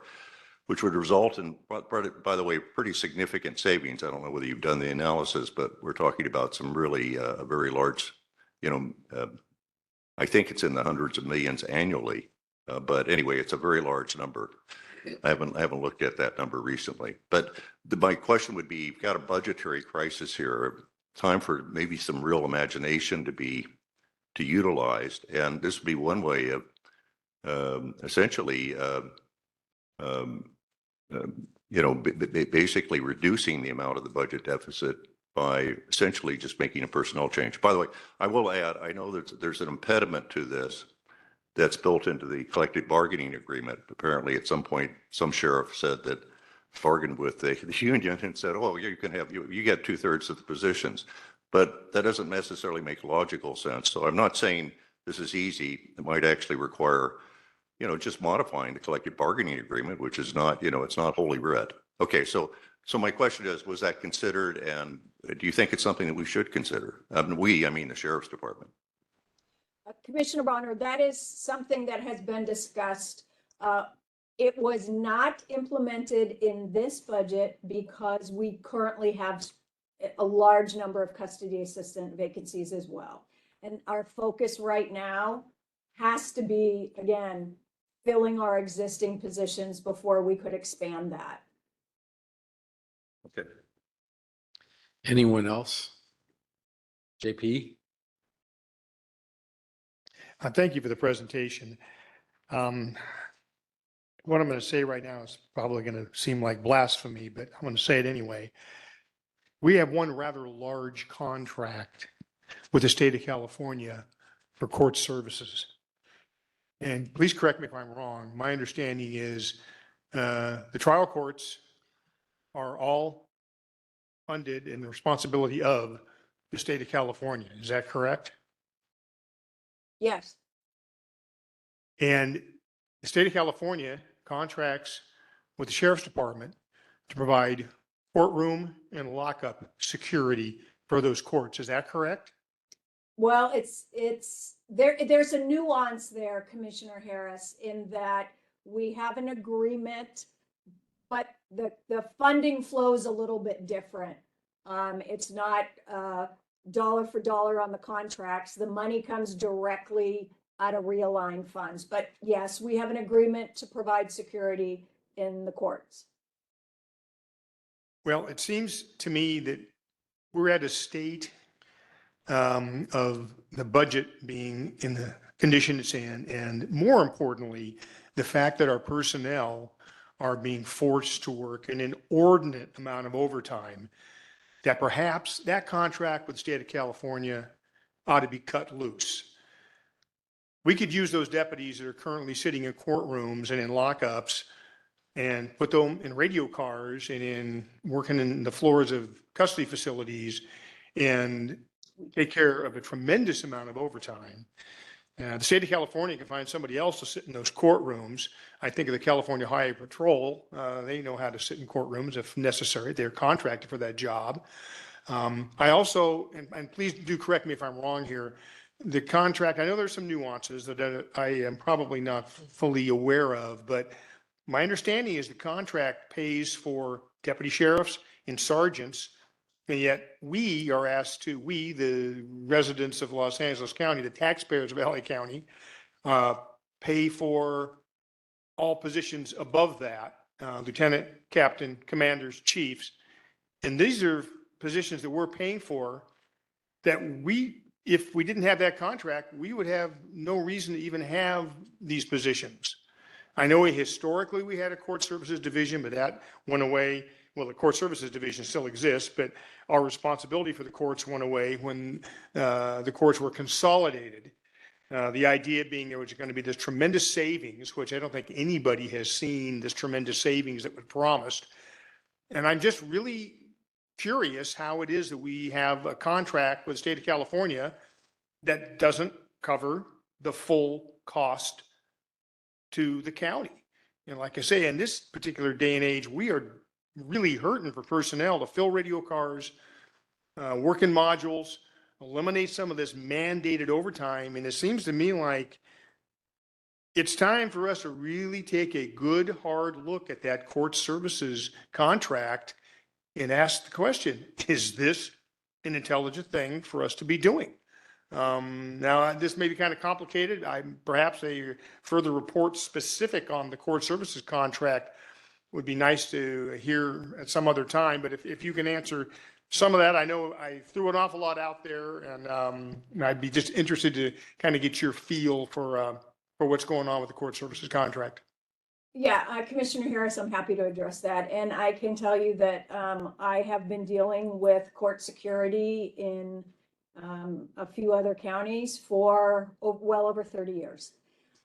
which would result in, by the way, pretty significant savings. I don't know whether you've done the analysis, but we're talking about some really very large, I think it's in the hundreds of millions annually. But anyway, it's a very large number. I haven't looked at that number recently. But my question would be, you've got a budgetary crisis here, time for maybe some real imagination to be utilized. And this would be one way of essentially, basically reducing the amount of the budget deficit by essentially just making a personnel change. By the way, I will add, I know that there's an impediment to this that's built into the collective bargaining agreement. Apparently, at some point, some sheriff said that bargained with the union and said, oh, you can have, you get 2/3 of the positions. But that doesn't necessarily make logical sense. So I'm not saying this is easy. It might actually require, just modifying the collective bargaining agreement, which is not, it's not holy writ. Okay, so my question is, was that considered, and do you think it's something that we should consider? I mean the Sheriff's Department. Commissioner Bonner, that is something that has been discussed. It was not implemented in this budget because we currently have a large number of custody assistant vacancies as well. And our focus right now has to be, again, filling our existing positions before we could expand that. Okay. Anyone else? JP? Thank you for the presentation. What I'm going to say right now is probably going to seem like blasphemy, but I'm going to say it anyway. We have one rather large contract with the state of California for court services. And please correct me if I'm wrong. My understanding is the trial courts are all funded in the responsibility of the state of California. Is that correct? Yes. And the state of California contracts with the Sheriff's Department to provide courtroom and lockup security for those courts. Is that correct? Well, there's a nuance there, Commissioner Harris, in that we have an agreement, but the funding flows a little bit different. It's not dollar for dollar on the contracts. The money comes directly out of realigned funds. But yes, we have an agreement to provide security in the courts. Well, it seems to me that we're at a state of the budget being in the condition it's in, and more importantly, the fact that our personnel are being forced to work an inordinate amount of overtime, that perhaps that contract with the state of California ought to be cut loose. We could use those deputies that are currently sitting in courtrooms and in lockups and put them in radio cars and in working in the floors of custody facilities and take care of a tremendous amount of overtime. The state of California can find somebody else to sit in those courtrooms. I think of the California Highway Patrol. They know how to sit in courtrooms if necessary. They're contracted for that job. I also, and please do correct me if I'm wrong here, the contract, I know there's some nuances that I am probably not fully aware of, but my understanding is the contract pays for deputy sheriffs and sergeants, and yet we are asked to, the residents of Los Angeles County, the taxpayers of LA County, pay for all positions above that, lieutenant, captain, commanders, chiefs. And these are positions that we're paying for that if we didn't have that contract, we would have no reason to even have these positions. I know historically we had a court services division, but that went away. Well, the court services division still exists, but our responsibility for the courts went away when the courts were consolidated. The idea being there was going to be this tremendous savings, which I don't think anybody has seen, this tremendous savings that was promised. And I'm just really curious how it is that we have a contract with the state of California that doesn't cover the full cost to the county. And like I say, in this particular day and age, we are really hurting for personnel to fill radio cars, work in modules, eliminate some of this mandated overtime. And it seems to me like it's time for us to really take a good, hard look at that court services contract and ask the question, is this an intelligent thing for us to be doing? Now, this may be kind of complicated. Perhaps a further report specific on the court services contract would be nice to hear at some other time. But if you can answer some of that, I know I threw an awful lot out there, and I'd be just interested to kind of get your feel for what's going on with the court services contract. Yeah, Commissioner Harris, I'm happy to address that. And I can tell you that I have been dealing with court security in a few other counties for well over 30 years.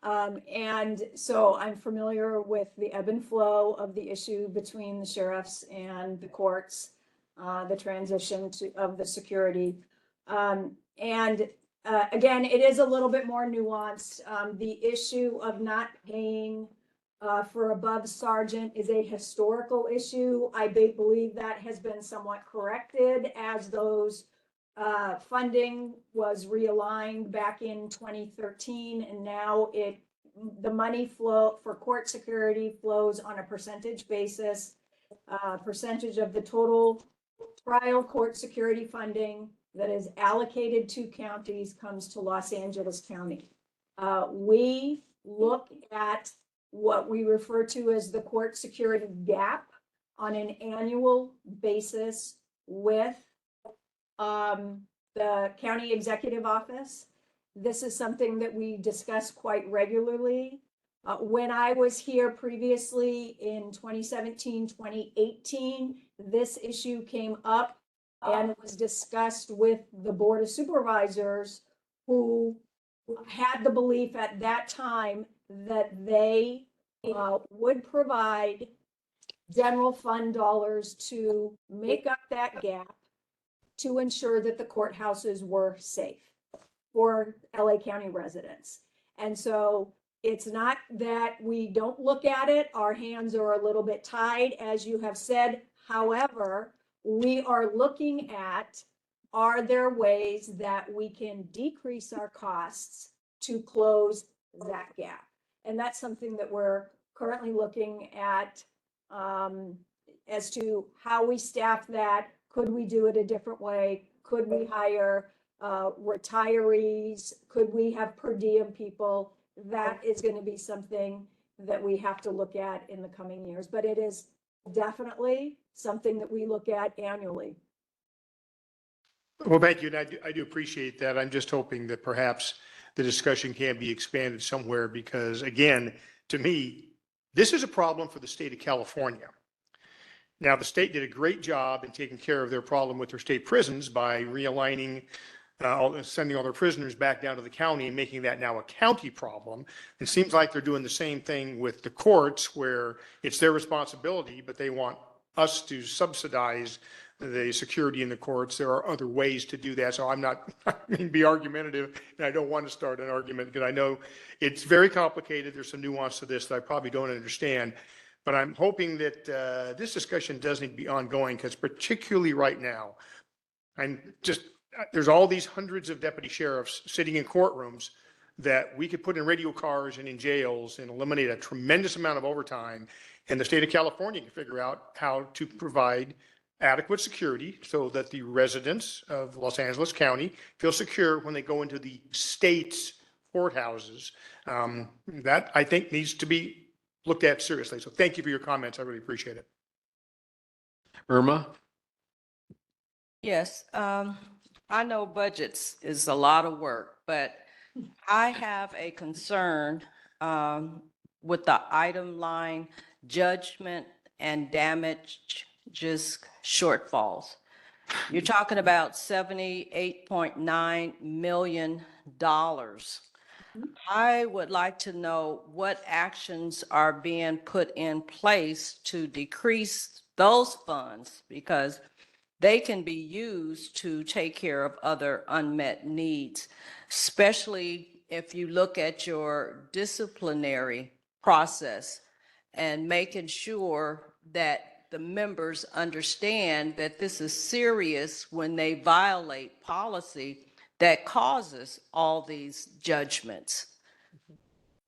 And so I'm familiar with the ebb and flow of the issue between the sheriffs and the courts, the transition of the security. And again, it is a little bit more nuanced. The issue of not paying for above sergeant is a historical issue. I believe that has been somewhat corrected as those funding was realigned back in 2013, and now the money flow for court security flows on a percentage basis, percentage of the total trial court security funding that is allocated to counties comes to Los Angeles County. We look at what we refer to as the court security gap on an annual basis with the county executive office. This is something that we discuss quite regularly. When I was here previously in 2017, 2018, this issue came up and was discussed with the Board of Supervisors, who had the belief at that time that they would provide general fund dollars to make up that gap to ensure that the courthouses were safe for LA County residents. And so it's not that we don't look at it. Our hands are a little bit tied, as you have said. However, we are looking at, are there ways that we can decrease our costs to close that gap? And that's something that we're currently looking at as to how we staff that. Could we do it a different way? Could we hire retirees? Could we have per diem people? That is going to be something that we have to look at in the coming years, but it is definitely something that we look at annually. Well, thank you. And I do appreciate that. I'm just hoping that perhaps the discussion can be expanded somewhere because, again, to me, this is a problem for the state of California. Now, the state did a great job in taking care of their problem with their state prisons by realigning, sending all their prisoners back down to the county and making that now a county problem. It seems like they're doing the same thing with the courts where it's their responsibility, but they want us to subsidize the security in the courts. There are other ways to do that. So I'm not, I mean, be argumentative, and I don't want to start an argument because I know it's very complicated. There's some nuance to this that I probably don't understand. But I'm hoping that this discussion does need to be ongoing because particularly right now, there's all these hundreds of deputy sheriffs sitting in courtrooms that we could put in radio cars and in jails and eliminate a tremendous amount of overtime. And the state of California can figure out how to provide adequate security so that the residents of Los Angeles County feel secure when they go into the state's courthouses. That I think needs to be looked at seriously. So thank you for your comments. I really appreciate it. Irma? Yes, I know budgets is a lot of work, but I have a concern with the item line judgment and damages shortfalls. You're talking about $78.9 million. I would like to know what actions are being put in place to decrease those funds because they can be used to take care of other unmet needs, especially if you look at your disciplinary process and making sure that the members understand that this is serious when they violate policy that causes all these judgments.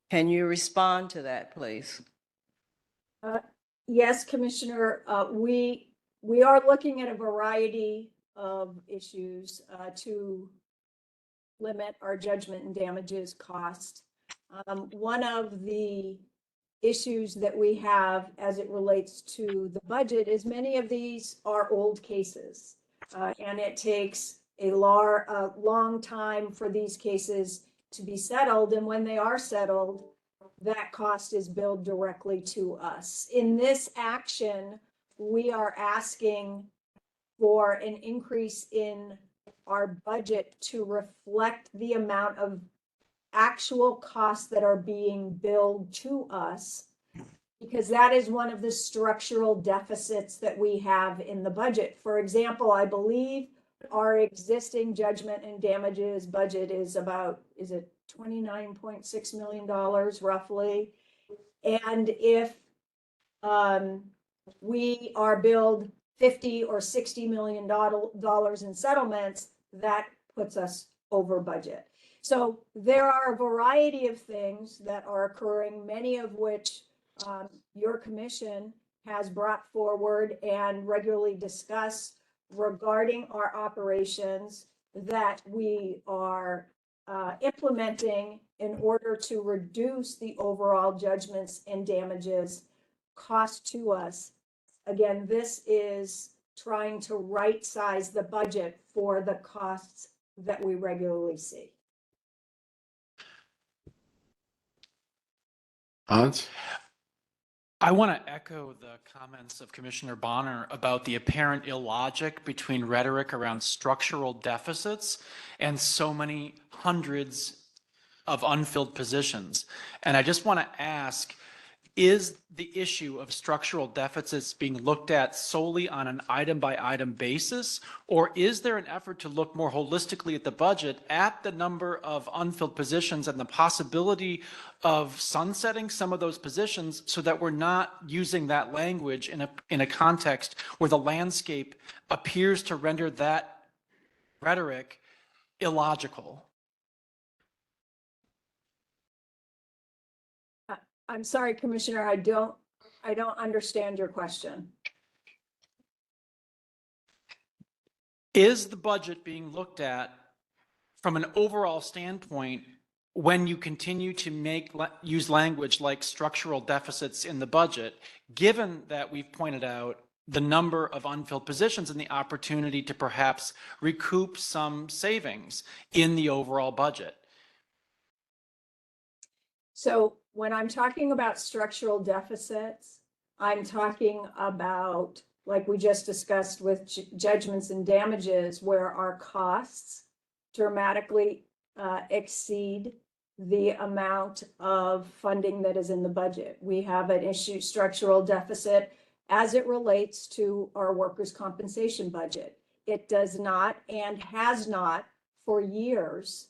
Can you respond to that, please? Yes, Commissioner, we are looking at a variety of issues to limit our judgment and damages cost. One of the issues that we have as it relates to the budget is many of these are old cases, and it takes a long time for these cases to be settled. And when they are settled, that cost is billed directly to us. In this action, we are asking for an increase in our budget to reflect the amount of actual costs that are being billed to us, because that is one of the structural deficits that we have in the budget. For example, I believe our existing judgment and damages budget is about, is it $29.6 million roughly? And if we are billed 50 or 60 million dollars in settlements, that puts us over budget. So there are a variety of things that are occurring, many of which your commission has brought forward and regularly discussed regarding our operations that we are implementing in order to reduce the overall judgments and damages cost to us. Again, this is trying to right size the budget for the costs that we regularly see. Hans? I want to echo the comments of Commissioner Bonner about the apparent illogic between rhetoric around structural deficits and so many hundreds of unfilled positions. And I just want to ask, is the issue of structural deficits being looked at solely on an item-by-item basis, or is there an effort to look more holistically at the budget, at the number of unfilled positions and the possibility of sunsetting some of those positions so that we're not using that language in a context where the landscape appears to render that rhetoric illogical? I'm sorry, Commissioner, I don't understand your question. Is the budget being looked at from an overall standpoint when you continue to use language like structural deficits in the budget, given that we've pointed out the number of unfilled positions and the opportunity to perhaps recoup some savings in the overall budget? So when I'm talking about structural deficits, I'm talking about, like we just discussed with judgments and damages, where our costs dramatically exceed the amount of funding that is in the budget. We have an issue, structural deficit, as it relates to our workers' compensation budget. It does not and has not for years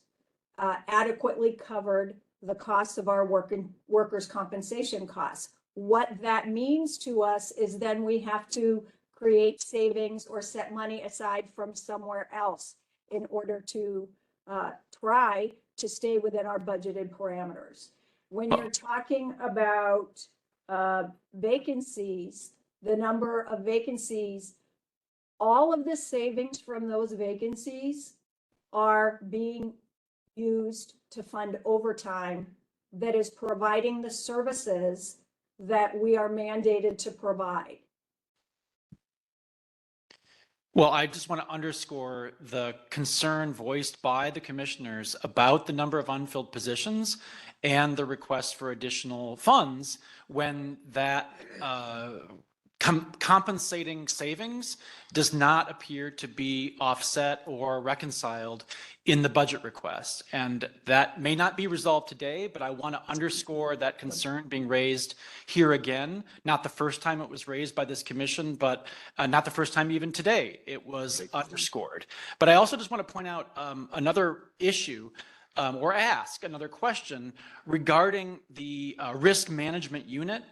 adequately covered the costs of our workers' compensation costs. What that means to us is then we have to create savings or set money aside from somewhere else in order to try to stay within our budgeted parameters. When you're talking about vacancies, the number of vacancies, all of the savings from those vacancies are being used to fund overtime that is providing the services that we are mandated to provide. Well, I just want to underscore the concern voiced by the commissioners about the number of unfilled positions and the request for additional funds when that compensating savings does not appear to be offset or reconciled in the budget request. And that may not be resolved today, but I want to underscore that concern being raised here again. Not the first time it was raised by this commission, but not the first time even today it was underscored. But I also just want to point out another issue or ask another question regarding the risk management unit.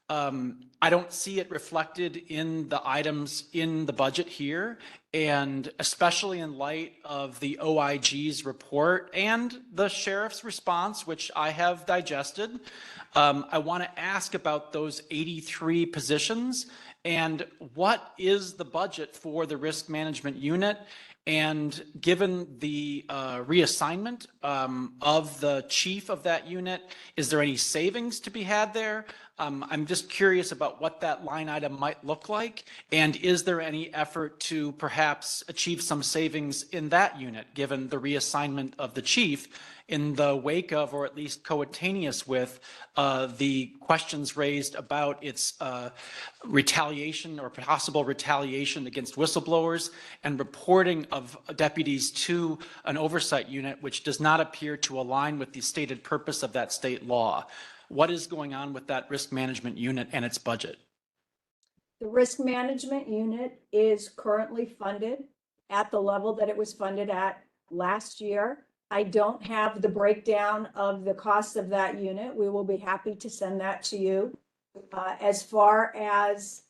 I don't see it reflected in the items in the budget here, and especially in light of the OIG's report and the sheriff's response, which I have digested. I want to ask about those 83 positions and what is the budget for the risk management unit? And given the reassignment of the chief of that unit, is there any savings to be had there? I'm just curious about what that line item might look like. And is there any effort to perhaps achieve some savings in that unit, given the reassignment of the chief in the wake of, or at least coetaneous with, the questions raised about its retaliation or possible retaliation against whistleblowers and reporting of deputies to an oversight unit, which does not appear to align with the stated purpose of that state law. What is going on with that risk management unit and its budget? The risk management unit is currently funded at the level that it was funded at last year. I don't have the breakdown of the cost of that unit. We will be happy to send that to you. As far as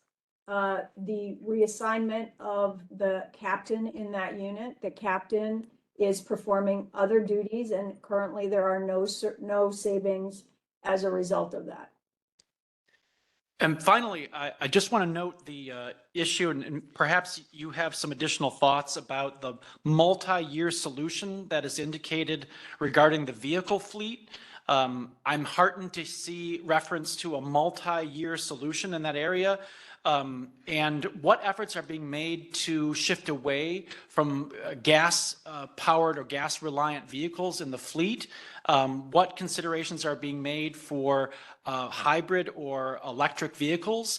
the reassignment of the captain in that unit, the captain is performing other duties, and currently there are no savings as a result of that. And finally, I just want to note the issue, and perhaps you have some additional thoughts about the multi-year solution that is indicated regarding the vehicle fleet. I'm heartened to see reference to a multi-year solution in that area. And what efforts are being made to shift away from gas-powered or gas-reliant vehicles in the fleet? What considerations are being made for hybrid or electric vehicles,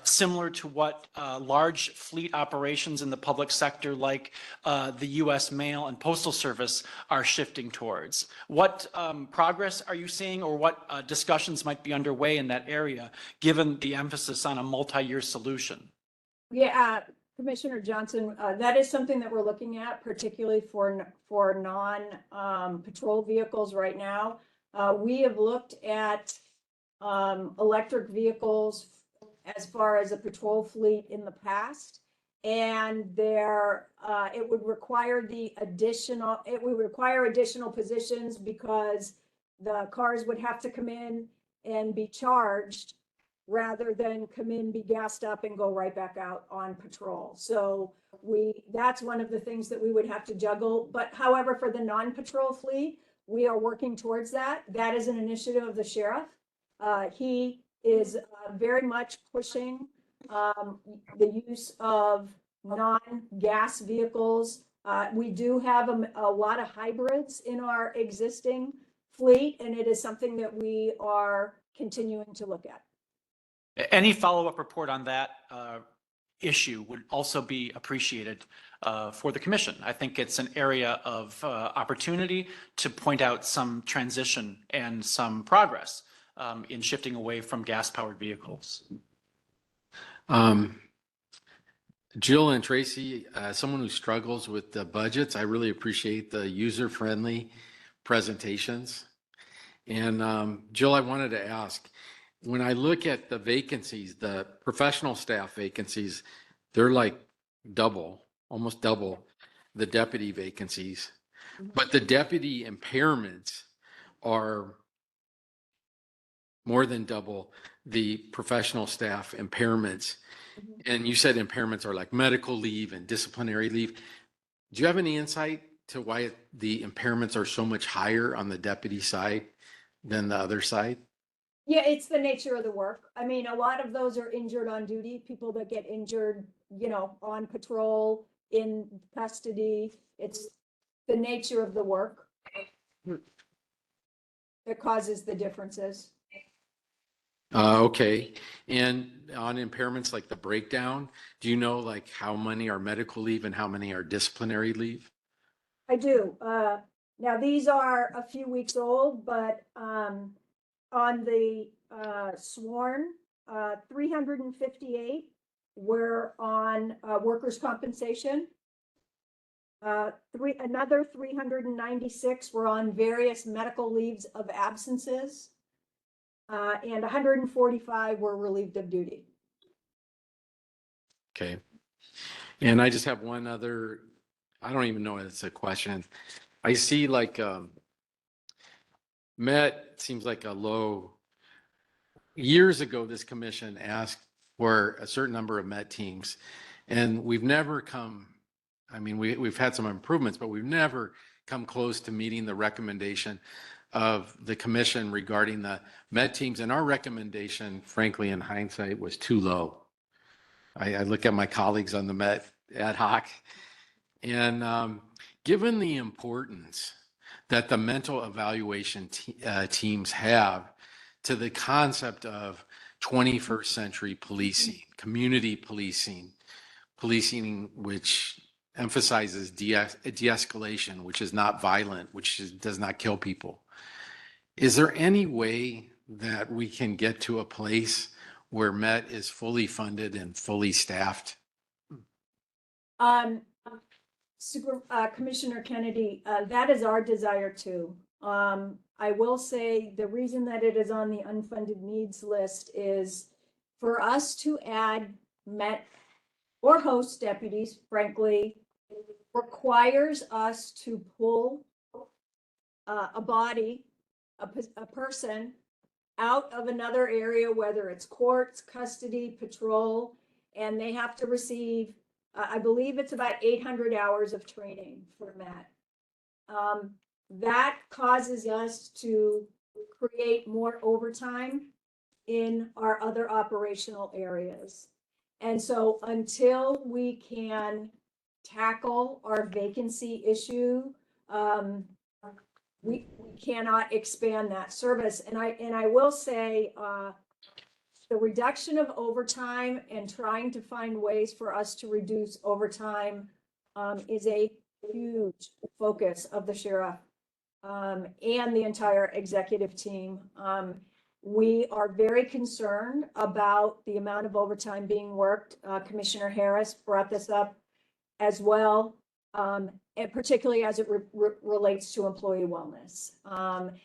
similar to what large fleet operations in the public sector like the U.S. Mail and Postal Service are shifting towards? What progress are you seeing, or what discussions might be underway in that area, given the emphasis on a multi-year solution? Yeah, Commissioner Johnson, that is something that we're looking at, particularly for non-patrol vehicles right now. We have looked at electric vehicles as far as a patrol fleet in the past, and it would require additional positions because the cars would have to come in and be charged rather than come in, be gassed up, and go right back out on patrol. So that's one of the things that we would have to juggle. But however, for the non-patrol fleet, we are working towards that. That is an initiative of the sheriff. He is very much pushing the use of non-gas vehicles. We do have a lot of hybrids in our existing fleet, and it is something that we are continuing to look at. Any follow-up report on that issue would also be appreciated for the commission. I think it's an area of opportunity to point out some transition and some progress in shifting away from gas-powered vehicles. Jill and Tracy, as someone who struggles with the budgets, I really appreciate the user-friendly presentations. And Jill, I wanted to ask, when I look at the vacancies, the professional staff vacancies, they're like almost double the deputy vacancies. But the deputy impairments are more than double the professional staff impairments. And you said impairments are like medical leave and disciplinary leave. Do you have any insight to why the impairments are so much higher on the deputy side than the other side? Yeah, it's the nature of the work. I mean, a lot of those are injured on duty, people that get injured, on patrol, in custody. It's the nature of the work that causes the differences. Okay. And on impairments like the breakdown, do you know like how many are medical leave and how many are disciplinary leave? I do. Now, these are a few weeks old, but on the sworn, 358 were on workers' compensation. Another 396 were on various medical leaves of absences. And 145 were relieved of duty. Okay. And I just have one other, I don't even know if it's a question. I see like Met seems like a low. Years ago, this commission asked for a certain number of Met teams, and we've never come, I mean, we've had some improvements, but we've never come close to meeting the recommendation of the commission regarding the Met teams. And our recommendation, frankly, in hindsight, was too low. I look at my colleagues on the Met ad hoc, and given the importance that the mental evaluation teams have to the concept of 21st century policing, community policing, policing which emphasizes de-escalation, which is not violent, does not kill people. Is there any way that we can get to a place where Met is fully funded and fully staffed? Commissioner Kennedy, that is our desire too. I will say the reason that it is on the unfunded needs list is for us to add Met or host deputies, frankly, requires us to pull a body, a person out of another area, whether it's courts, custody, patrol, and they have to receive, I believe it's about 800 hours of training for Matt. That causes us to create more overtime in our other operational areas. And so until we can tackle our vacancy issue, we cannot expand that service. And I will say, the reduction of overtime and trying to find ways for us to reduce overtime is a huge focus of the sheriff and the entire executive team. We are very concerned about the amount of overtime being worked. Commissioner Harris brought this up as well, and particularly as it relates to employee wellness.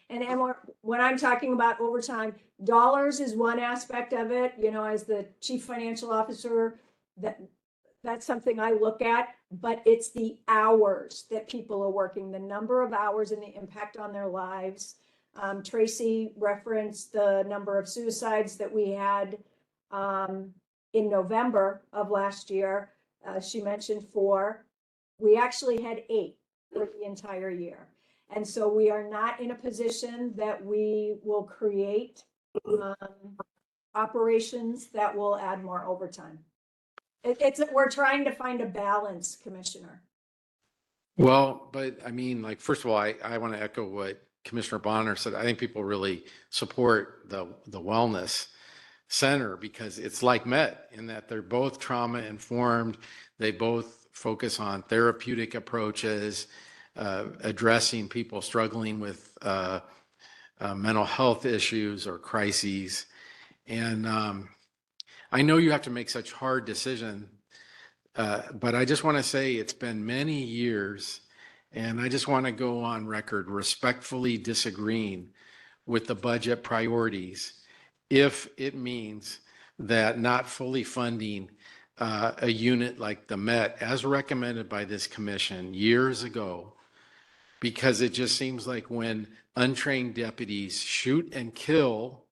And when I'm talking about overtime, dollars is one aspect of it. You know, as the chief financial officer, that's something I look at, but it's the hours that people are working, the number of hours and the impact on their lives. Tracy referenced the number of suicides that we had in November of last year. She mentioned 4. We actually had 8 for the entire year. And so we are not in a position that we will create operations that will add more overtime. We're trying to find a balance, Commissioner. Well, but I mean, like, first of all, I want to echo what Commissioner Bonner said. I think people really support the wellness center because it's like Met in that they're both trauma informed. They both focus on therapeutic approaches, addressing people struggling with mental health issues or crises. And I know you have to make such hard decisions, but I just want to say it's been many years, and I just want to go on record respectfully disagreeing with the budget priorities if it means that not fully funding a unit like the Met as recommended by this commission years ago, because it just seems like when untrained deputies shoot and kill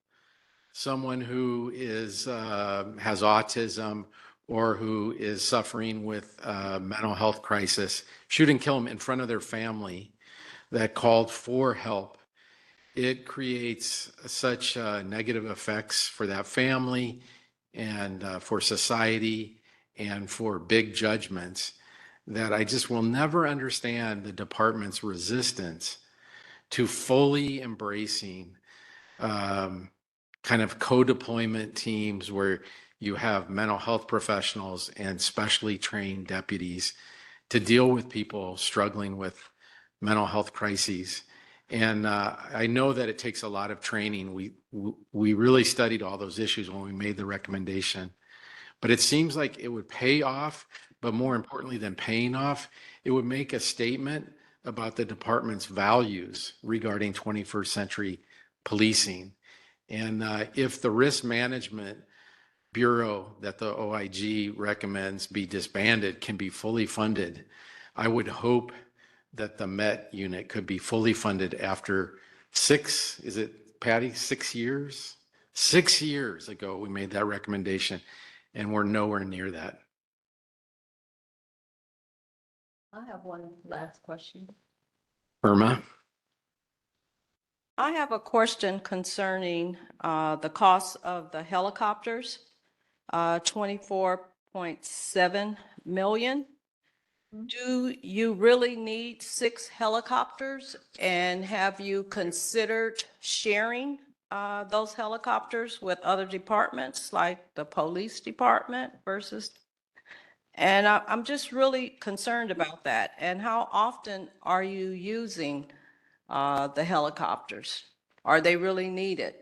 someone who is has autism or who is suffering with mental health crisis, shoot and kill them in front of their family that called for help, it creates such negative effects for that family and for society and for big judgments that I just will never understand the department's resistance to fully embracing kind of co-deployment teams where you have mental health professionals and specially trained deputies to deal with people struggling with mental health crises. And I know that it takes a lot of training. We really studied all those issues when we made the recommendation, but it seems like it would pay off, but more importantly than paying off, it would make a statement about the department's values regarding 21st century policing. And if the risk management bureau that the OIG recommends be disbanded can be fully funded, I would hope that the Met unit could be fully funded after 6, is it Patty, 6 years? 6 years ago, we made that recommendation and we're nowhere near that. I have one last question. Irma? I have a question concerning the cost of the helicopters, 24.7 million. Do you really need 6 helicopters? And have you considered sharing those helicopters with other departments like the police department versus? And I'm just really concerned about that. And how often are you using the helicopters? Are they really needed?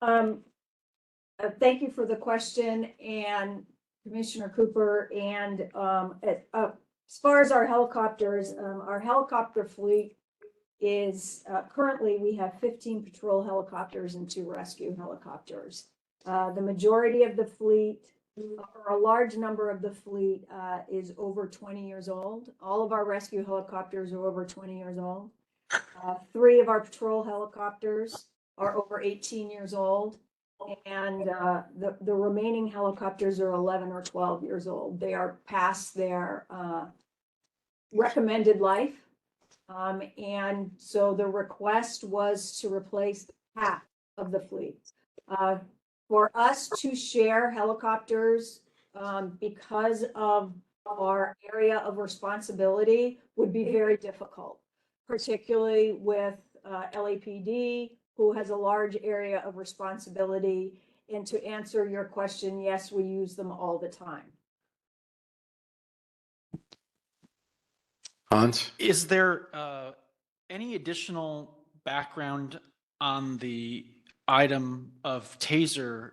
Thank you for the question, and Commissioner Cooper. And as far as our helicopter fleet is currently we have 15 patrol helicopters and 2 rescue helicopters. The majority of the fleet, or a large number of the fleet, is over 20 years old. All of our rescue helicopters are over 20 years old. 3 of our patrol helicopters are over 18 years old. And the remaining helicopters are 11 or 12 years old. They are past their recommended life. And so the request was to replace half of the fleet. For us to share helicopters because of our area of responsibility would be very difficult, particularly with LAPD, who has a large area of responsibility. And to answer your question, yes, we use them all the time. Hans? Is there any additional background on the item of taser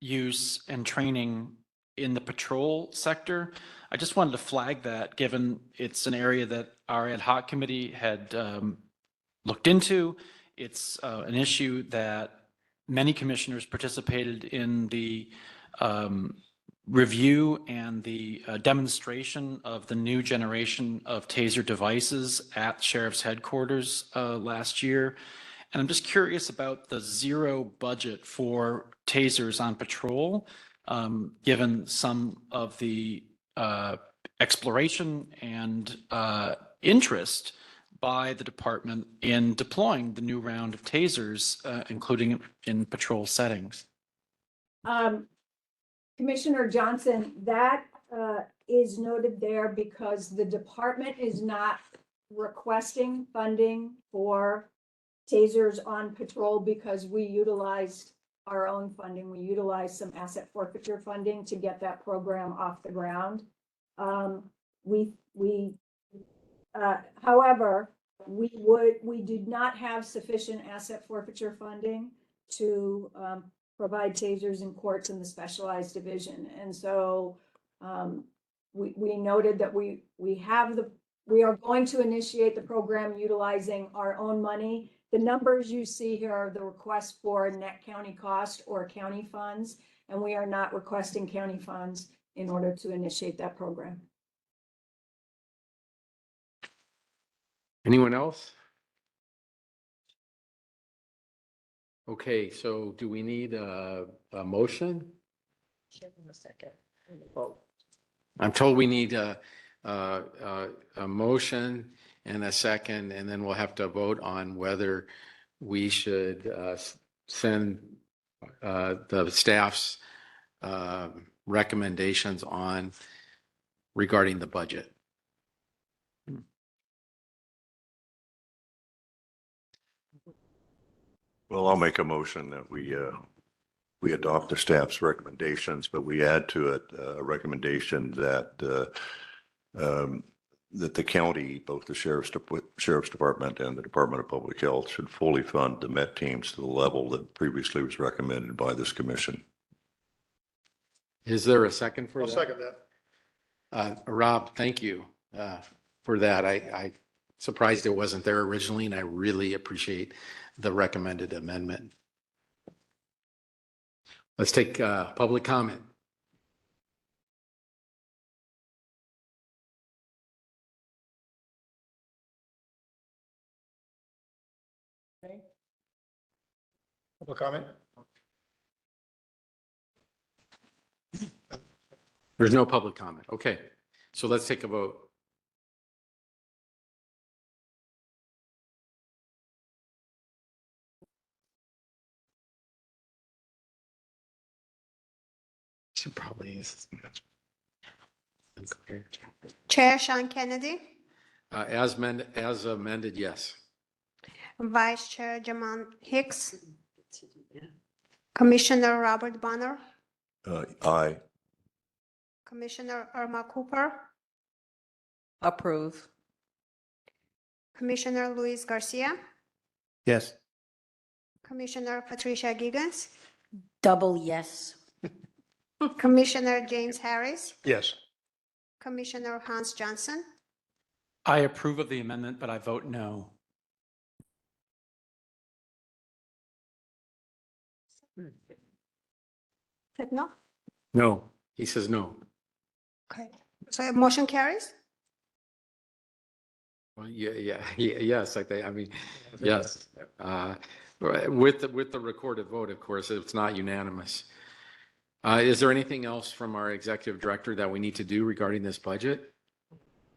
use and training in the patrol sector? I just wanted to flag that, given it's an area that our ad hoc committee had looked into. It's an issue that many commissioners participated in the review and the demonstration of the new generation of taser devices at sheriff's headquarters last year. And I'm just curious about the zero budget for tasers on patrol, given some of the exploration and interest by the department in deploying the new round of tasers, including in patrol settings. Commissioner Johnson, that is noted there because the department is not requesting funding for tasers on patrol because we utilized our own funding. We utilized some asset forfeiture funding to get that program off the ground. However, we did not have sufficient asset forfeiture funding to provide tasers in courts in the specialized division. And so we noted that we are going to initiate the program utilizing our own money. The numbers you see here are the request for net county cost or county funds, and we are not requesting county funds in order to initiate that program. Anyone else? Okay, so do we need a motion? I'm told we need a motion and a second, and then we'll have to vote on whether we should send the staff's recommendations on regarding the budget. Well, I'll make a motion that we adopt the staff's recommendations, but we add to it a recommendation that that the county, both the sheriff's department and the Department of Public Health, should fully fund the MET teams to the level that previously was recommended by this commission. Is there a second for that? I'll second that. Rob, thank you for that. I surprised it wasn't there originally, and I really appreciate the recommended amendment. Let's take public comment. Public comment? There's no public comment. Okay, so let's take a vote. Should probably use this. Chair Sean Kennedy, As amended, yes. Vice Chair Jamal Hicks, Commissioner Robert Bonner, Aye. Commissioner Irma Cooper, Approve. Commissioner Luis Garcia, Yes. Commissioner Patricia Giggins, Double yes. Commissioner James Harris, Yes. Commissioner Hans Johnson, I approve of the amendment, but I vote no. said no. No. He says no. Okay, so motion carries. Well, yes, I mean, yes. With the recorded vote, of course, it's not unanimous. Is there anything else from our executive director that we need to do regarding this budget?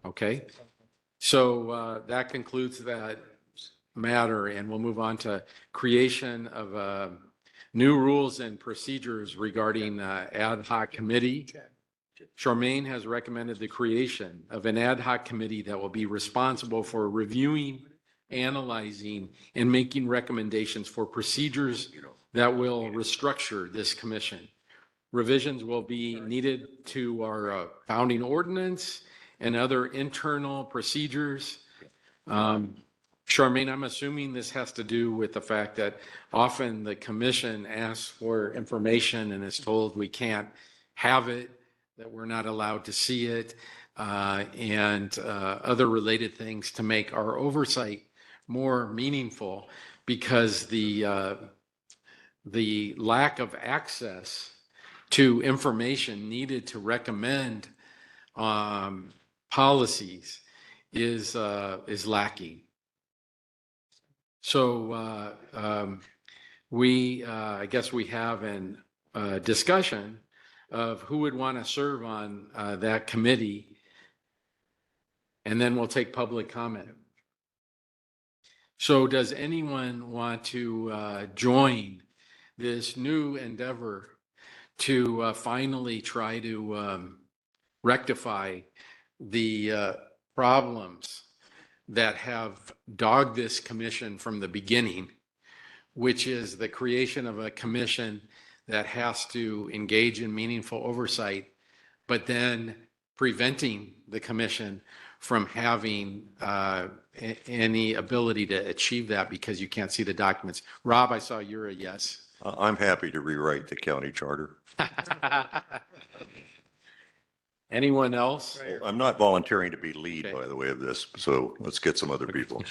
Okay. So that concludes that matter, and we'll move on to creation of new rules and procedures regarding ad hoc committee. Charmaine has recommended the creation of an ad hoc committee that will be responsible for reviewing, analyzing, and making recommendations for procedures that will restructure this commission. Revisions will be needed to our founding ordinance and other internal procedures. Charmaine, I'm assuming this has to do with the fact that often the commission asks for information and is told we can't have it, that we're not allowed to see it, and other related things to make our oversight more meaningful, because the lack of access to information needed to recommend policies is lacking. So I guess we have a discussion of who would want to serve on that committee, and then we'll take public comment. So does anyone want to join this new endeavor to finally try to rectify the problems that have dogged this commission from the beginning, which is the creation of a commission that has to engage in meaningful oversight, but then preventing the commission from having any ability to achieve that because you can't see the documents. Rob, I saw you're a yes. I'm happy to rewrite the county charter. Anyone else? I'm not volunteering to be lead, Okay. by the way, of this, so let's get some other people.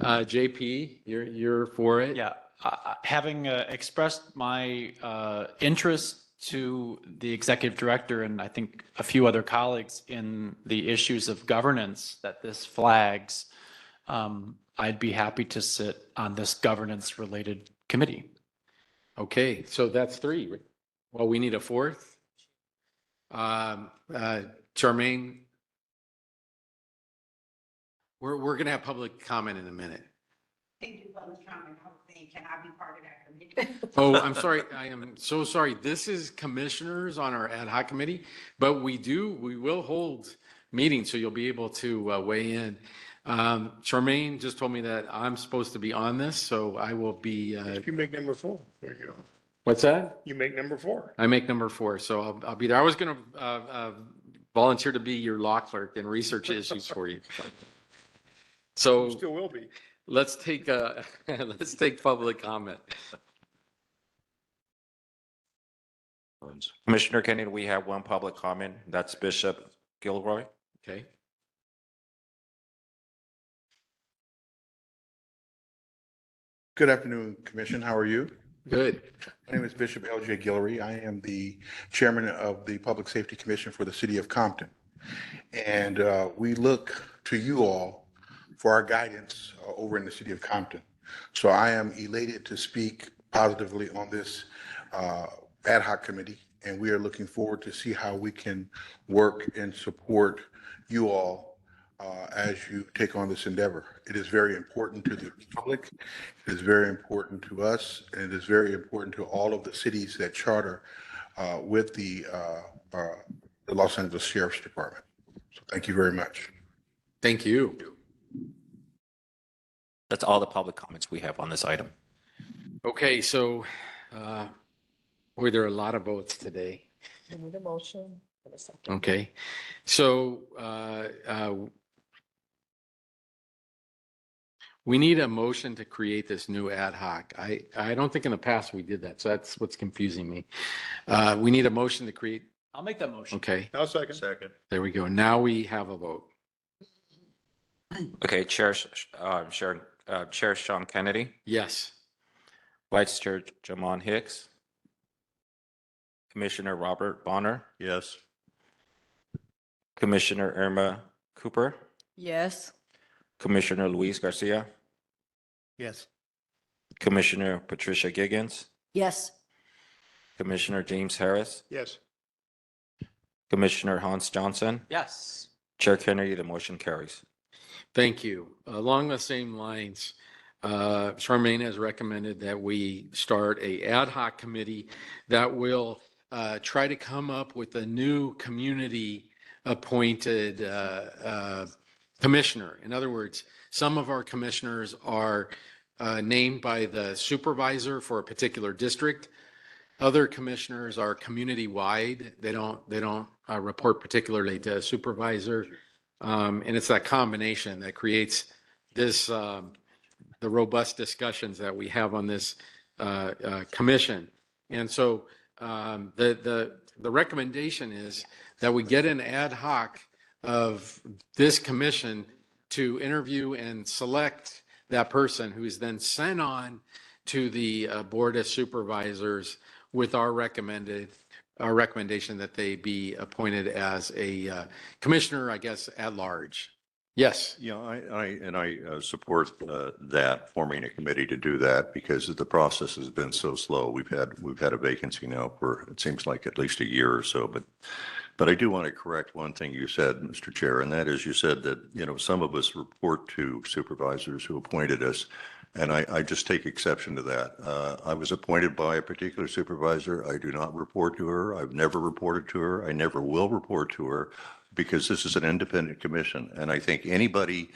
JP, you're for it? Yeah, having expressed my interest to the executive director and I think a few other colleagues in the issues of governance that this flags, I'd be happy to sit on this governance-related committee. Okay, so that's three. Well, we need a fourth. Charmaine, we're going to have public comment in a minute. Can I be part of that committee? Oh, I'm sorry. I am so sorry. This is commissioners on our ad hoc committee, but we will hold meetings, so you'll be able to weigh in. Charmaine just told me that I'm supposed to be on this, so I will be. You make number 4. There you go. What's that? You make number 4. I make number 4, so I'll be there. I was going to volunteer to be your law clerk and research issues for you. So You still will be. let's take public comment. Commissioner Kennedy, we have one public comment. That's Bishop Gilroy. Okay. Good afternoon, Commission. How are you? Good. My name is Bishop L.J. Guillory. I am the chairman of the Public Safety Commission for the City of Compton. And we look to you all for our guidance over in the City of Compton. So I am elated to speak positively on this ad hoc committee, and we are looking forward to see how we can work and support you all as you take on this endeavor. It is very important to the public, it is very important to us, and it is very important to all of the cities that charter with the Los Angeles Sheriff's Department. So thank you very much. Thank you. That's all the public comments we have on this item. Okay, so were there a lot of votes today? We need a motion and a second. Okay, so we need a motion to create this new ad hoc. I don't think in the past we did that, so that's what's confusing me. We need a motion to create, I'll make that motion. okay, I'll second. Second. there we go. Now we have a vote. Okay, Chair Sean Kennedy, Yes. Vice Chair Jamon Hicks, Commissioner Robert Bonner, Yes. Commissioner Irma Cooper, Yes. Commissioner Luis Garcia, Yes. Commissioner Patricia Giggins, Yes. Commissioner James Harris, Yes. Commissioner Hans Johnson, Yes. Chair Kennedy, the motion carries. Thank you. Along the same lines, Charmaine has recommended that we start a ad hoc committee that will try to come up with a new community appointed commissioner. In other words, some of our commissioners are named by the supervisor for a particular district. Other commissioners are community-wide. They don't report particularly to a supervisor. And it's that combination that creates this, the robust discussions that we have on this commission. And so the recommendation is that we get an ad hoc of this commission to interview and select that person who is then sent on to the Board of Supervisors with our recommendation that they be appointed as a commissioner, I guess, at large. Yes. Yeah, I support that, forming a committee to do that, because the process has been so slow. We've had a vacancy now for, it seems like, at least a year or so, but I do want to correct one thing you said, Mr. Chair, and that is you said that, some of us report to supervisors who appointed us. And I just take exception to that. I was appointed by a particular supervisor. I do not report to her. I've never reported to her. I never will report to her, because this is an independent commission. And I think anybody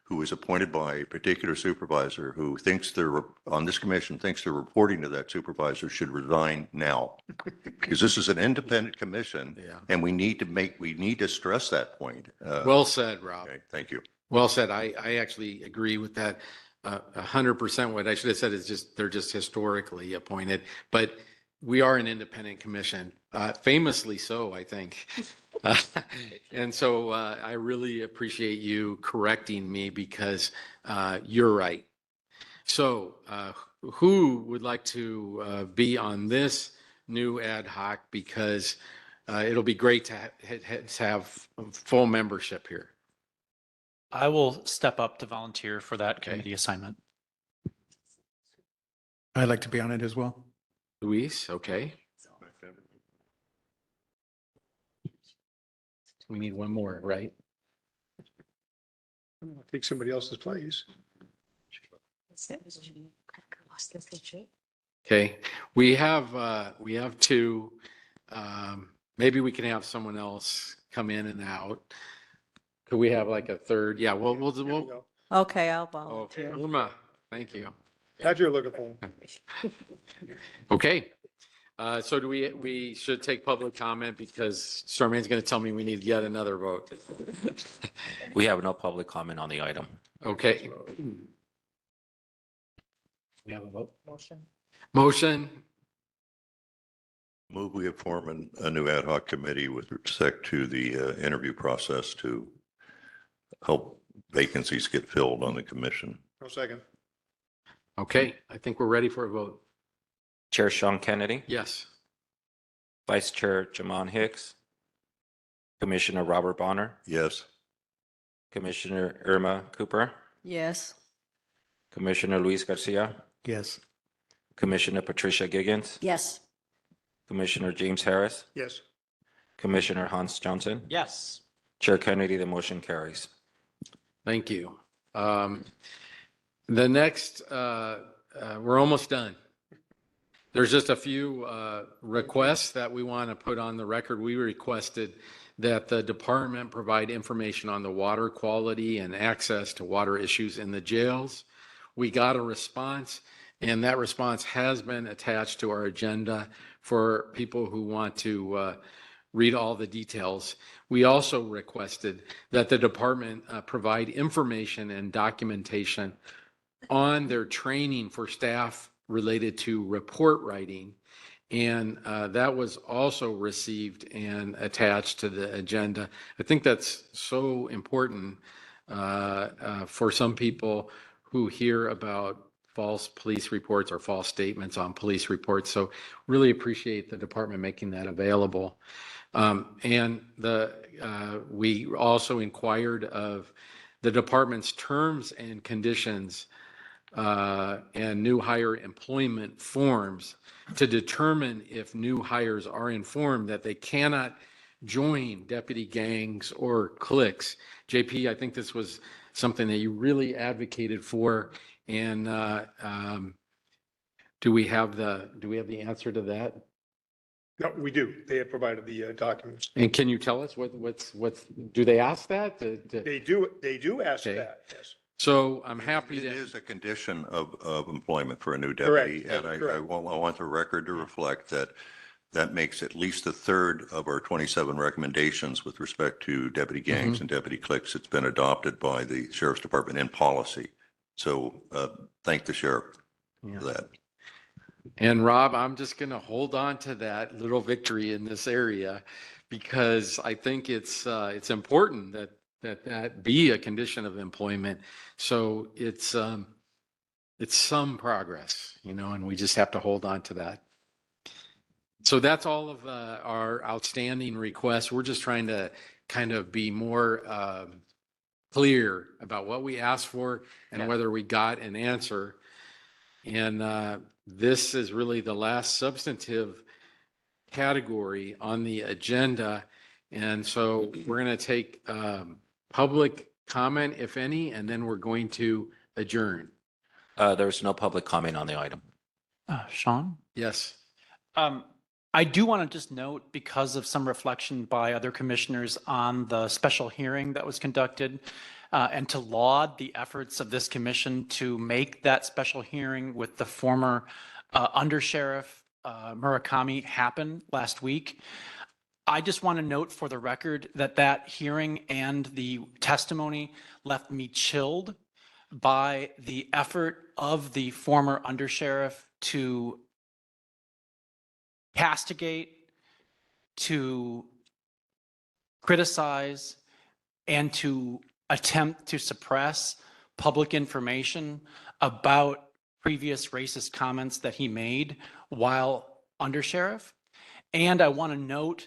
who is appointed by a particular supervisor who thinks they're on this commission, thinks they're reporting to that supervisor, should resign now. Because this is an independent commission. Yeah. And we need to stress that point. Well said, Rob. Okay, thank you. Well said. I actually agree with that. 100%. What I should have said is they're just historically appointed, but we are an independent commission, famously so, I think. And so I really appreciate you correcting me, because you're right. So who would like to be on this new ad hoc? Because it'll be great to have full membership here. I will step up to volunteer for that committee assignment. I'd like to be on it as well. Luis, okay. We need one more, right? Take somebody else's place. Okay, we have two. Maybe we can have someone else come in and out. Could we have like a third? Yeah, we'll Okay, I'll okay. volunteer. Irma, thank you. How'd you look at them? Okay, so we should take public comment, because Charmaine's going to tell me we need yet another vote. We have no public comment on the item. Okay. We have a vote? Motion? Move we have formed a new ad hoc committee with respect to the interview process to help vacancies get filled on the commission. No second. Okay, I think we're ready for a vote. Chair Sean Kennedy, Yes. Vice Chair Jamon Hicks, Commissioner Robert Bonner, Yes. Commissioner Irma Cooper, Yes. Commissioner Luis Garcia, Yes. Commissioner Patricia Giggins, Yes. Commissioner James Harris, Yes. Commissioner Hans Johnson, Yes. Chair Kennedy, the motion carries. Thank you. The next, we're almost done. There's just a few requests that we want to put on the record. We requested that the department provide information on the water quality and access to water issues in the jails. We got a response, and that response has been attached to our agenda for people who want to read all the details. We also requested that the department provide information and documentation on their training for staff related to report writing. And that was also received and attached to the agenda. I think that's so important for some people who hear about false police reports or false statements on police reports. So really appreciate the department making that available. And we also inquired of the department's terms and conditions and new hire employment forms to determine if new hires are informed that they cannot join deputy gangs or cliques. JP, I think this was something that you really advocated for. And do we have the answer to that? No, we do. They have provided the documents. And can you tell us what's do they ask that? They do ask Okay. that, yes. So I'm happy It that. is a condition of employment for a new deputy. Correct, And I correct. want the record to reflect that that makes at least a third of our 27 recommendations with respect to deputy gangs and deputy cliques. It's been adopted by the Sheriff's Department in policy. So thank the sheriff for that. And Rob, I'm just going to hold on to that little victory in this area because I think it's important that be a condition of employment. So it's some progress, and we just have to hold on to that. So that's all of our outstanding requests. We're just trying to kind of be more clear about what we asked for and whether we got an answer. And this is really the last substantive category on the agenda. And so we're going to take public comment, if any, and then we're going to adjourn. There's no public comment on the item. Sean? Yes. I do want to just note, because of some reflection by other commissioners on the special hearing that was conducted, and to laud the efforts of this commission to make that special hearing with the former undersheriff Murakami happen last week. I just want to note for the record that that hearing and the testimony left me chilled by the effort of the former undersheriff to castigate, to criticize, and to attempt to suppress public information about previous racist comments that he made while undersheriff. And I want to note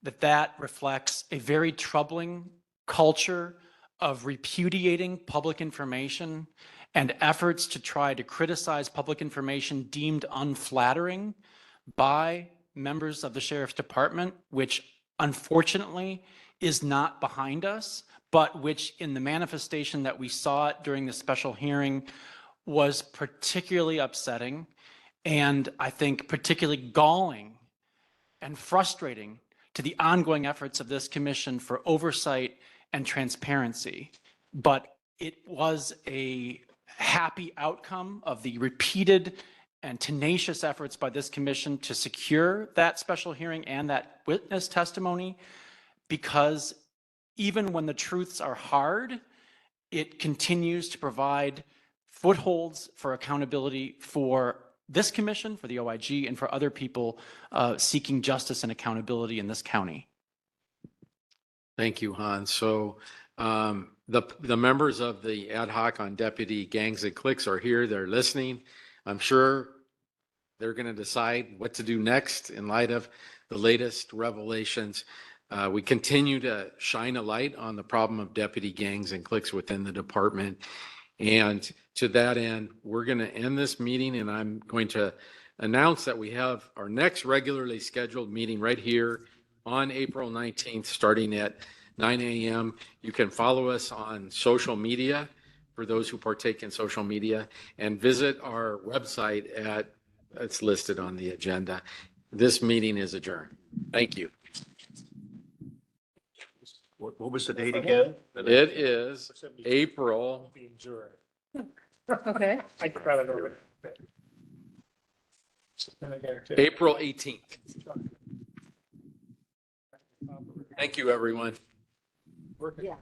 that that reflects a very troubling culture of repudiating public information and efforts to try to criticize public information deemed unflattering by members of the Sheriff's Department, which unfortunately is not behind us, but which in the manifestation that we saw during the special hearing was particularly upsetting, and I think particularly galling and frustrating to the ongoing efforts of this commission for oversight and transparency. But it was a happy outcome of the repeated and tenacious efforts by this commission to secure that special hearing and that witness testimony, because even when the truths are hard, it continues to provide footholds for accountability for this commission, for the OIG, and for other people seeking justice and accountability in this county. Thank you, Hans. So the members of the ad hoc on deputy gangs and cliques are here. They're listening. I'm sure they're going to decide what to do next in light of the latest revelations. We continue to shine a light on the problem of deputy gangs and cliques within the department. And to that end, we're going to end this meeting, and I'm going to announce that we have our next regularly scheduled meeting right here on April 19th, starting at 9 a.m. You can follow us on social media for those who partake in social media, and visit our website it's listed on the agenda. This meeting is adjourned. Thank you. What was the date again? It is April. Okay. April 18th. Thank you, everyone. Yeah.